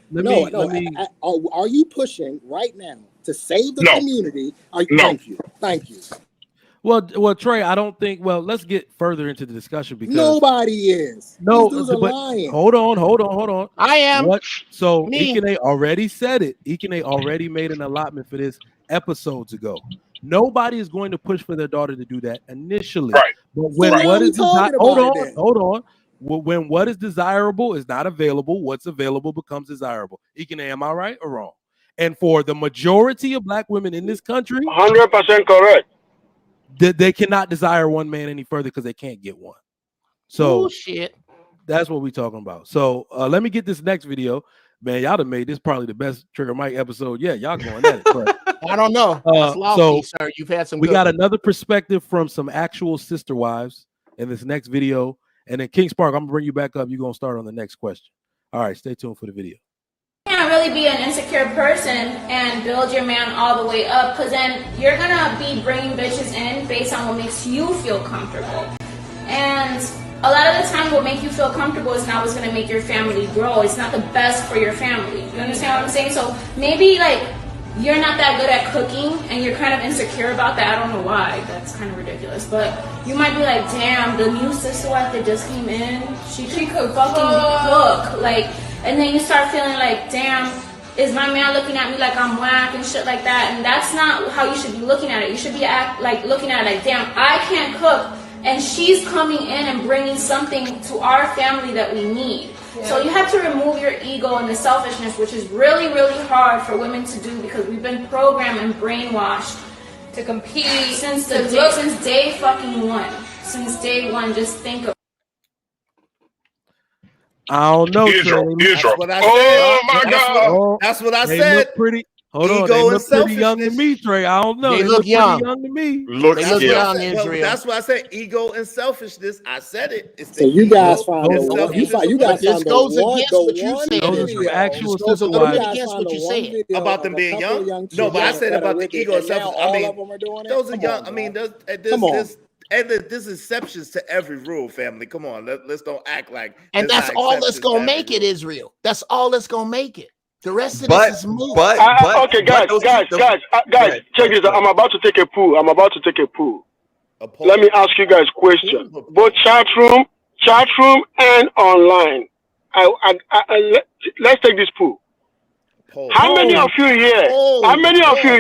Are you pushing right now to save the community? Thank you. Well, Trey, I don't think. Well, let's get further into the discussion because nobody is. No, these dudes are lying. Hold on. I am. So Ikene already said it. Ikene already made an allotment for this episodes ago. Nobody is going to push for their daughter to do that initially. Right. But when what is hold on. When what is desirable is not available, what's available becomes desirable. Ikene, am I right or wrong? And for the majority of black women in this country, 100% correct. They cannot desire one man any further because they can't get one. So shit. That's what we're talking about. So let me get this next video. Man, y'all have made this probably the best Trigger Mike episode. Yeah, y'all going at it. But, I don't know. That's lofty, sir. You've had some. We got another perspective from some actual sister wives in this next video. And then King Spark, I'm gonna bring you back up. You're gonna start on the next question. All right, stay tuned for the video. You can't really be an insecure person and build your man all the way up, because then you're gonna be bringing bitches in based on what makes you feel comfortable. And a lot of the time what makes you feel comfortable is not what's gonna make your family grow. It's not the best for your family. You understand what I'm saying? So maybe like you're not that good at cooking and you're kind of insecure about that. I don't know why. That's kind of ridiculous. But you might be like, damn, the new sister wife that just came in, she could fucking cook. Like, and then you start feeling like, damn, is my man looking at me like I'm whack and shit like that? And that's not how you should be looking at it. You should be looking at it like, damn, I can't cook, and she's coming in and bringing something to our family that we need. Yeah. So you have to remove your ego and the selfishness, which is really, really hard for women to do because we've been programmed and brainwashed to compete since day fucking one. Since day one, just think of. I don't know. That's what I said. That's what I said. Look pretty. Hold on, they look pretty young to me, Trey. I don't know. They look young. Pretty young to me. They look young, Israel. That's what I said. Ego and selfishness. I said it. It's so you guys found the one. You guys found the one. Those are actual sister wives. Against what you said about them being young. No, but I said about the ego and selfishness. I mean, those are young. I mean, there's exceptions to every rule, family. Come on, let's don't act like. And that's all that's gonna make it, Israel. That's all that's gonna make it. The rest of this is moving. Okay, guys, check this out. I'm about to take a poo. Let me ask you guys a question. Both chat room and online. Let's take this poo. How many of you here? How many of you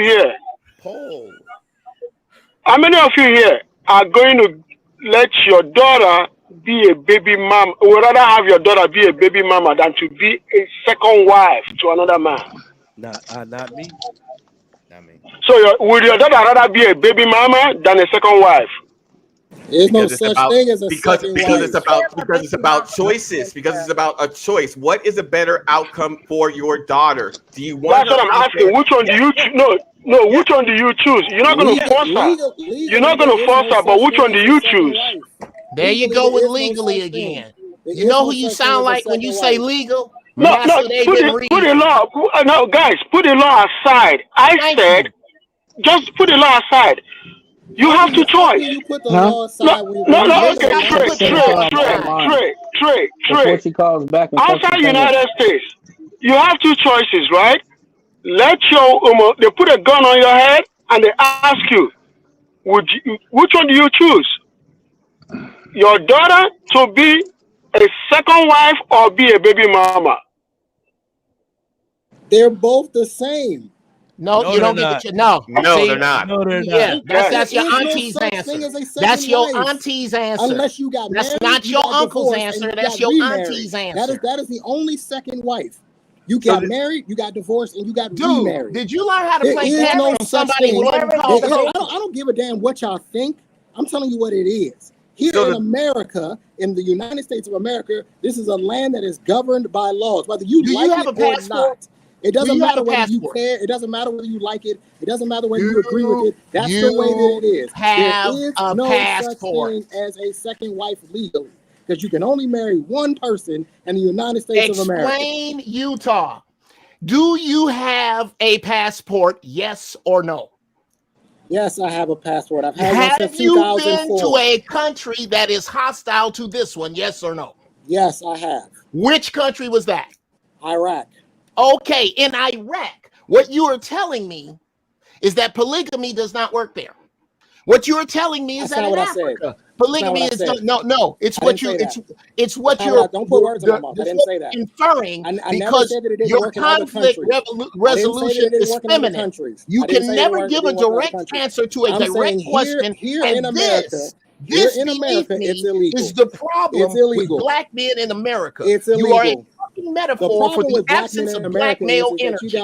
here are going to let your daughter be a baby mom? Would rather have your daughter be a baby mama than to be a second wife to another man? Not me. So would your daughter rather be a baby mama than a second wife? There's no such thing as a second wife. Because it's about choices. Because it's about a choice. What is a better outcome for your daughter? Do you want? That's what I'm asking. Which one do you choose? No. Which one do you choose? You're not going to force her. You're not going to force her. But which one do you choose? There you go with legally again. You know who you sound like when you say legal? No, put the law. No, guys, put the law aside. I said, just put the law aside. You have to choice. You put the law aside. Trey. Outside United States, you have two choices, right? Let your they put a gun on your head and they ask you, which one do you choose? Your daughter to be a second wife or be a baby mama? They're both the same. No, you don't get the no, they're not. No, they're not. Yeah, that's your auntie's answer. That's your auntie's answer. Unless you got married, that's not your uncle's answer. That's your auntie's answer. That is the only second wife. You got married, you got divorced, and you got remarried. Did you learn how to play tennis from somebody who learned how to I don't give a damn what y'all think. I'm telling you what it is. Here in America, in the United States of America, this is a land that is governed by laws. Whether you like it or not. It doesn't matter whether you care. It doesn't matter whether you like it. It doesn't matter whether you agree with it. That's the way that it is. There is no such thing as a second wife legally, because you can only marry one person in the United States of America. Explain Utah. Do you have a passport? Yes or no? Yes, I have a passport. I've had one since 2004. Have you been to a country that is hostile to this one? Yes or no? Yes, I have. Which country was that? Iraq. Okay, in Iraq, what you are telling me is that polygamy does not work there. What you are telling me is that in Africa, polygamy is no. It's what you it's what you're. Don't put words in my mouth. I didn't say that. Inferring because your conflict resolution is feminine. You can never give a direct answer to a direct question. Here in America, this is illegal. Is the problem with black men in America? It's illegal. You are a fucking metaphor for the absence of black male energy.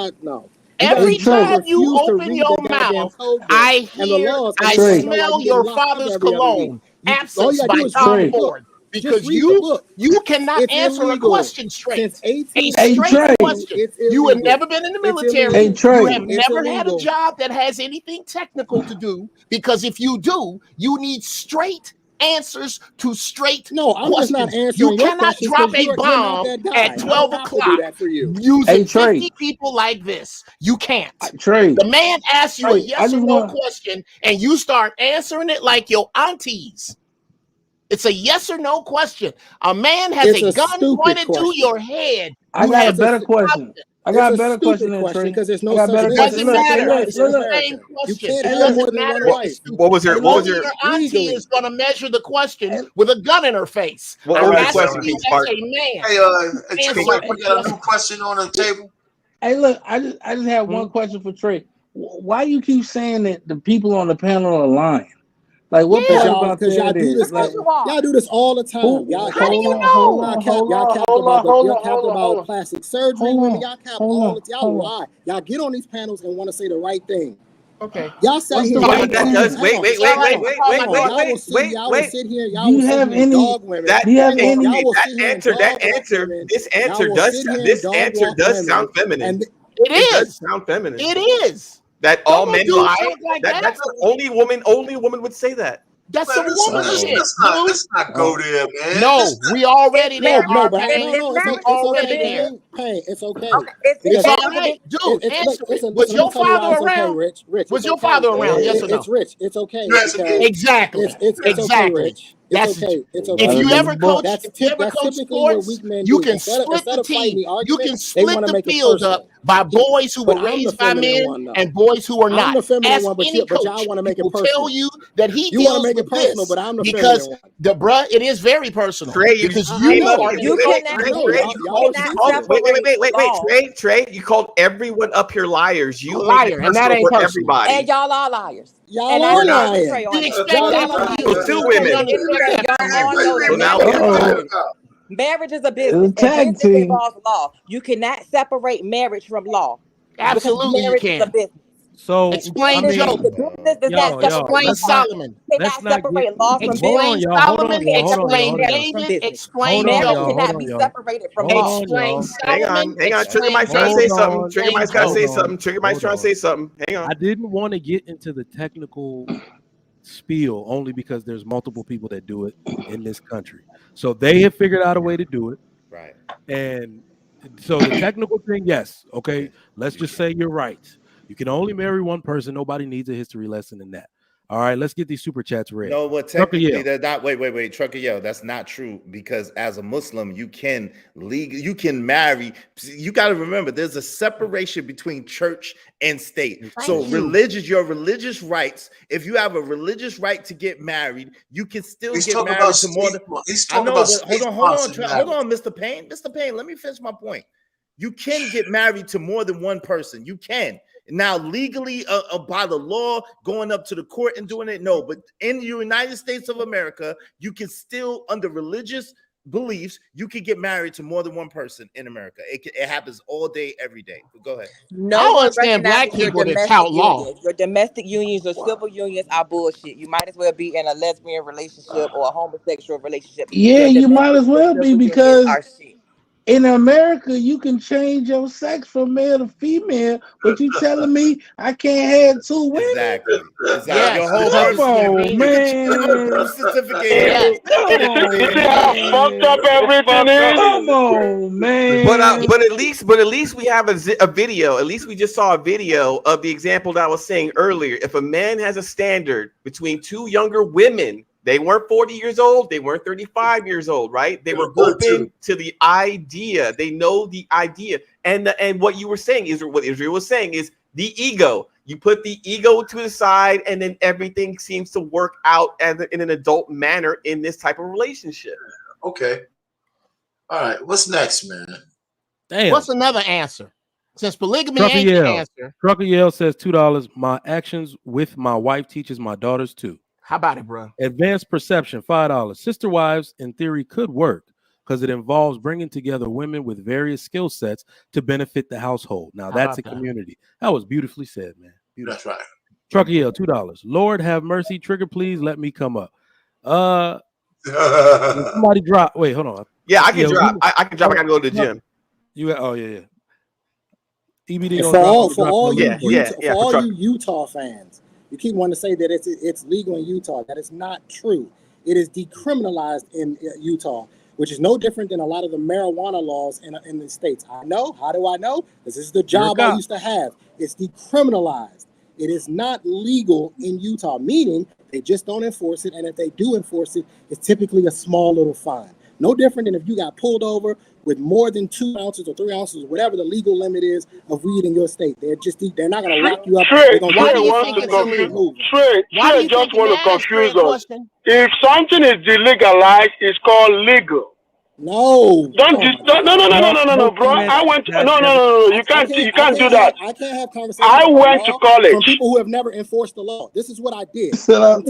Every time you open your mouth, I smell your father's cologne. Absence by Tom Ford. Because you cannot answer a question straight. A straight question. You have never been in the military. You have never had a job that has anything technical to do. Because if you do, you need straight answers to straight questions. Just not answering. You cannot drop a bomb at 12 o'clock using 50 people like this. You can't. The man asks you a yes or no question, and you start answering it like your aunties. It's a yes or no question. A man has a gun pointed to your head. I got a better question. I got a better question because there's no such thing. Doesn't matter. It's the same question. You can't have more than one wife. What was your auntie is going to measure the question with a gun in her face. What was the question, Hey, we got a new question on the table. Hey, look, I just have one question for Trey. Why you keep saying that the people on the panel are lying? Like, what part about because y'all that do is this. like? Y'all do this all the time. Y'all How do you know? y'all capped about plastic surgery women. Y'all cap all the time. Y'all lie. Y'all get on these panels and want to say the right thing. Okay. Y'all sat What's here. the right that thing? does. Wait. Y'all will sit here. Y'all will sit here and dog women. Do you have any? Y'all will sit here and dog women. This answer does sound feminine. It does sound feminine. It is. That all men lie. Like That's the only woman would say that. That's some woman shit. Let's not go there, man. No, we already there. No, but it's okay. There. Pain. It's okay. It's all right, dude. Answer it. Was your father around? Rich. Was your father around? Yes or no? It's Rich. It's okay. Exactly. It's okay, Rich. It's okay. It's okay. If you ever coach, sports, you can split the team. You can split the field up by boys who were raised by men and boys who are not. I'm the feminine one, any but coach y'all want to make it will personal. tell you that he You want to deals make with it personal, this but I'm the because feminine one. the bruh, it is very personal. Trey, because Trey, you called everyone up here liars. You liar, and that ain't personal. Everybody. And y'all are liars. Y'all are lying. We expect that from you. So 2 women. Y'all all know So now marriage is a business, and business involves law. You cannot separate marriage from law. Absolutely, because marriage you is a can. business. So explain Job. The business does not separate Explain Solomon. You cannot separate law from business. Explain Solomon. Explain David. Explain marriage Job. cannot be separated from law. Explain Solomon. Hang on. Trigger Mike's trying to say something. Trigger Mike's got to say something. Trigger Mike's trying to say something. Hang on. I didn't want to get into the technical spiel only because there's multiple people that do it in this country. So they have figured out a way to do it. Right. And so the technical thing, yes. Okay. Let's just say you're right. You can only marry one person. Nobody needs a history lesson in that. All right, let's get these super chats read. No, but technically they're not. Wait, Trucker Yell. That's not true because as a Muslim, you can marry. You got to remember, there's a separation between church and state. So your religious rights. If you have a religious right to get married, you can still get married to more than. Hold on, Mr. Payne. Mr. Payne, let me finish my point. You can get married to more than one person. You can. Now, legally, by the law, going up to the court and doing it, no. But in the United States of America, you can still, under religious beliefs, you can get married to more than one person in America. It happens all day, every day. But go ahead. No one understand black people that tout law. Your domestic unions or civil unions are bullshit. You might as well be in a lesbian relationship or a homosexual relationship. Yeah, you might as well be because in America, you can change your sex from male to female, but you telling me I can't have 2 women? Exactly. Yes, your whole come on, man. Certificate. Fucked up everything is. Come on, man. But at least we have a video. At least we just saw a video of the example that I was saying earlier. If a man has a standard between 2 younger women. They weren't 40 years old. They weren't 35 years old, right? They were open to the idea. They know the idea. And what you were saying is what Israel was saying is the ego. You put the ego to the side, and then everything seems to work out in an adult manner in this type of relationship. Okay. All right. What's next, man? Damn. What's another answer? Since polygamy ain't the answer. Trucker Yell says $2. My actions with my wife teaches my daughters too. How about it, bro? Advanced perception, $5. Sister wives, in theory, could work because it involves bringing together women with various skill sets to benefit the household. Now, that's a community. That was beautifully said, man. Beautiful. That's right. Trucker Yell, $2. Lord have mercy. Trigger, please let me come up. Somebody drop. Wait, hold on. Yeah, I can drop. I can drop. I got to go to the gym. Yeah. EBD for all you Utah fans. You keep wanting to say that it's legal in Utah. That is not true. It is decriminalized in Utah, which is no different than a lot of the marijuana laws in the states. I know. How do I know? Because this is the job I used to have. It's decriminalized. It is not legal in Utah, meaning they just don't enforce it. And if they do enforce it, it's typically a small little fine. No different than if you got pulled over with more than 2 ounces or 3 ounces, whatever the legal limit is of weed in your state. They're not going to lock you up. Trey just want to confuse us. If something is delegalized, it's called legal. No. No, bro. I went. No. You can't do that. I can't have conversations. I went to college from people who have never enforced the law. This is what I did. No.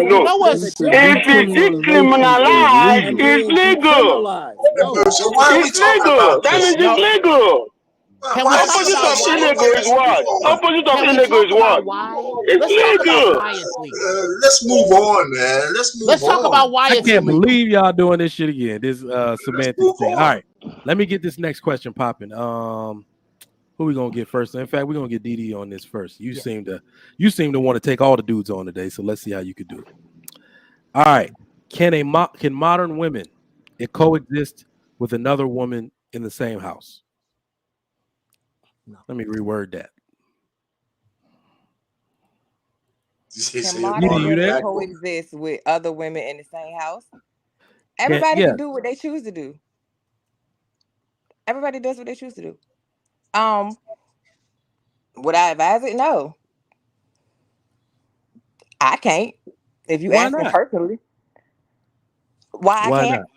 If it's decriminalized, it's legal. So why are we talking about That means it's legal. Opposite of illegal is what? Opposite of illegal is what? It's legal. Let's move on, man. Let's talk about why I it's can't illegal. believe y'all doing this shit again. This semantic thing. All right, let me get this next question popping. Who we gonna get first? In fact, we're gonna get DD on this first. You seem to want to take all the dudes on today, so let's see how you can do it. All right, can modern women coexist with another woman in the same house? No. Let me reword that. Can modern women coexist with other women in the same house? Everybody can do what they choose to do. Everybody does what they choose to do. Would I advise it? No. I can't. If you ask me personally. Why I can't? Not?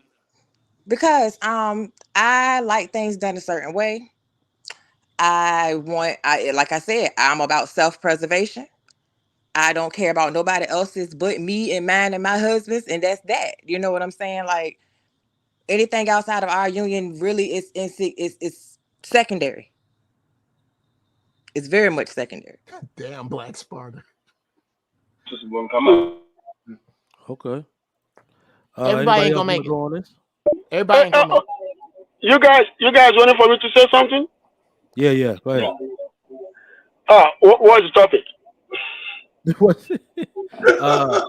Because I like things done a certain way. Like I said, I'm about self-preservation. I don't care about nobody else's but me and mine and my husband's, and that's that. You know what I'm saying? Like anything outside of our union really is secondary. It's very much secondary. God damn, Black Sparta. Okay. Everybody ain't gonna make it. On this? Everybody ain't gonna make it. You guys waiting for me to say something? Yeah. Go ahead. What's the topic?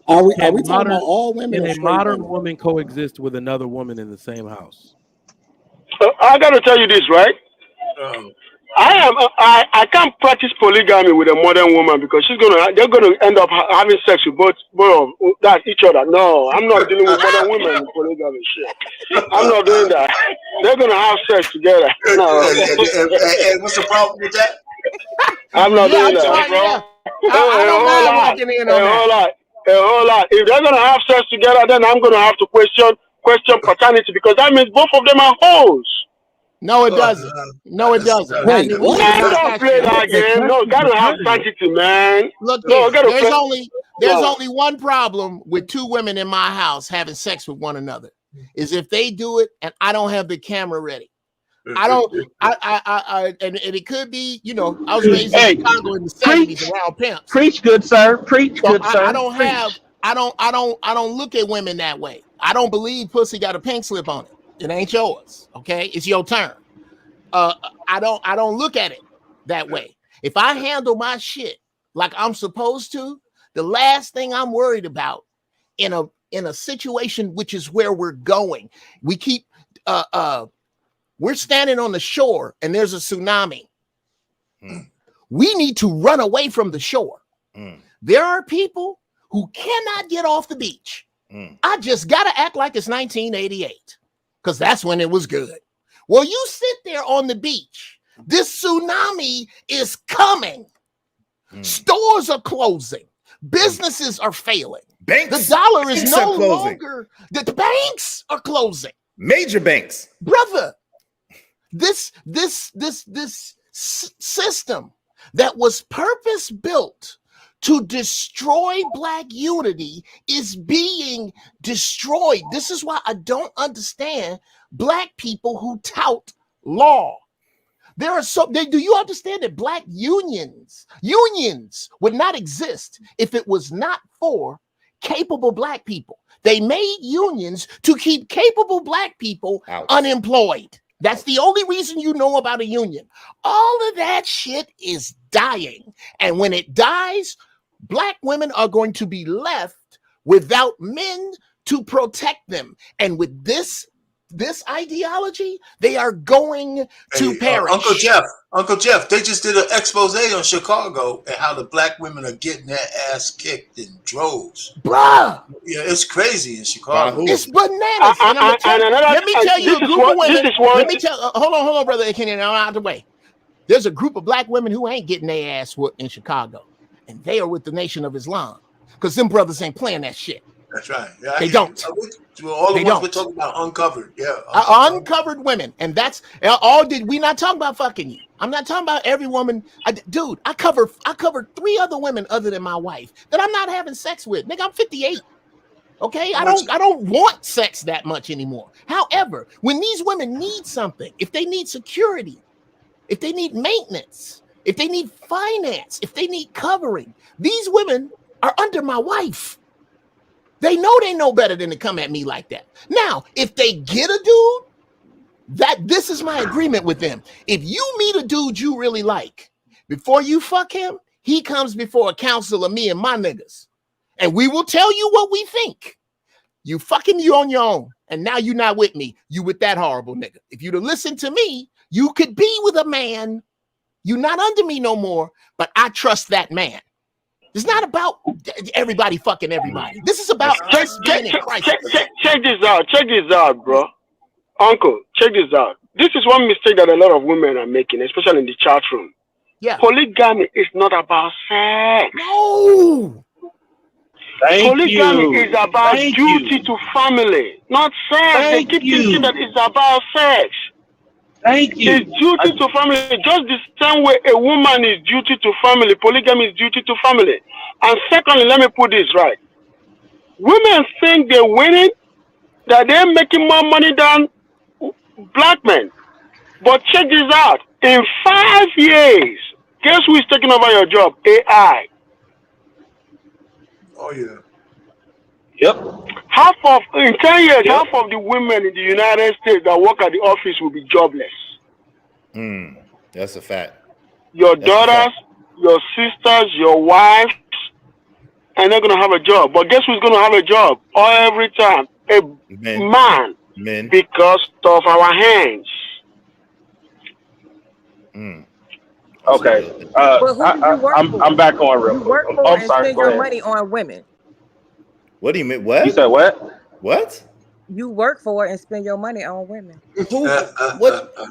Are we talking about all women? Can a modern woman coexist with another woman in the same house? I got to tell you this, right? I can't practice polygamy with a modern woman because they're gonna end up having sex with both of each other. No, I'm not dealing with modern women in polygamy shit. I'm not doing that. They're gonna have sex together. No. And what's the problem with that? I'm not doing that, bro. I don't mind walking in on that. A whole lot. If they're gonna have sex together, then I'm gonna have to question paternity because that means both of them are hoes. No, it doesn't. No, it doesn't. Wait, what? Don't play that game. No, gotta have sanctity, man. Look, there's only one problem with two women in my house having sex with one another is if they do it and I don't have the camera ready. And it could be, I was raised in Chicago in the 70s around pimps. Preach, good sir. Preach, so good sir. I don't look at women that way. I don't believe pussy got a pink slip on it. It ain't yours. Okay, it's your turn. I don't look at it that way. If I handle my shit like I'm supposed to, the last thing I'm worried about in a situation which is where we're going, we keep we're standing on the shore and there's a tsunami. We need to run away from the shore. There are people who cannot get off the beach. I just got to act like it's 1988 because that's when it was good. Well, you sit there on the beach. This tsunami is coming. Stores are closing. Businesses are failing. The dollar is no longer. The banks are closing. Major banks, brother. This system that was purpose built to destroy Black unity is being destroyed. This is why I don't understand Black people who tout law. Do you understand that Black unions would not exist if it was not for capable Black people? They made unions to keep capable Black people unemployed. That's the only reason you know about a union. All of that shit is dying. And when it dies, Black women are going to be left without men to protect them. And with this ideology, they are going to perish. Uncle Jeff, they just did an expose on Chicago and how the Black women are getting their ass kicked in droves. Bruh. Yeah, it's crazy in Chicago. It's bananas. Let me tell you a group of women. Hold on, brother. I'm out of the way. There's a group of Black women who ain't getting their ass whooped in Chicago. And they are with the Nation of Islam. Because them brothers ain't playing that shit. That's right. Yeah, They don't. All the They ones don't. we're talking about uncovered. Yeah. Uncovered women. And that's all. Did we not talk about fucking you? I'm not talking about every woman. Dude, I covered 3 other women other than my wife that I'm not having sex with. Nigga, I'm 58. Okay, I don't want sex that much anymore. However, when these women need something, if they need security, if they need maintenance, if they need finance, if they need covering, these women are under my wife. They know better than to come at me like that. Now, if they get a dude, this is my agreement with them. If you meet a dude you really like, before you fuck him, he comes before a council of me and my niggas. And we will tell you what we think. You fucking you on your own. And now you're not with me. You with that horrible nigga. If you'd have listened to me, you could be with a man. You're not under me no more, but I trust that man. It's not about everybody fucking everybody. This is about us being in crisis. Check this out. Check this out, bro. Uncle, check this out. This is one mistake that a lot of women are making, especially in the chat room. Yeah. Polygamy is not about sex. No. Polygamy is about duty to family, not sex. They keep thinking that it's about sex. Thank you. It's duty to family. Just the same way a woman is duty to family, polygamy is duty to family. And secondly, let me put this right. Women think they're winning, that they're making more money than black men. But check this out. In 5 years, guess who is taking over your job? AI. Oh, yeah. Yep. In 10 years, half of the women in the United States that work at the office will be jobless. That's a fact. Your daughters, your sisters, your wives are not going to have a job. But guess who's going to have a job every time? A man. Men. Because of our hands. Okay. I'm back on real quick. Work for and spend your money on women. What do you mean? What? You said what? What? You work for and spend your money on women. What?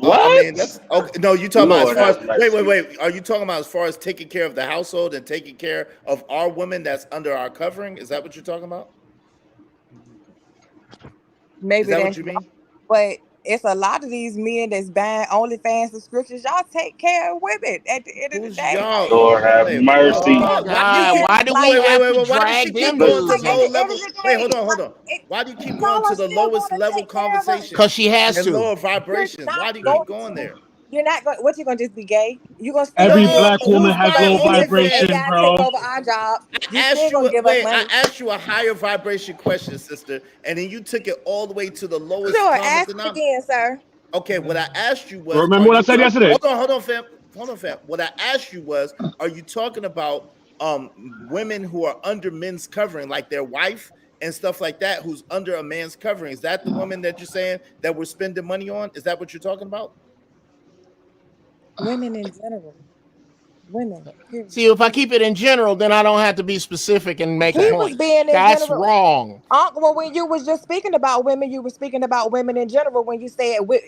I mean, that's okay. No, you talking about as far as wait. Are you talking about as far as taking care of the household and taking care of our women that's under our covering? Is that what you're talking about? Maybe is that what you mean? But it's a lot of these men that's buying OnlyFans subscriptions. Y'all take care of women at the end of the day. Lord have mercy. Why do we have to drag them dudes? Wait, hold on. Why do you keep going to the lowest level conversation? Because she has and to. lower vibrations. Why do you keep going there? You're not going. What you gonna just be gay? You gonna every black woman has low vibration, bro. Take over our job. I asked you a higher vibration question, sister, and then you took it all the way to the lowest. Sure, ask it again, sir. Okay, what I asked you was. Remember what I said yesterday? Hold on, fam. What I asked you was, are you talking about women who are under men's covering, like their wife and stuff like that, who's under a man's covering? Is that the woman that you're saying that we're spending money on? Is that what you're talking about? Women in general. Women. See, if I keep it in general, then I don't have to be specific and make a point. That's wrong. Well, when you was just speaking about women, you were speaking about women in general. When you said when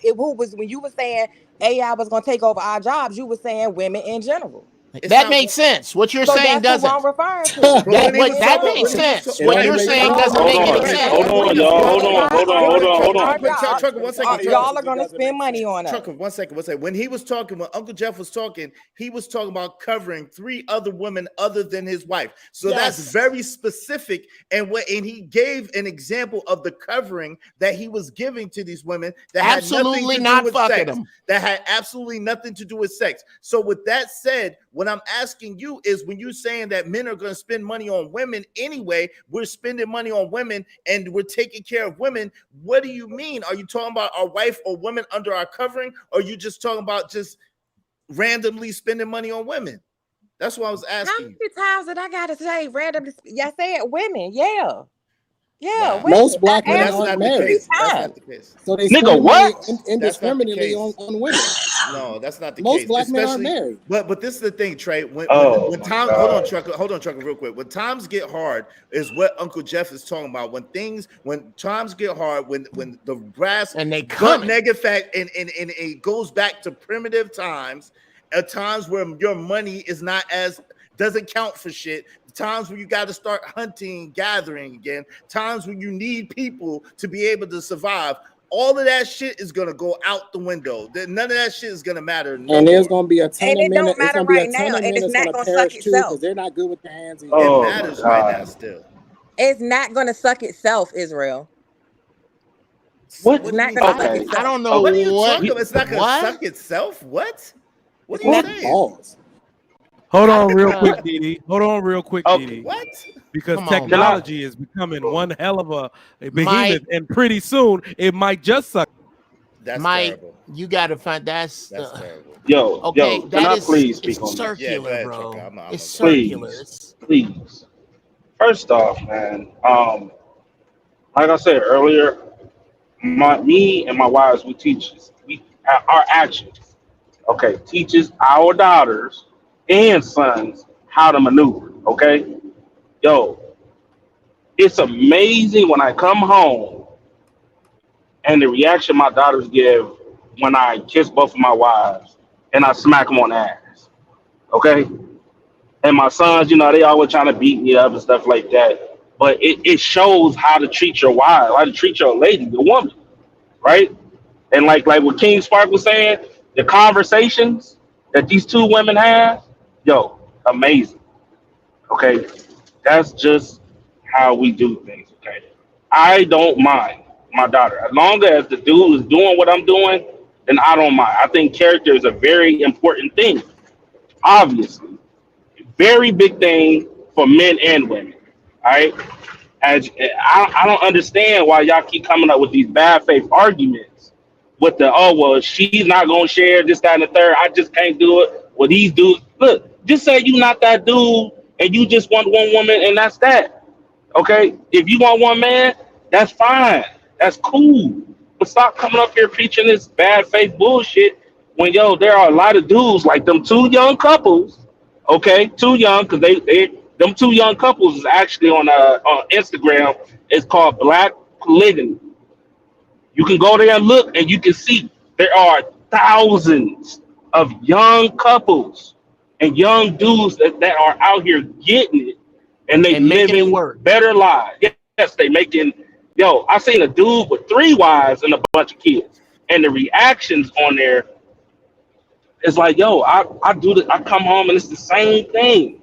you were saying AI was going to take over our jobs, you were saying women in general. That makes sense. What you're saying doesn't. That's what I'm referring to. That makes sense. What you're saying doesn't make any sense. Hold on, y'all. Hold on. Trucker, 1 second. Y'all are going to spend money on us. Trucker, 1 second. When he was talking, when Uncle Jeff was talking, he was talking about covering 3 other women other than his wife. So that's very specific. And he gave an example of the covering that he was giving to these women that absolutely not fucking them. That had absolutely nothing to do with sex. So with that said, what I'm asking you is, when you're saying that men are going to spend money on women anyway, we're spending money on women and we're taking care of women. What do you mean? Are you talking about our wife or women under our covering? Or are you just talking about just randomly spending money on women? That's what I was asking. How many times did I got to say randomly? I said women. Yeah. Wow. Most black men aren't married. That's not the case. So they nigga, what? Indiscriminately on women. No, that's not the Most case. black men aren't married. But this is the thing, Trey. When times hold on, Trucker, real quick. When times get hard is what Uncle Jeff is talking about. When times get hard, when the brass and they come negative fact and it goes back to primitive times, at times where your money is not as doesn't count for shit. The times when you got to start hunting, gathering again, times when you need people to be able to survive. All of that shit is gonna go out the window. None of that shit is gonna matter. No and there's gonna be a ton of men. It's gonna be right a ton now, of men that's gonna perish too because they're not good with their hands. It matters right now still. It's not gonna suck itself, Israel. What? It's not gonna suck itself. I don't know what are you talking about? It's not gonna suck itself. What? What are you saying? Balls. Hold on real quick, Didi. Hold on real quick, Didi. What? Because technology is becoming one hell of a behemoth, and pretty soon it might just suck. That's Mike, terrible. You gotta find that's terrible. Okay, can I please speak it's on that? circular, Yeah, bro. I'm It's circular. Please. First off, man, like I said earlier, me and my wives, we teach our actions. Okay, teaches our daughters and sons how to maneuver. Okay, it's amazing when I come home and the reaction my daughters give when I kiss both of my wives and I smack them on the ass. Okay, and my sons, they always trying to beat me up and stuff like that. But it shows how to treat your wife, how to treat your lady, your woman, right? And like what King Spark was saying, the conversations that these two women have, amazing. Okay, that's just how we do things. Okay, I don't mind my daughter as long as the dude is doing what I'm doing, then I don't mind. I think character is a very important thing. Obviously, very big thing for men and women. All right, as I don't understand why y'all keep coming up with these bad faith arguments with the she's not gonna share this, that, and the third. I just can't do it. Well, these dudes, look, just say you not that dude and you just want one woman and that's that. Okay, if you want one man, that's fine. That's cool. But stop coming up here preaching this bad faith bullshit when there are a lot of dudes like them two young couples. Okay, too young because them two young couples is actually on Instagram. It's called Black Polygamy. You can go there and look, and you can see there are thousands of young couples and young dudes that are out here getting it, and they living better lives. Yes, they making. I seen a dude with 3 wives and a bunch of kids, and the reactions on there is like, I do this. I come home and it's the same thing.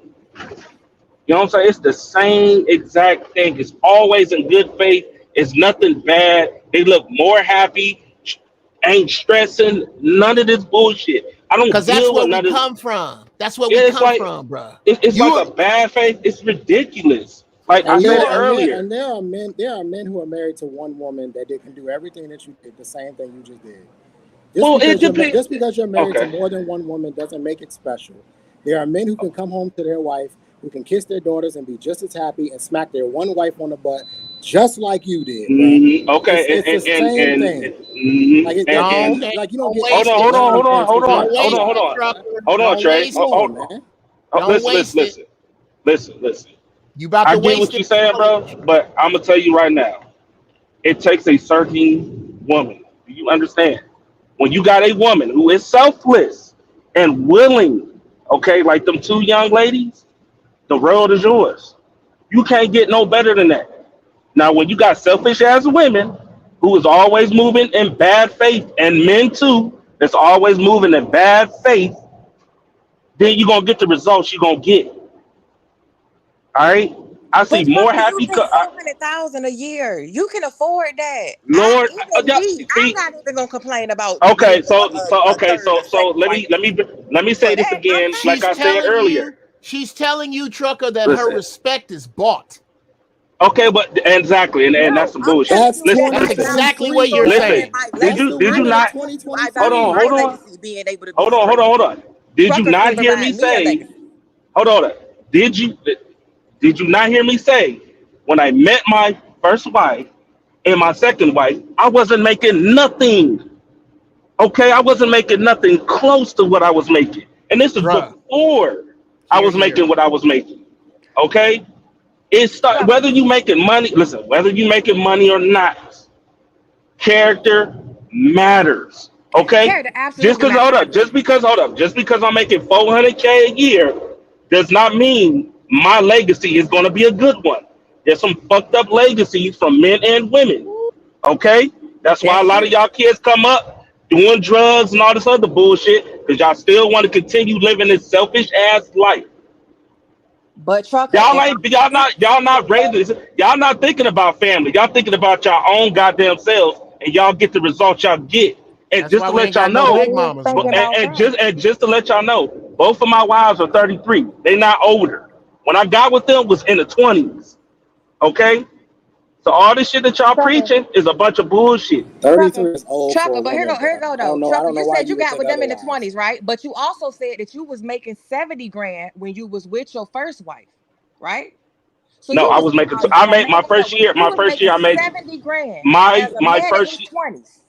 You know what I'm saying? It's the same exact thing. It's always in good faith. It's nothing bad. They look more happy, ain't stressing, none of this bullshit. I don't because that's where we come from. That's where we come from, bro. It's like a bad faith. It's ridiculous. Like I said earlier. And there are men who are married to one woman that they can do everything that you did, the same thing you just did. Just because you're married to more than one woman doesn't make it special. There are men who can come home to their wife, who can kiss their daughters and be just as happy and smack their one wife on the butt, just like you did. Mm-hmm. Okay, it's the same thing. Mm-hmm. Like you don't get. Hold on, Trey. Listen. You about to I get what you're saying, bro, but I'm gonna tell you right now, it takes a certain woman. Do you understand? When you got a woman who is selfless and willing, okay, like them 2 young ladies, the world is yours. You can't get no better than that. Now, when you got selfish ass women who is always moving in bad faith, and men too, that's always moving in bad faith, then you're gonna get the results you're gonna get. All right. I see more happy. $400,000 a year. You can afford that. Lord, I'm not even gonna complain about. Okay, so let me say this again. Like I said earlier, she's telling you, Trucker, that her respect is bought. Okay, but exactly, and that's some bullshit. That's exactly what you're saying. Did you not? Hold on. Did you not hear me say? Hold on. Did you not hear me say when I met my first wife and my second wife, I wasn't making nothing. Okay, I wasn't making nothing close to what I was making, and this is before I was making what I was making. Okay. Whether you making money, listen, whether you making money or not, character matters. Okay? Just because I'm making $400K a year does not mean my legacy is going to be a good one. There's some fucked up legacies from men and women. Okay? That's why a lot of y'all kids come up doing drugs and all this other bullshit because y'all still want to continue living this selfish ass life. But Trucker, Y'all not raising this. Y'all not thinking about family. Y'all thinking about your own goddamn selves, and y'all get the results y'all get. And just to let y'all know, and just to let y'all know, both of my wives are 33. They not older. When I got with them was in the 20s. Okay? So all this shit that y'all preaching is a bunch of bullshit. 33 is old. Trucker, but here go though. Trucker, you said you got with them in the 20s, right? But you also said that you was making 70 grand when you was with your first wife, right? So no, I was making. I made my first year. My first year, I made 70 grand. My first 20s.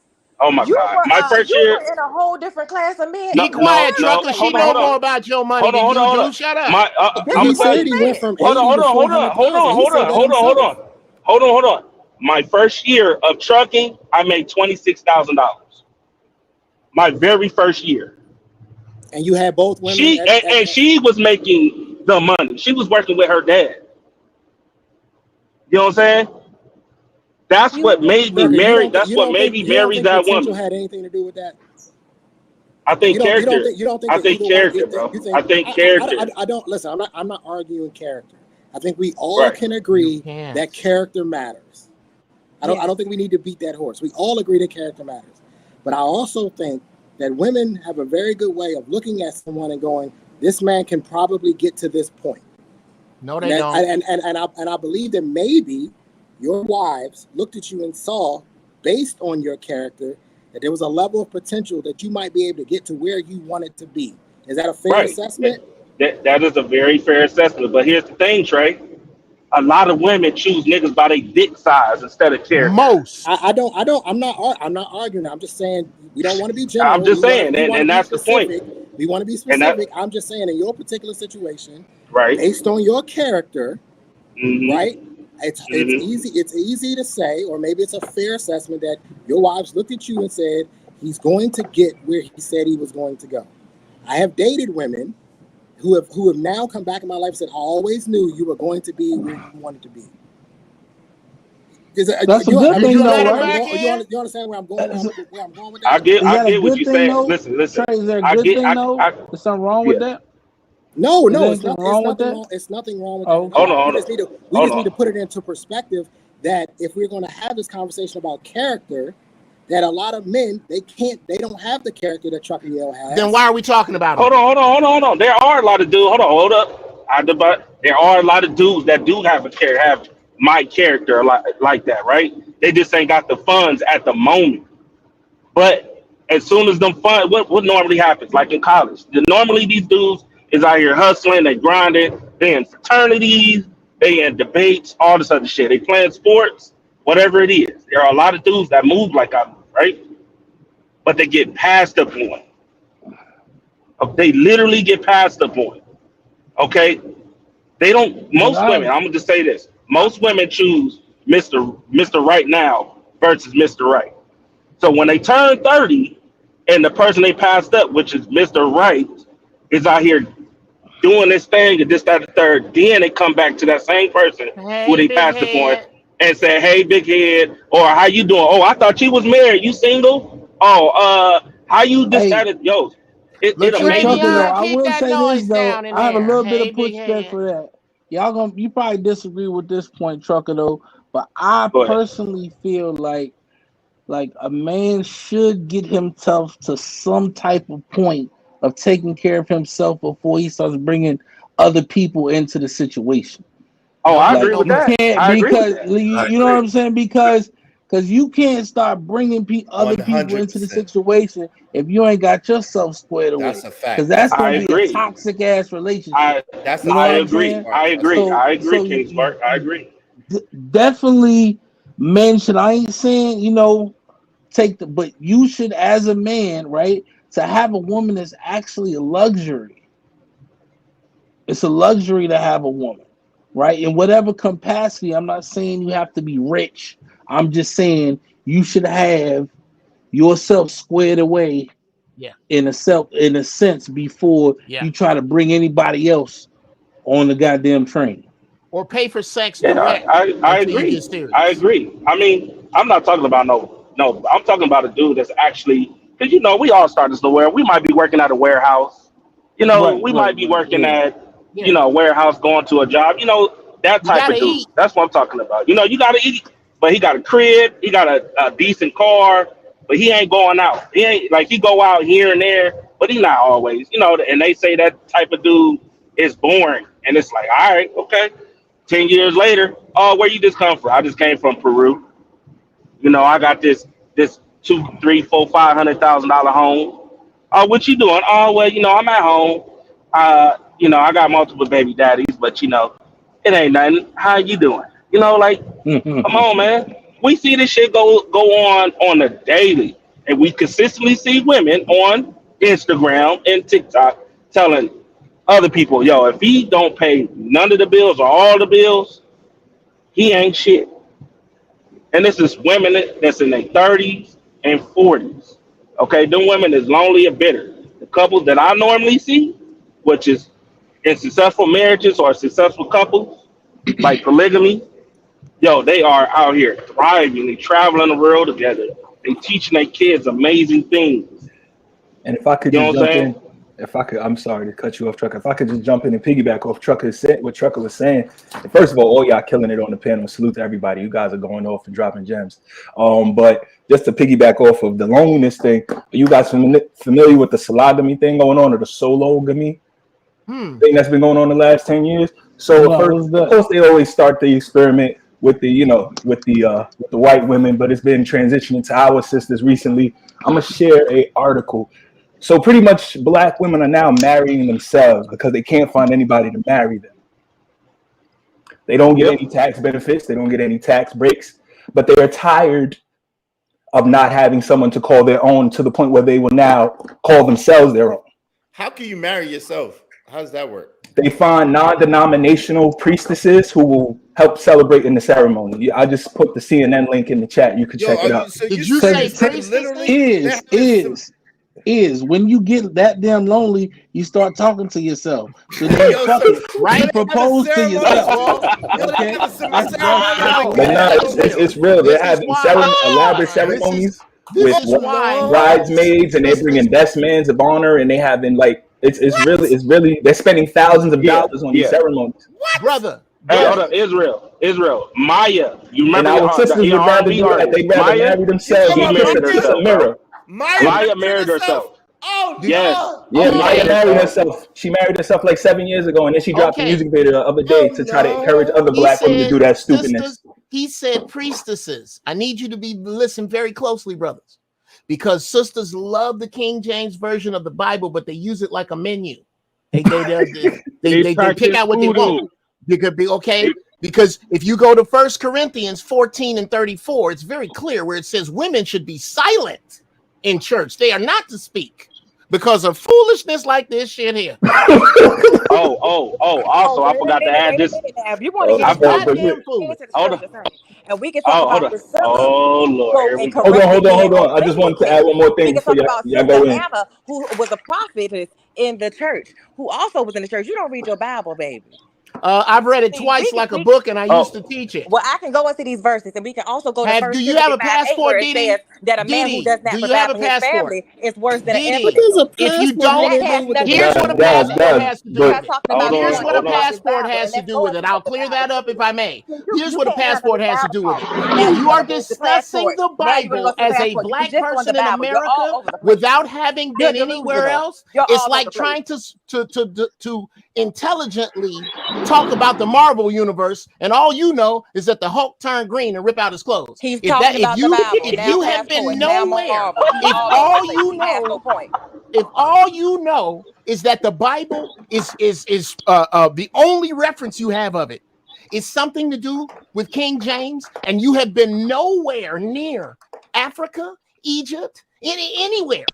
Oh my God! My first you year. were in a whole different class of men. Be quiet, Trucker. She know more about your money than you do. Shut up. I'm saying he went from hold on. My first year of trucking, I made $26,000. My very first year. And you had both women. She was making the money. She was working with her dad. You know what I'm saying? That's what made me marry. That's what made me marry that woman. Had anything to do with that? I think character. I think character, bro. I think character. I don't listen. I'm not arguing character. I think we all can agree that character matters. I don't think we need to beat that horse. We all agree that character matters. But I also think that women have a very good way of looking at someone and going, "This man can probably get to this point." No, they don't. And I believe that maybe your wives looked at you and saw, based on your character, that there was a level of potential that you might be able to get to where you wanted to be. Is that a fair assessment? That is a very fair assessment. But here's the thing, Trey. A lot of women choose niggas by their dick size instead of character. Most. I'm not arguing. I'm just saying we don't want to be general. I'm just saying, and that's the point. We want to be specific. I'm just saying, in your particular situation, right, based on your character, right? It's easy to say, or maybe it's a fair assessment that your wives looked at you and said, he's going to get where he said he was going to go. I have dated women who have now come back in my life and said, I always knew you were going to be where you wanted to be. That's a good thing, though, right? You understand where I'm going? Where I'm going with that? I get what you're saying. Listen. Trey, is there a good thing, though? Is something wrong with that? No, it's nothing wrong with that. It's nothing wrong with that. Hold on. We just need to put it into perspective that if we're going to have this conversation about character, that a lot of men, they don't have the character that Trucker Yale has. Then why are we talking about it? Hold on. There are a lot of dudes. Hold up. There are a lot of dudes that do have my character like that, right? They just ain't got the funds at the moment. But as soon as them funds, what normally happens? Like in college, normally these dudes is out here hustling, they grinding, they in fraternities, they in debates, all this other shit. They playing sports, whatever it is. There are a lot of dudes that move like I move, right? But they get past the point. They literally get past the point. Okay? They don't, most women, I'm gonna just say this. Most women choose Mr. Right now versus Mr. Right. So when they turn 30 and the person they passed up, which is Mr. Right, is out here doing this thing and this, that, the third, then they come back to that same person who they passed the point and say, hey, big head, or how you doing? Oh, I thought you was married. You single? Oh, how you decided? Yo, it amazes me. I will say this, though. I have a little bit of pushback for that. You probably disagree with this point, Trucker, though, but I personally feel like a man should get himself to some type of point of taking care of himself before he starts bringing other people into the situation. Oh, I agree with that. You know what I'm saying? Because you can't start bringing other people into the situation if you ain't got yourself squared away. That's a fact. Because that's going to be a toxic ass relationship. I agree, King Smart. I agree. Definitely, men should. I ain't saying but you should, as a man, right, to have a woman is actually a luxury. It's a luxury to have a woman, right? In whatever capacity. I'm not saying you have to be rich. I'm just saying you should have yourself squared away, in a sense, before you try to bring anybody else on the goddamn train. Or pay for sex Yeah, direct. I agree. I agree. I mean, I'm not talking about no. I'm talking about a dude that's actually, because we all start somewhere. We might be working at a warehouse. We might be working at a warehouse, going to a job. That type of dude. Eat. That's what I'm talking about. You gotta eat, but he got a crib, he got a decent car, but he ain't going out. He ain't like he go out here and there, but he not always. And they say that type of dude is boring, and it's like, all right, okay. 10 years later, oh, where you just come from? I just came from Peru. I got this $200,000, $300,000, $400,000, $500,000 home. Oh, what you doing? Oh, well, I'm at home. I got multiple baby daddies, but it ain't nothing. How you doing? Come on, man. We see this shit go on a daily, and we consistently see women on Instagram and TikTok telling other people, yo, if he don't pay none of the bills or all the bills, he ain't shit. And this is women that's in their 30s and 40s. Okay, them women is lonely and bitter. The couples that I normally see, which is in successful marriages or successful couples, like polygamy, yo, they are out here thriving. They traveling the world together. They teaching their kids amazing things. And if I could just jump in, I'm sorry to cut you off, Trucker. If I could just jump in and piggyback off what Trucker was saying. And first of all y'all killing it on the panel. Salute to everybody. You guys are going off and dropping gems. But just to piggyback off of the loneliness thing, are you guys familiar with the sologamy thing going on, or the sologamy thing that's been going on the last 10 years? So of course they always start the experiment with the white women, but it's been transitioning to our sisters recently. I'm gonna share an article. So pretty much black women are now marrying themselves because they can't find anybody to marry them. They don't get any tax benefits. They don't get any tax breaks, but they are tired of not having someone to call their own, to the point where they will now call themselves their own. How can you marry yourself? How does that work? They find non-denominational priestesses who will help celebrate in the ceremony. I just put the CNN link in the chat. You can check it out. Did you say priestesses? Is when you get that damn lonely, you start talking to yourself. So then you propose to yourself. Okay? But no, it's real. They're having elaborate ceremonies with bridesmaids, and they're bringing best mans of honor, and they having it's really they're spending thousands of dollars on these ceremonies. Brother. Hey, hold up, Israel, Maya. You remember our sisters would rather do that. They'd rather marry themselves. Maya married herself. Oh, yes. Yeah, Maya married herself. She married herself like 7 years ago, and then she dropped a music video the other day to try to encourage other black women to do that stupidness. He said priestesses. I need you to listen very closely, brothers, because sisters love the King James version of the Bible, but they use it like a menu. They pick out what they want. It could be okay. Because if you go to 1 Corinthians 14 and 34, it's very clear where it says women should be silent in church. They are not to speak because of foolishness like this shit here. Also, I forgot to add this. If you want to get goddamn food, and we can talk about Priscilla. Oh, Lord. Hold on. I just wanted to add one more thing. We can talk about Sister Hannah, who was a prophet in the church, who also was in the church. You don't read your Bible, baby. I've read it twice like a book, and I used to teach it. Well, I can go into these verses, and we can also go to do you have a passport, Didi? That a man who does not provide for his family is worse than an infidel. If you don't, here's what a passport has to do with it. Here's what a passport has to do with it. I'll clear that up if I may. Here's what a passport has to do with it. If you are discussing the Bible as a black person in America without having been anywhere else, it's like trying to intelligently talk about the Marvel universe, and all you know is that the Hulk turned green and rip out his clothes. He's talking about the Bible. If you have been nowhere, if all you know is that the Bible is the only reference you have of it is something to do with King James, and you have been nowhere near Africa, Egypt, anywhere,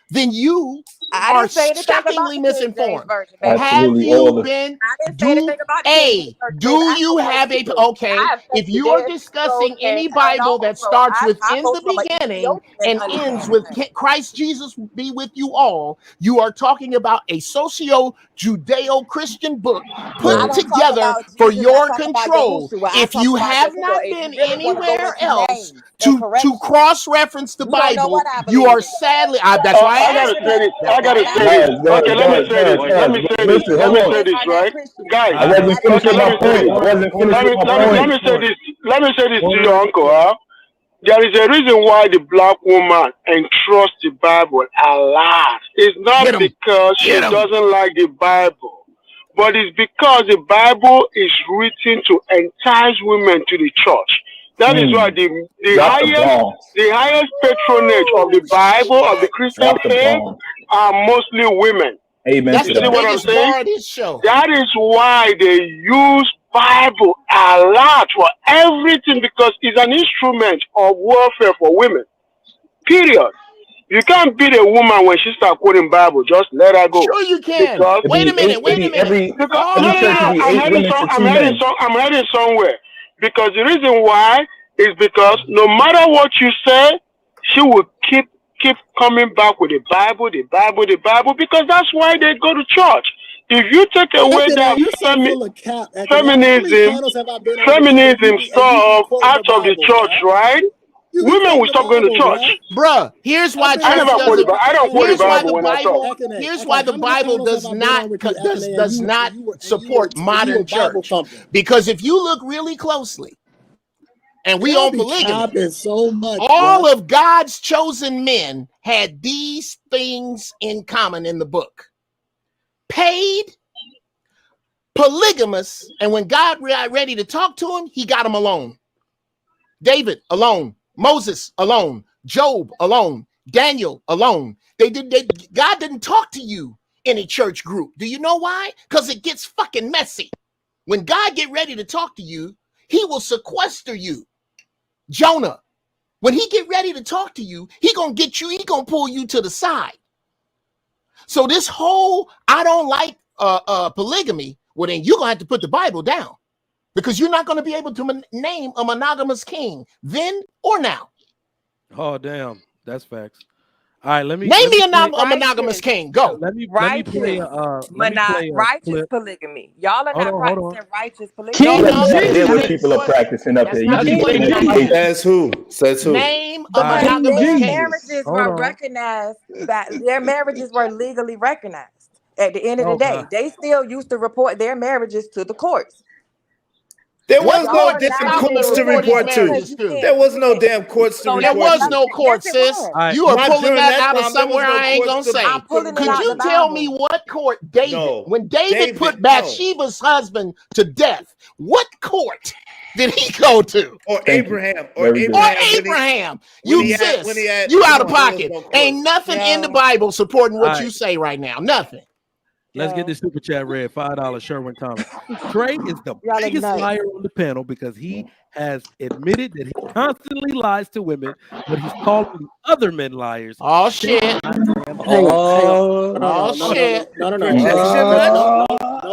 then you I are didn't say anything about shockingly the King James misinformed. Version, baby. Have you been? I didn't say anything about the King James Version. Do you have a okay? If you are discussing any Bible that starts with "in the beginning" and ends with "Christ Jesus be with you all," you are talking about a socio-Judeo-Christian book put together for your control. If you have not been anywhere else to cross-reference the Bible, you are sadly. That's why I gotta asked say this. you. I gotta say this. Okay, let me say this. Let me say this. Let me say this, right, guys? I wasn't Okay, finishing let my me say point. this. I wasn't finishing my Let me point. say this. Let me say this to your uncle. Huh? There is a reason why the black woman entrusts the Bible a lot. It's not because she doesn't like the Bible, but it's because the Bible is written to entice women to the church. That is why the highest patronage of the Bible, of the Christian faith, are mostly women. Amen. That's You the see what I'm biggest saying? bar of this show. That is why they use Bible a lot for everything, because it's an instrument of warfare for women. Period. You can't beat a woman when she starts quoting Bible. Just let her go. Sure you can. Because, Wait a minute. I'm heading somewhere. Because the reason why is because no matter what you say, she will keep coming back with the Bible, because that's why they go to church. If you take away that feminism stuff out of the church, right? Women will stop going to church. Bruh, here's why I never quote the Bible. I don't quote the Bible when I talk. Here's why the Bible does not support modern church. Because if you look really closely, and we on polygamy, all of God's chosen men had these things in common in the book: paid, polygamous, and when God got ready to talk to him, he got them alone. David alone, Moses alone, Job alone, Daniel alone. God didn't talk to you in a church group. Do you know why? Because it gets fucking messy. When God get ready to talk to you, he will sequester you. Jonah, when he get ready to talk to you, he gonna pull you to the side. So this whole I don't like polygamy, well then you're gonna have to put the Bible down, because you're not gonna be able to name a monogamous king then or now. Oh damn, that's facts. All right, let me Name me me a monogamous king. Go. Let me play a righteous clip. polygamy. Y'all are not practicing righteous polygamy. Hear what people are practicing up here. You just putting education. Says who? Name a Because monogamous their king. marriages were recognized, that their marriages were legally recognized. At the end of the day, they still used to report their marriages to the courts. There was no damn courts to report to. There was no damn courts to report to. There was no court, sis. You are pulling that out of somewhere I ain't gonna say. Could you tell me what court David, when David put Bathsheba's husband to death, what court did he go to? Or Abraham. You out of pocket. Ain't nothing in the Bible supporting what you say right now. Nothing. Let's get this super chat read. $5 Sherwin Thomas. Trey is the biggest liar on the panel because he has admitted that he constantly lies to women, but he's calling other men liars. Oh shit! Shit!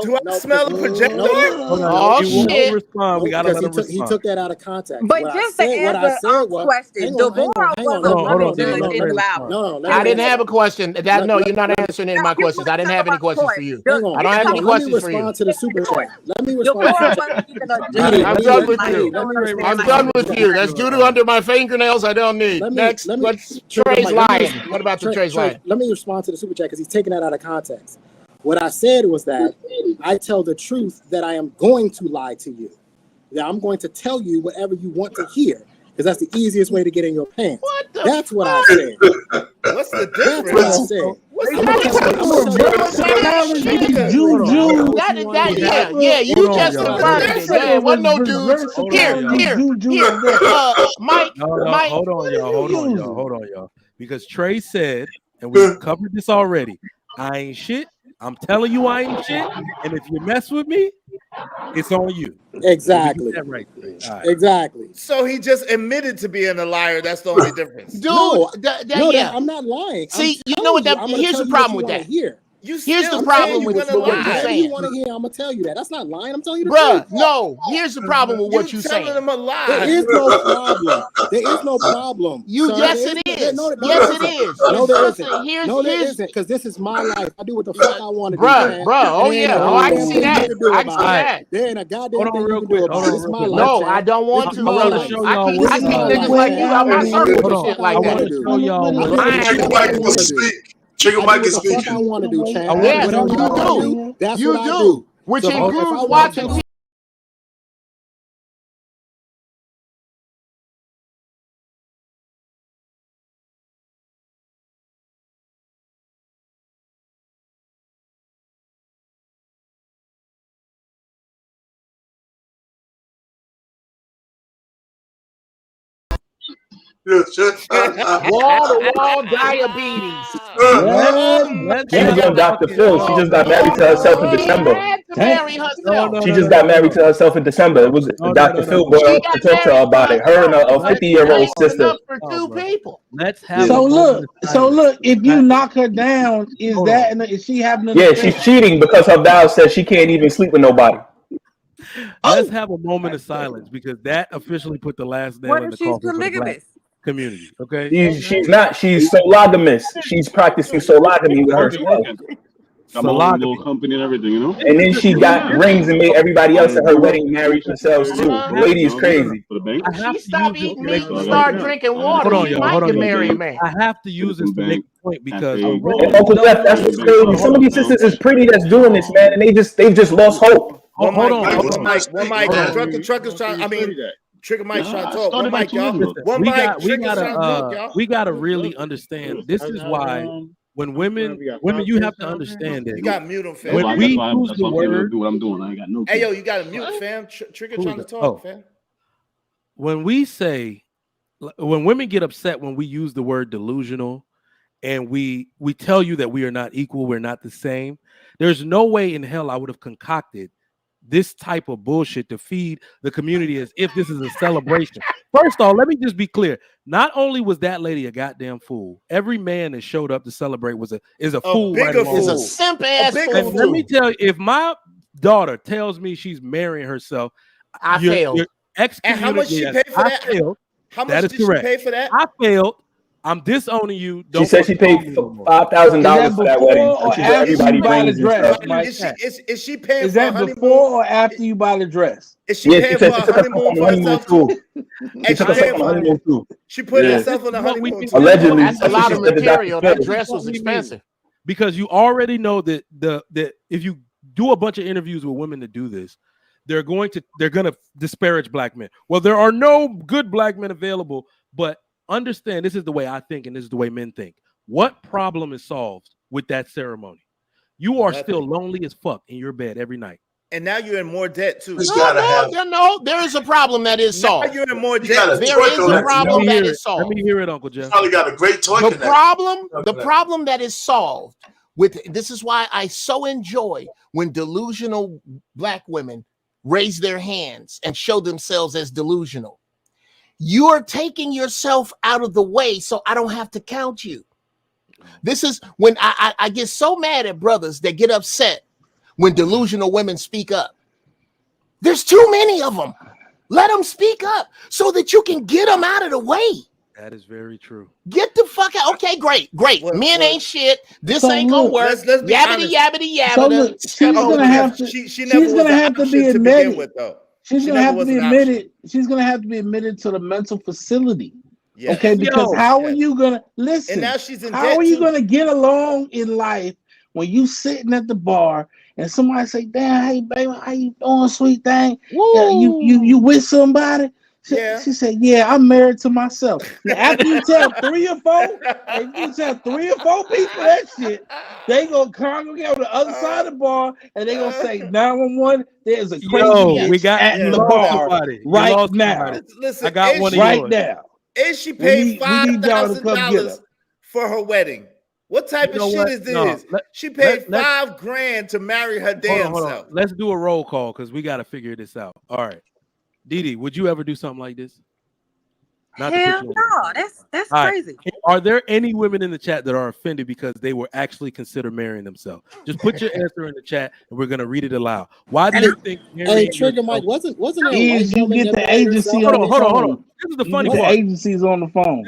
Do I smell a projector? Oh shit! Respond. We gotta let him respond. He took that out of context. But just to answer question, Deborah was a woman judge in the Bible. I didn't have a question. No, you're not answering any of my questions. I didn't have any questions for you. I don't have any questions for you. Let me respond to the super chat. I'm done with you. I'm done with you. That's doo-doo under my fingernails. I don't need. Next, what's Trey's lying? What about the Trey's lying? Let me respond to the super chat because he's taking that out of context. What I said was that I tell the truth that I am going to lie to you. That I'm going to tell you whatever you want to hear, because that's the easiest way to get in your pants. That's what I said. What's the difference? That's what I said. You just confirmed it. There wasn't no dudes. Here. Mike. Hold on, y'all. Because Trey said, and we covered this already, I ain't shit. I'm telling you I ain't shit. And if you mess with me, it's on you. Exactly. That right. Right. Exactly. So he just admitted to being a liar. That's the only difference. Dude, No, yeah. I'm not lying. See, you know what? Here's the problem with that. Here's the problem with what you're Whatever saying. you want to hear, I'm gonna tell you that. That's not lying. I'm telling you the Bruh, truth. no. Here's the problem with what you're saying. Telling him a lie. There is no problem. There is no problem. Yes, it is. No, yes, it is. No, there isn't. Here's, no, there isn't. Because this is my life. I do what the fuck I want to do. Bruh. Oh, yeah. Oh, I can see that. I can see that. There ain't a goddamn Hold on thing real you can quick. do about it. It's my life. No, I don't want to. I want to show y'all I keep niggas like you out my circle and shit like I that. want to show y'all what Trigger Mike wants to speak. Trigger Mike is speaking. I want to do, Chad. Yes, Whatever you I wanna do. That's You what I do. do. Which So if I includes want watching to- Wall-to-wall diabetes. She was on Dr. Phil. She just got married to herself in December. Marry herself. She just got married to herself in December. It was Dr. Phil brought up to talk to her about it. Her and a 50-year-old sister. For two people. Let's have So look, if you knock her down, is she having an Yeah, affair? she's cheating because her vow says she can't even sleep with nobody. Let's have a moment of silence because that officially put the last nail What in if the she's coffin for the black polygamous? community. Okay, She's not. She's sologamous. She's practicing sologamy with herself. Got my own little company and everything, you know. And then she got rings and made everybody else at her wedding marry themselves too. The lady is crazy. She stop eating meat and start drinking water. Hold on, She y'all. might Hold on, get married, y'all. man. I have to use this to make a point because Uncle Jeff, that's what's crazy. Some of these sisters is pretty that's doing this, man, and they've just lost hope. One Mic. mic. Trucker's trying. I mean, Trigger Mike's trying to talk. One mic, y'all. One mic. Trigger's trying to talk, y'all. We gotta really understand. This is why when women, you have to understand it. You got mute him, fam. When we use the word, do what I'm doing. I ain't got no. Hey, yo, you got to mute, fam. Trigger trying to talk, fam. When we say, when women get upset when we use the word delusional, and we tell you that we are not equal, we're not the same. There's no way in hell I would have concocted this type of bullshit to feed the community as if this is a celebration. First off, let me just be clear. Not only was that lady a goddamn fool, every man that showed up to celebrate is a fool. Right along. Is a simp ass fool. Let me tell you, if my daughter tells me she's marrying herself, I failed. And how much she paid for that? Failed. How much did she pay for that? I failed. I'm disowning you. She said she paid $5,000 for that wedding. She said everybody brings dress. Is she paying Is for a that honeymoon? before or after you buy the dress? Is she paying for a honeymoon for herself too? She took herself on a honeymoon too. She put herself on a honeymoon too. Allegedly. That's a lot of material. That dress was expensive. Because you already know that that if you do a bunch of interviews with women that do this, they're gonna disparage black men. Well, there are no good black men available, but understand this is the way I think and this is the way men think. What problem is solved with that ceremony? You are still lonely as fuck in your bed every night. And now you're in more debt too. No, there is a problem that is solved. Now you're in more debt. There is a problem that is solved. Let me hear it, Uncle Jeff. Probably got a great toy. The problem that is solved with this is why I so enjoy when delusional black women raise their hands and show themselves as delusional. You are taking yourself out of the way so I don't have to count you. This is when I get so mad at brothers that get upset when delusional women speak up. There's too many of them. Let them speak up so that you can get them out of the way. That is very true. Get the fuck out. Okay, great. Men ain't shit. This ain't gonna work. Let's be yabbity, honest. yabbity, yabbity. So look, she's gonna have to. She never she's was gonna an have to option be to begin admitted. with, though. She's She gonna never have to was be an admitted. She's gonna have to be admitted to the mental facility. Yes. Okay, because how are you gonna listen? And now she's in how debt are you too. gonna get along in life when you sitting at the bar and somebody say, "Damn, hey baby, how you doing, sweet thing? Yeah, you with somebody?" She said, "Yeah, I'm married to myself." Now, after you tell 3 or 4, if you tell 3 or 4 people that shit, they gonna congregate on the other side of the bar and they gonna say 911. There's a crazy bitch at the bar right now. Listen, I got one right yours. now. And she We paid need y'all to come get her. $5,000 for her wedding. What type of shit is this? She paid $5,000 to marry her damn self. Let's do a roll call because we got to figure this out. All right. Didi, would you ever do something like this? Hell no, that's crazy. Are there any women in the chat that are offended because they were actually consider marrying themselves? Just put your answer in the chat and we're gonna read it aloud. Why do you think? Hey, Trigger Mike, wasn't there? You get the agency on the phone. Hold on. This is the funny part. The agency's on the phone,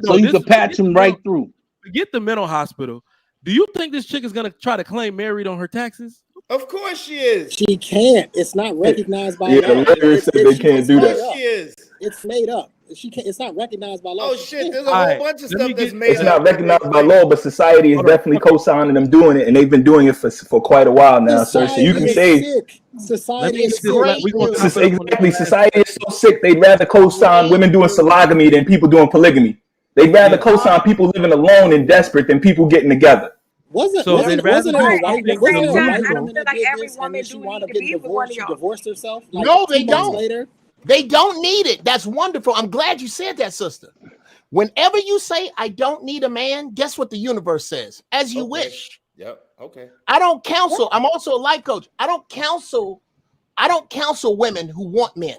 so you can patch them right through. Forget the mental hospital. Do you think this chick is gonna try to claim married on her taxes? Of course she is. She can't. It's not recognized by law. The lawyer said they can't do that. She is. It's made up. She can't. It's not recognized by law. Oh shit! There's a whole bunch of stuff that's made up. It's not recognized by law, but society is definitely co-signing them doing it, and they've been doing it for quite a while now, sir. So you can say society is sick. Exactly. Society is so sick. They'd rather co-sign women doing polygamy than people doing polygamy. They'd rather co-sign people living alone and desperate than people getting together. Wasn't there a white woman that did this and then she wound up getting divorced? She divorced herself? No, they don't. They don't need it. That's wonderful. I'm glad you said that, sister. Whenever you say, I don't need a man, guess what the universe says? As you wish. Yep. Okay. I don't counsel. I'm also a life coach. I don't counsel women who want men.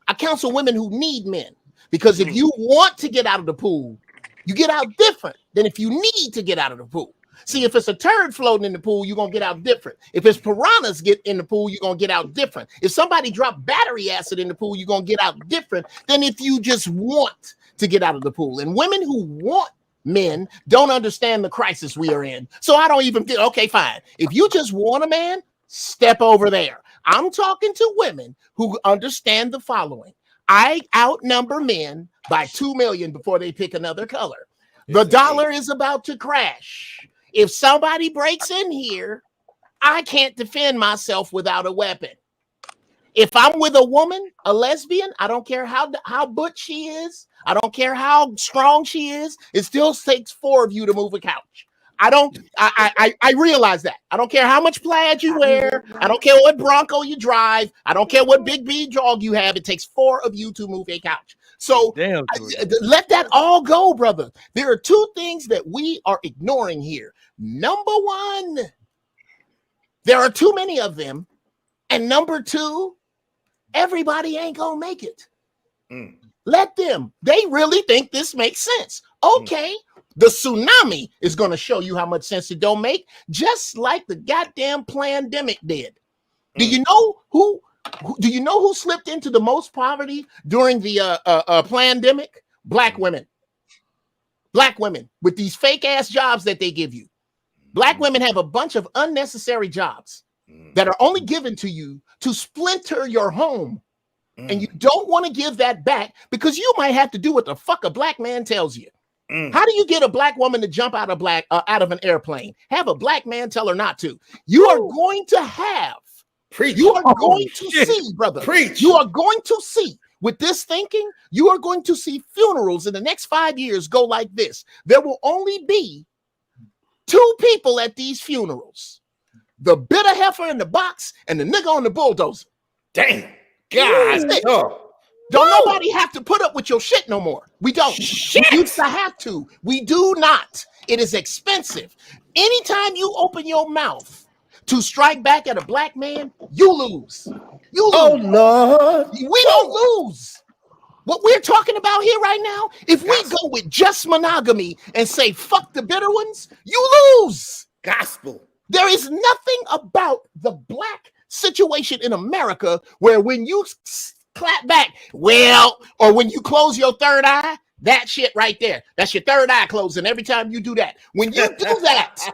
I counsel women who need men. Because if you want to get out of the pool, you get out different than if you need to get out of the pool. See, if it's a turd floating in the pool, you're going to get out different. If it's piranhas get in the pool, you're going to get out different. If somebody dropped battery acid in the pool, you're going to get out different than if you just want to get out of the pool. And women who want men don't understand the crisis we are in. So I don't even get, okay, fine. If you just want a man, step over there. I'm talking to women who understand the following. I outnumber men by 2 million before they pick another color. The dollar is about to crash. If somebody breaks in here, I can't defend myself without a weapon. If I'm with a woman, a lesbian, I don't care how butch she is. I don't care how strong she is. It still takes 4 of you to move a couch. I realize that. I don't care how much plaid you wear. I don't care what Bronco you drive. I don't care what big B dog you have. It takes 4 of you to move a couch. So let that all go, brother. There are 2 things that we are ignoring here. Number 1, there are too many of them. And number 2, everybody ain't gonna make it. Let them. They really think this makes sense. Okay. The tsunami is going to show you how much sense it don't make, just like the goddamn pandemic did. Do you know who slipped into the most poverty during the pandemic? Black women. Black women with these fake ass jobs that they give you. Black women have a bunch of unnecessary jobs that are only given to you to splinter your home. And you don't want to give that back because you might have to do what the fuck a black man tells you. How do you get a black woman to jump out of an airplane? Have a black man tell her not to. You are going to have. Preach. You are going to see, brother. Preach. You are going to see. With this thinking, you are going to see funerals in the next 5 years go like this. There will only be 2 people at these funerals. The bitter heifer in the box and the nigga on the bulldozer. Damn. God. Don't nobody have to put up with your shit no more. We don't. We used to have to. We do not. It is expensive. Anytime you open your mouth to strike back at a black man, you lose. You lose. Oh, Lord. We don't lose. What we're talking about here right now, if we go with just monogamy and say, fuck the bitter ones, you lose. Gospel. There is nothing about the black situation in America where when you clap back, or when you close your third eye, that shit right there, that's your third eye closing every time you do that. When you do that,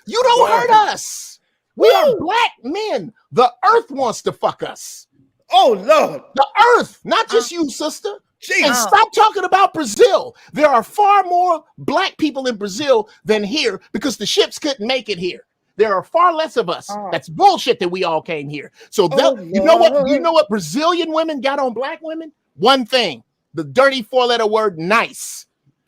you don't hurt us. We are black men. The earth wants to fuck us. Oh, Lord. The earth, not just you, sister. And stop talking about Brazil. There are far more black people in Brazil than here because the ships couldn't make it here. There are far less of us. That's bullshit that we all came here. So you know what Brazilian women got on black women? One thing, the dirty 4-letter word nice.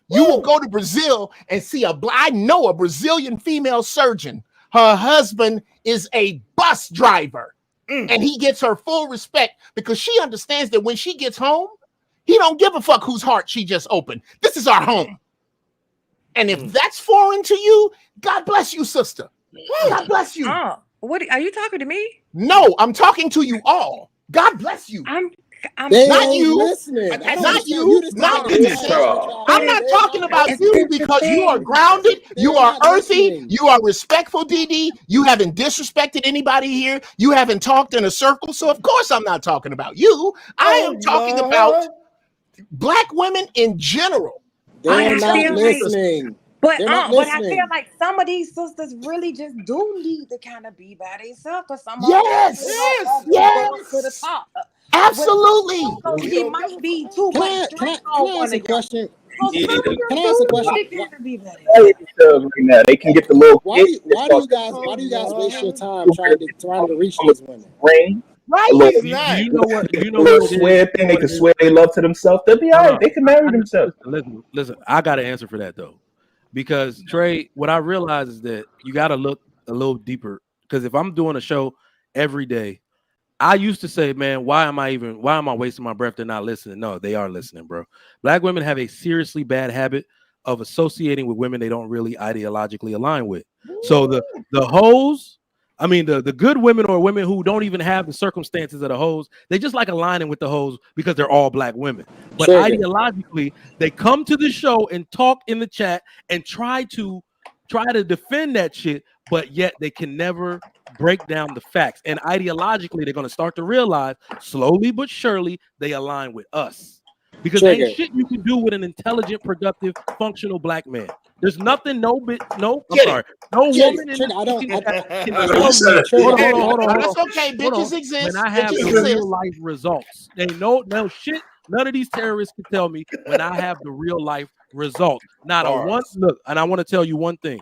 You will go to Brazil and see I know a Brazilian female surgeon. Her husband is a bus driver. And he gets her full respect because she understands that when she gets home, he don't give a fuck whose heart she just opened. This is our home. And if that's foreign to you, God bless you, sister. God bless you. What are you talking to me? No, I'm talking to you all. God bless you. I'm They not ain't you. listening. I don't Not understand. you. just Not decided to innocent. laugh at y'all. I'm not talking about you because you are grounded. You are earthy. You are respectful, DD. You haven't disrespected anybody here. You haven't talked in a circle. So of course I'm not talking about you. I am talking about Black women in general. They're not listening. But They're not but I listening. feel like some of these sisters really just do need to kind of be by themselves, because some Yes, of them yes, to the top. Absolutely. She might be too much strength Can on I one ask a of y'all. question? So some of them Can I ask a question? need to be better. They can get the little Why do you guys waste your time trying to reach these women? Ring. Right? You know what? You know what? Swear thing. They can swear they love to themselves. They'll be all right. They can marry themselves. Listen. I got an answer for that though, because Trey, what I realize is that you got to look a little deeper. Because if I'm doing a show every day, I used to say, man, why am I wasting my breath? They're not listening. No, they are listening, bro. Black women have a seriously bad habit of associating with women they don't really ideologically align with. So the hoes, I mean the good women or women who don't even have the circumstances of the hoes, they just like aligning with the hoes because they're all Black women. But ideologically, they come to the show and talk in the chat and try to defend that shit, but yet they can never break down the facts. And ideologically, they're going to start to realize slowly but surely they align with us. Because there ain't shit you can do with an intelligent, productive, functional Black man. There's nothing, no woman in the hold on. That's okay. Bitches exist. When I have Bitches the exist. real life results, they no shit. None of these terrorists can tell me when I have the real life results. Not a one look. And I want to tell you one thing.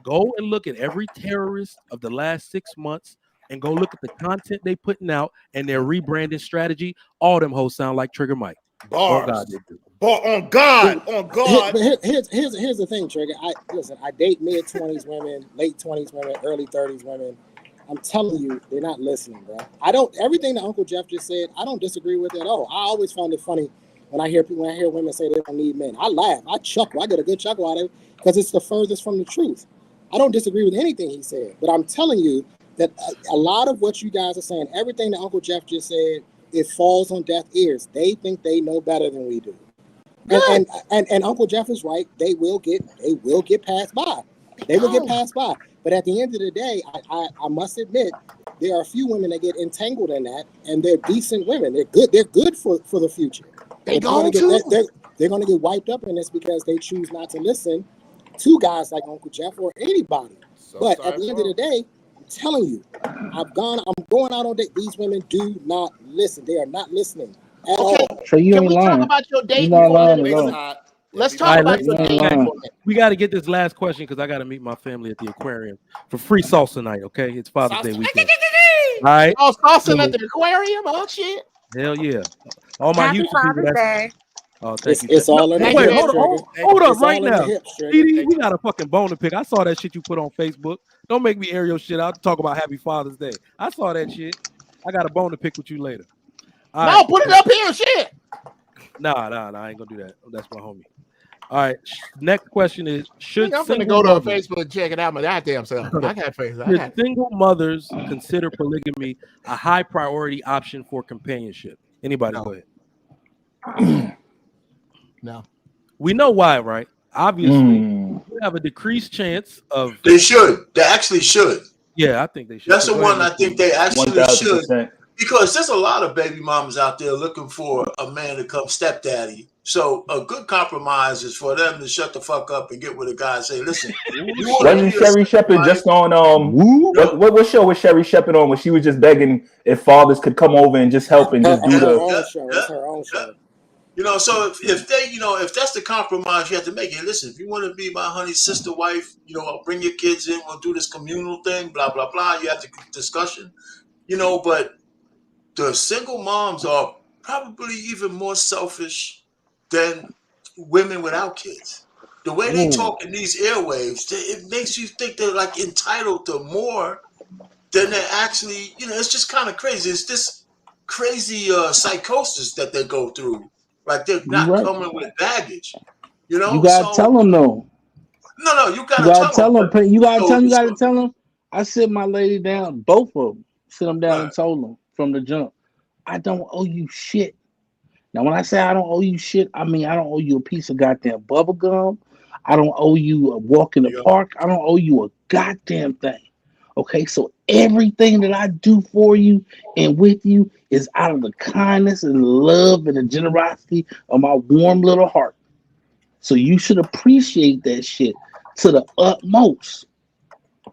Go and look at every terrorist of the last 6 months and go look at the content they putting out and their rebranding strategy. All them hoes sound like Trigger Mike. Bars. On God, they do. On God. Here's the thing, Trigger. I date mid-20s women, late 20s women, early 30s women. I'm telling you, they're not listening, bro. Everything that Uncle Jeff just said, I don't disagree with it at all. I always find it funny when I hear women say they don't need men. I laugh, I chuckle, I get a good chuckle out of it because it's the furthest from the truth. I don't disagree with anything he said, but I'm telling you that a lot of what you guys are saying, everything that Uncle Jeff just said, it falls on deaf ears. They think they know better than we do. And Uncle Jeff is right. They will get passed by. They will get passed by. But at the end of the day, I must admit, there are a few women that get entangled in that, and they're decent women. They're good. They're good for the future. They're going to get wiped up in this because they choose not to listen to guys like Uncle Jeff or anybody. But at the end of the day, I'm telling you, I'm going out on date. These women do not listen. They are not listening at all. So you Can ain't we lying. talk about your dating You're not for a lying minute? at all. Let's talk about your dating for a minute. We got to get this last question because I got to meet my family at the aquarium for free salsa night. Okay, it's Father's Day weekend. All right. Oh, salsa at the aquarium. Oh shit. Hell yeah. All my Houston people. Oh, thank you. It's all in the Wait, hips, hold up right now. PD, we got a fucking bone to pick. I saw that shit you put on Facebook. Don't make me air your shit out. Talk about Happy Father's Day. I saw that shit. I got a bone to pick with you later. No, put it up here, shit. Nah, I ain't gonna do that. That's my homie. All right. Next question is: I'm gonna go to Facebook and check it out my goddamn self. I got Facebook. Should single mothers consider polygamy a high priority option for companionship? Anybody go ahead. No. We know why, right? Obviously, you have a decreased chance of. They should. They actually should. Yeah, I think they should. That's the one I think they actually 1000%. should. Because there's a lot of baby mamas out there looking for a man to come stepdaddy. So a good compromise is for them to shut the fuck up and get with a guy and say, listen, wasn't Sherry Shepherd just on what show was Sherry Shepherd on when she was just begging if fathers could come over and just help and just do her own show. You know, so if they, if that's the compromise you have to make, and listen, if you want to be my honey's sister wife, I'll bring your kids in, we'll do this communal thing, blah, blah, blah. You have the discussion, but the single moms are probably even more selfish than women without kids. The way they talk in these airwaves, it makes you think they're like entitled to more than they're actually, it's just kind of crazy. It's this crazy psychosis that they go through. Like they're not coming with baggage, You gotta tell them though. No, you gotta tell them. You gotta so, tell them. I sit my lady down, both of them. Sit them down right. and told them from the jump, I don't owe you shit. Now, when I say I don't owe you shit, I mean I don't owe you a piece of goddamn bubble gum. I don't owe you a walk in the park. I don't owe you a goddamn thing. Okay, so everything that I do for you and with you is out of the kindness and love and the generosity of my warm little heart. So you should appreciate that shit to the utmost,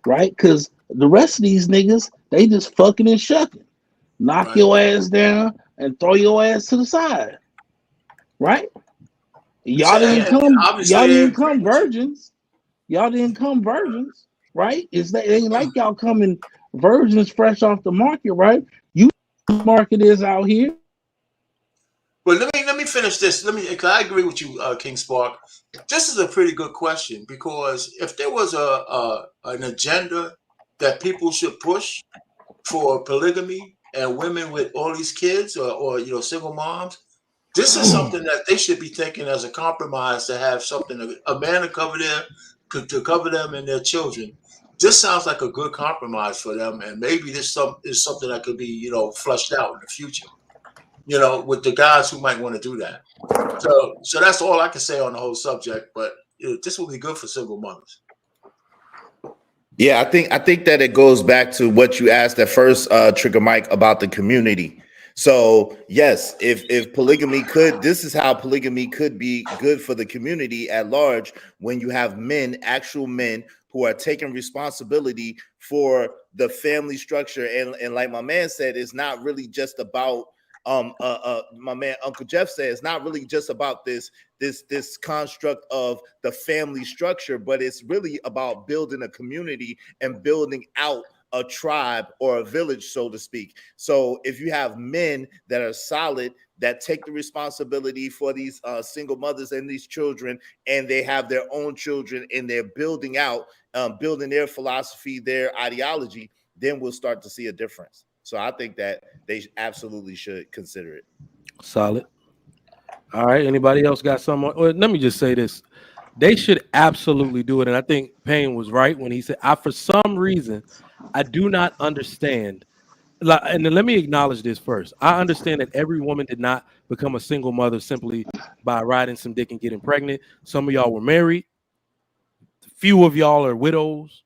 right? Because the rest of these niggas, they just fucking and shucking. Knock your ass down and throw your ass to the side, right? Y'all didn't come virgins. Y'all didn't come virgins, right? It ain't like y'all coming virgins fresh off the market, right? You market is out here. But let me finish this. Cause I agree with you, King Spark. This is a pretty good question, because if there was an agenda that people should push for polygamy and women with all these kids or single moms, this is something that they should be thinking as a compromise, to have something, a man to cover them and their children. This sounds like a good compromise for them, and maybe this is something that could be flushed out in the future. With the guys who might want to do that. So that's all I can say on the whole subject. But this will be good for single mothers. Yeah, I think that it goes back to what you asked at first, Trigger Mike, about the community. So yes, if polygamy this is how polygamy could be good for the community at large, when you have actual men who are taking responsibility for the family structure. And like my man said, it's not really just about my man Uncle Jeff said, it's not really just about this construct of the family structure, but it's really about building a community and building out a tribe or a village, so to speak. So if you have men that are solid, that take the responsibility for these single mothers and these children, and they have their own children, and they're building out, building their philosophy, their ideology, then we'll start to see a difference. So I think that they absolutely should consider it. Solid. All right. Anybody else got something? Well, let me just say this. They should absolutely do it. And I think Payne was right when he said, for some reason, I do not understand. And then let me acknowledge this first. I understand that every woman did not become a single mother simply by riding some dick and getting pregnant. Some of y'all were married. Few of y'all are widows.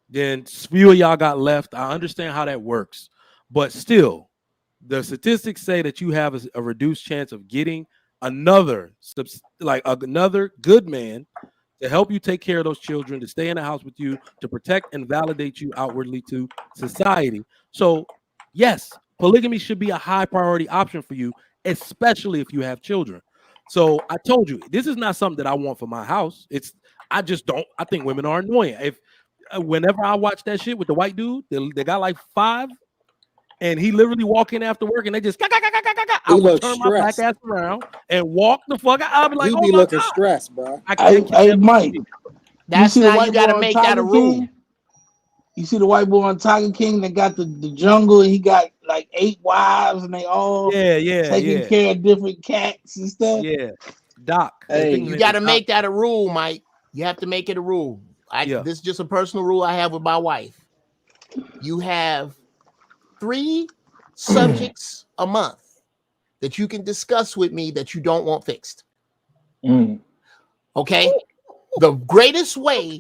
Then few of y'all got left. I understand how that works. But still, the statistics say that you have a reduced chance of getting another good man to help you take care of those children, to stay in the house with you, to protect and validate you outwardly to society. So, yes, polygamy should be a high priority option for you, especially if you have children. So I told you, this is not something that I want for my house. I think women are annoying. Whenever I watch that shit with the white dude, they got like 5, and he literally walk in after work and they just I would turn my black ass around and walk the fuck out. I'll be like, he be looking stressed, bro. Hey, Mike. That's now you gotta make that a rule. You see the white boy on Tiger King that got the jungle, and he got like 8 wives, and they all taking care of different cats and stuff. Yeah, Doc. Hey, you got to make that a rule, Mike. You have to make it a rule. This is just a personal rule I have with my wife. You have 3 subjects a month that you can discuss with me that you don't want fixed. Okay? The greatest way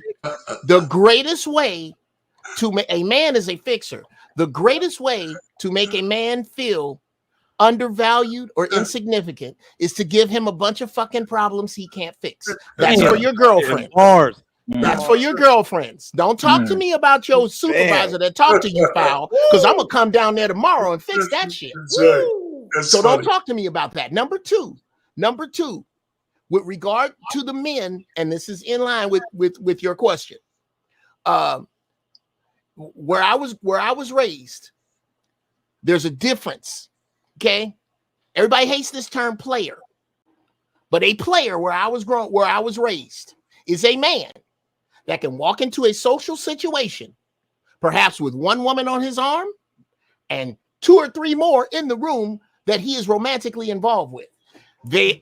to make a man is a fixer. The greatest way to make a man feel undervalued or insignificant is to give him a bunch of fucking problems he can't fix. That's for your girlfriend. That's for your girlfriends. Don't talk to me about your supervisor that talked to you foul, because I'm gonna come down there tomorrow and fix that shit. So don't talk to me about that. Number two, with regard to the men, and this is in line with your question. Where I was raised, there's a difference. Okay, everybody hates this term player, but a player where I was raised is a man that can walk into a social situation, perhaps with one woman on his arm and 2 or 3 more in the room that he is romantically involved with. They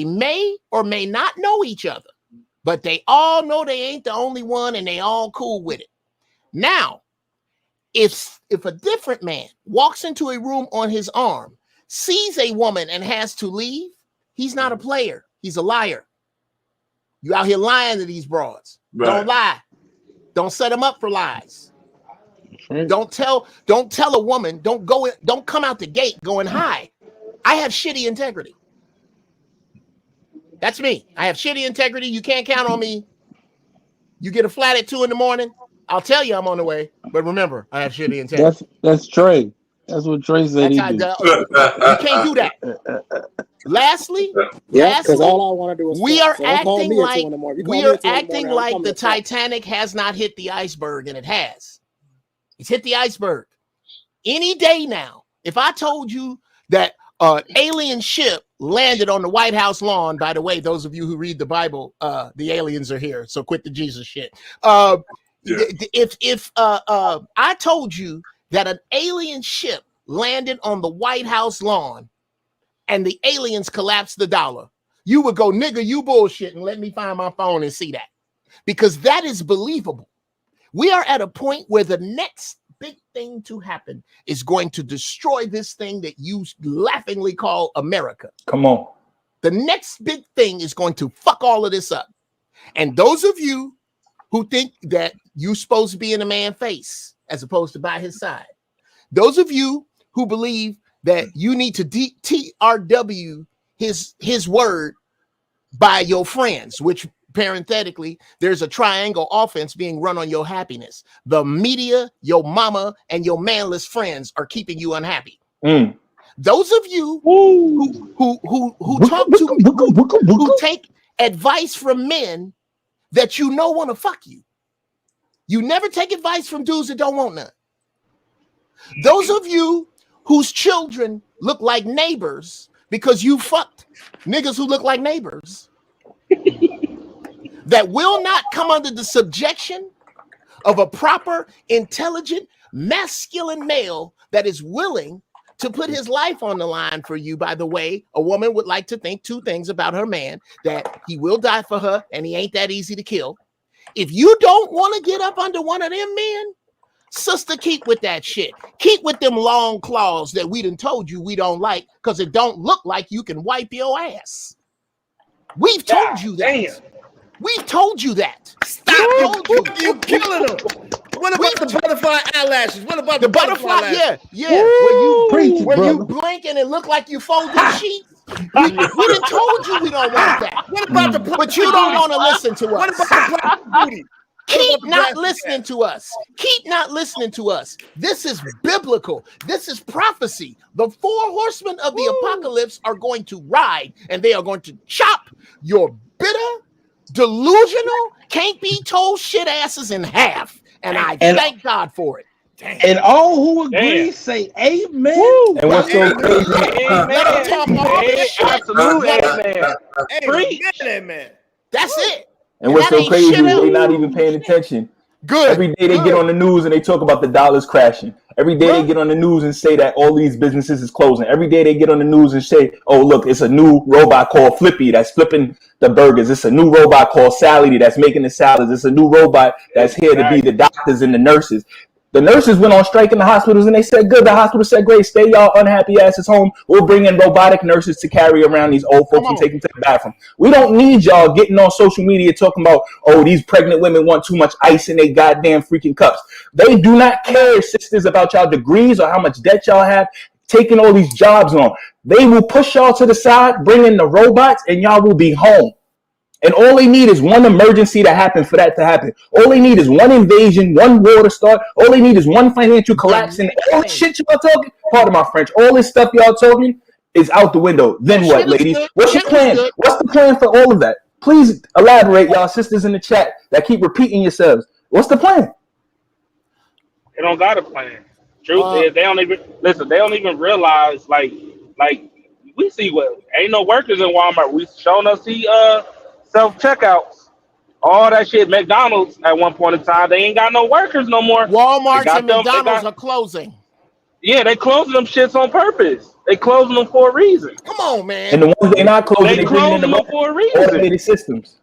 may or may not know each other, But they all know they ain't the only one, and they all cool with it. Now, if a different man walks into a room on his arm, sees a woman and has to leave, he's not a player. He's a liar. You out here lying to these broads. Right. Don't lie. Don't set them up for lies. Right. Don't tell a woman, don't come out the gate going, hi, I have shitty integrity. That's me. I have shitty integrity. You can't count on me. You get a flat at 2 a.m, I'll tell you I'm on the way. But remember, I have shitty integrity. That's Trey. That's what Trey said. You can't do that. Lastly, because all I want to do is we are acting like the Titanic has not hit the iceberg, and it has. It's hit the iceberg. Any day now, if I told you that an alien ship landed on the White House lawn, by the way, those of you who read the Bible, the aliens are here, so quit the Jesus shit. If I told you that an alien ship landed on the White House lawn and the aliens collapsed the dollar, you would go, nigga, you bullshit, and let me find my phone and see that. Because that is believable. We are at a point where the next big thing to happen is going to destroy this thing that you laughingly call America. Come on. The next big thing is going to fuck all of this up. And those of you who think that you're supposed to be in a man's face as opposed to by his side, those of you who believe that you need to TRW his word by your friends, which parenthetically, there's a triangle offense being run on your happiness. The media, your mama, and your manless friends are keeping you unhappy. Those of you who talk to me, who take advice from men that you know want to fuck you. You never take advice from dudes that don't want none. Those of you whose children look like neighbors because you fucked niggas who look like neighbors that will not come under the subjection of a proper, intelligent, masculine male that is willing to put his life on the line for you. By the way, a woman would like to think 2 things about her man: that he will die for her and he ain't that easy to kill. If you don't want to get up under one of them men, sister, keep with that shit. Keep with them long claws that we done told you we don't like, because it don't look like you can wipe your ass. We've told you that. Damn. We've told you that. Stop. You killing them. What about the butterfly eyelashes? What about the butterfly? Yeah. Where you blink and it look like you folded sheets. We done told you we don't want that. What about the but you don't want to listen to us. What about the black beauty? Keep not listening to us. Keep not listening to us. This is biblical. This is prophecy. The 4 horsemen of the apocalypse are going to ride, and they are going to chop your bitter, delusional, can't be told shit asses in half. And I thank God for it. Damn. And all who agree say amen. And what's so crazy? Amen. That's it. And what's so crazy is they're not even paying attention. Good. Every day they get on the news and they talk about the dollars crashing. Every day they get on the news and say that all these businesses is closing. Every day they get on the news and say, oh, look, it's a new robot called Flippy that's flipping the burgers. It's a new robot called Sally that's making the salads. It's a new robot that's here to be the doctors and the nurses. The nurses went on strike in the hospitals and they said, good. The hospital said, great, stay y'all unhappy asses home. We'll bring in robotic nurses to carry around these old folks and take them to the bathroom. We don't need y'all getting on social media talking about, oh, these pregnant women want too much ice in their goddamn freaking cups. They do not care, sisters, about y'all degrees or how much debt y'all have, taking all these jobs on. They will push y'all to the side, bring in the robots, and y'all will be home. And all they need is one emergency to happen for that to happen. All they need is one invasion, one war to start. All they need is one financial collapse. And all this shit y'all talking, pardon my French, all this stuff y'all talking is out the window. Then what, ladies? What's your plan? What's the plan for all of that? Please elaborate, y'all sisters in the chat that keep repeating yourselves. What's the plan? They don't got a plan. Truth is, they don't even listen. They don't even realize, like we see what ain't no workers in Walmart. We showing us the self-checkouts, all that shit. McDonald's at one point in time, they ain't got no workers no more. Walmart and McDonald's are closing. Yeah, they closing them shits on purpose. They closing them for a reason. Come on, man. And the ones they're not closing, they closing them for a reason. Automated systems.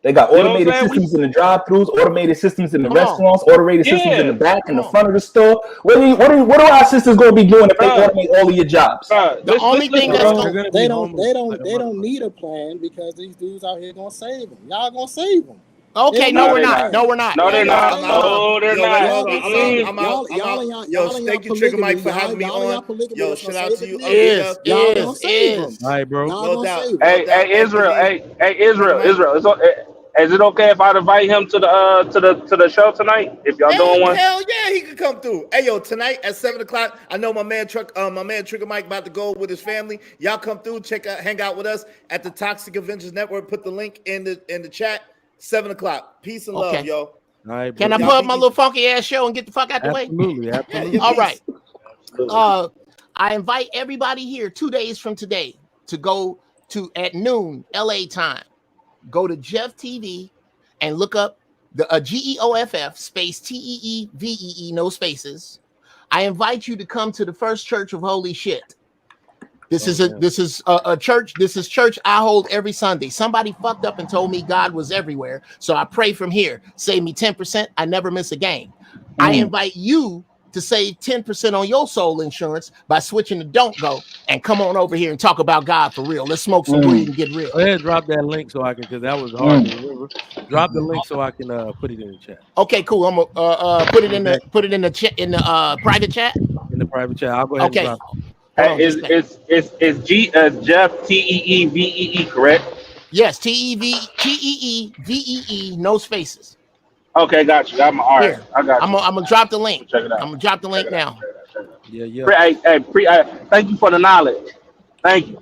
They got You know what I'm automated saying? systems in the drive-thrus, automated systems in the Come on. restaurants, automated systems in the Yeah, back and the Come on. front of the store. What are our sisters going to be doing if they bruh, automate all of your jobs? bruh. The only thing They that's don't. going They don't. They don't need a plan because these dudes out here gonna save them. Y'all gonna save them. okay, no, we're not. No, we're not. No, they're not. Hold No, they're Yo, wait, not. hold on. I'm out. Yo, y'all thank you, Trigger Mike, for having me on. Yo, shout out to you, Ugly Duck. Y'all gonna save them. All right, bro. Y'all No gonna doubt. save them. Hey, Israel. Hey, Israel. Mike. Israel. Is it okay if I invite him to the show tonight? If y'all doing one? Hell yeah, he could come through. Hey yo, tonight at 7:00. I know my man Trigger Mike about to go with his family. Y'all come through, hang out with us at the Toxic Avengers Network. Put the link in the chat. 7:00. Peace and love, yo. All right, Can I put up my little funky ass show and get the fuck out the way? Absolutely. All right. I invite everybody here 2 days from today to go to at noon LA time. Go to Jeff TV and look up the GEOFF space TEEVEE, no spaces. I invite you to come to the First Church of Holy Shit. This is a church. This is church I hold every Sunday. Somebody fucked up and told me God was everywhere, so I pray from here. Save me 10%. I never miss a game. I invite you to save 10% on your soul insurance by switching to Don't Go and come on over here and talk about God for real. Let's smoke some weed and get real. Go ahead, drop that link so I can, because that was hard to remember. Drop the link so I can put it in the chat. Okay, cool. I'm gonna put it in the chat in the private chat. In the private chat, I'll go ahead. Okay. And drop it. Is Jeff TEEVEE correct? Yes, TEEVEE, no spaces. Okay, got you. All right. I got you. I'm gonna drop the link. Check it out. I'm gonna drop the link now. Yeah. Thank you for the knowledge. Thank you.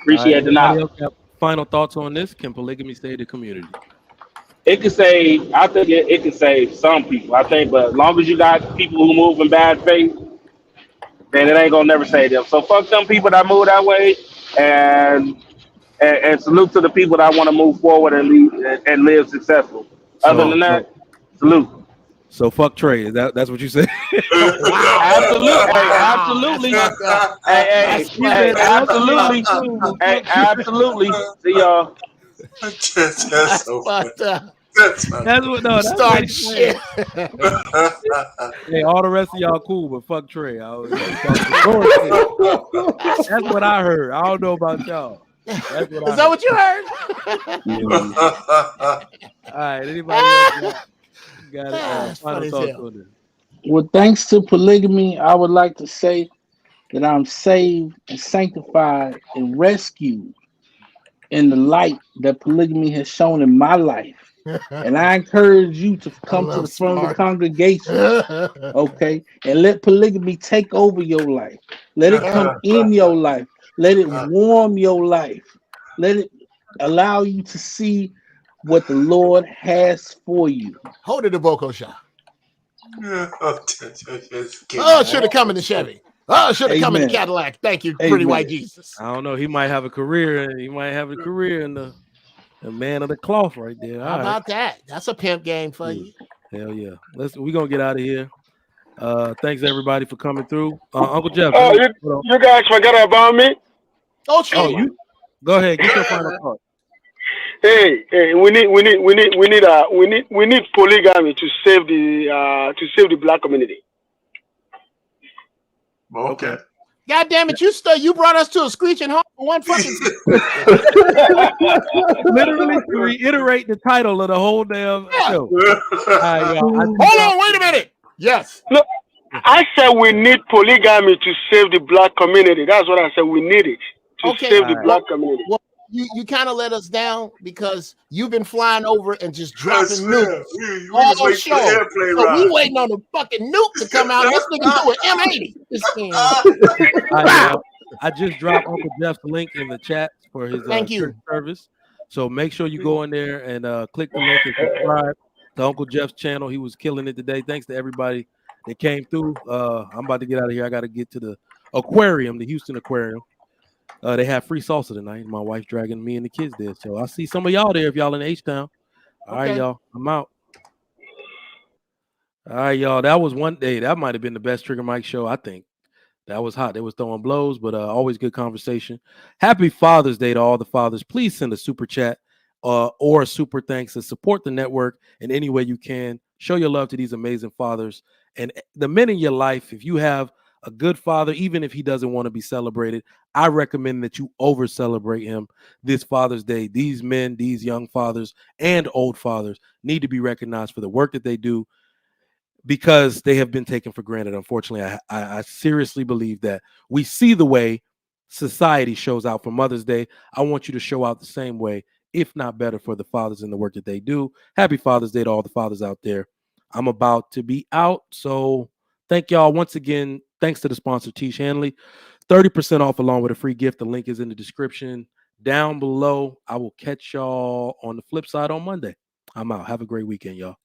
Appreciate the knowledge. Final thoughts on this? Can polygamy save the community? It can save. I think it can save some people. I think, but as long as you got people who move in bad faith, then it ain't gonna never save them. So fuck them people that move that way, and salute to the people that want to move forward and live successful. Other than that, salute. So fuck Trey. That's what you said. Absolutely. Absolutely. See y'all. That's so funny. That's what start shit. Hey, all the rest of y'all cool, but fuck Trey. That's what I heard. I don't know about y'all. Is that what you heard? All right. Anybody else got final thoughts on this? Well, thanks to polygamy, I would like to say that I'm saved and sanctified and rescued in the light that polygamy has shown in my life. And I encourage you to come to the front of the congregation, okay, and let polygamy take over your life. Let it come in your life. Let it warm your life. Let it allow you to see what the Lord has for you. Hold it, a Boko shot. Oh, should have come in the Chevy. Oh, should have come in the Cadillac. Thank you, pretty white Jesus. I don't know. He might have a career. He might have a career in the man of the cloth right there. How about that? That's a pimp game for you. Hell yeah. We're going to get out of here. Thanks everybody for coming through. Uncle Jeff. You guys forgot about me? Oh, shit. You go ahead. Get your final thought. Hey, we need polygamy to save the black community. Okay. God damn it! You brought us to a screeching halt for one fucking. Literally to reiterate the title of the whole damn show. Hold on, wait a minute. Yes. Look, I said we need polygamy to save the black community. That's what I said. We need it to save the black community. Well, you kind of let us down because you've been flying over and just dropping nukes all the show. So we waiting on the fucking nuke to come out. This nigga do an M80. I just dropped Uncle Jeff's link in the chat for his church service. So make sure you go in there and click the link and subscribe to Uncle Jeff's channel. He was killing it today. Thanks to everybody that came through. I'm about to get out of here. I got to get to the aquarium, the Houston Aquarium. They have free salsa tonight. My wife dragging me and the kids there. So I'll see some of y'all there if y'all in H-Town. All right, y'all. I'm out. All right, y'all. That was one day. That might have been the best Trigger Mike show, I think. That was hot. They was throwing blows, but always good conversation. Happy Father's Day to all the fathers. Please send a super chat or a super thanks, and support the network in any way you can. Show your love to these amazing fathers and the men in your life. If you have a good father, even if he doesn't want to be celebrated, I recommend that you over celebrate him this Father's Day. These men, these young fathers and old fathers need to be recognized for the work that they do, because they have been taken for granted. Unfortunately, I seriously believe that we see the way society shows out for Mother's Day. I want you to show out the same way, if not better, for the fathers and the work that they do. Happy Father's Day to all the fathers out there. I'm about to be out, so thank y'all once again. Thanks to the sponsor, Tish Hanley. 30% off along with a free gift. The link is in the description down below. I will catch y'all on the flip side on Monday. I'm out. Have a great weekend, y'all.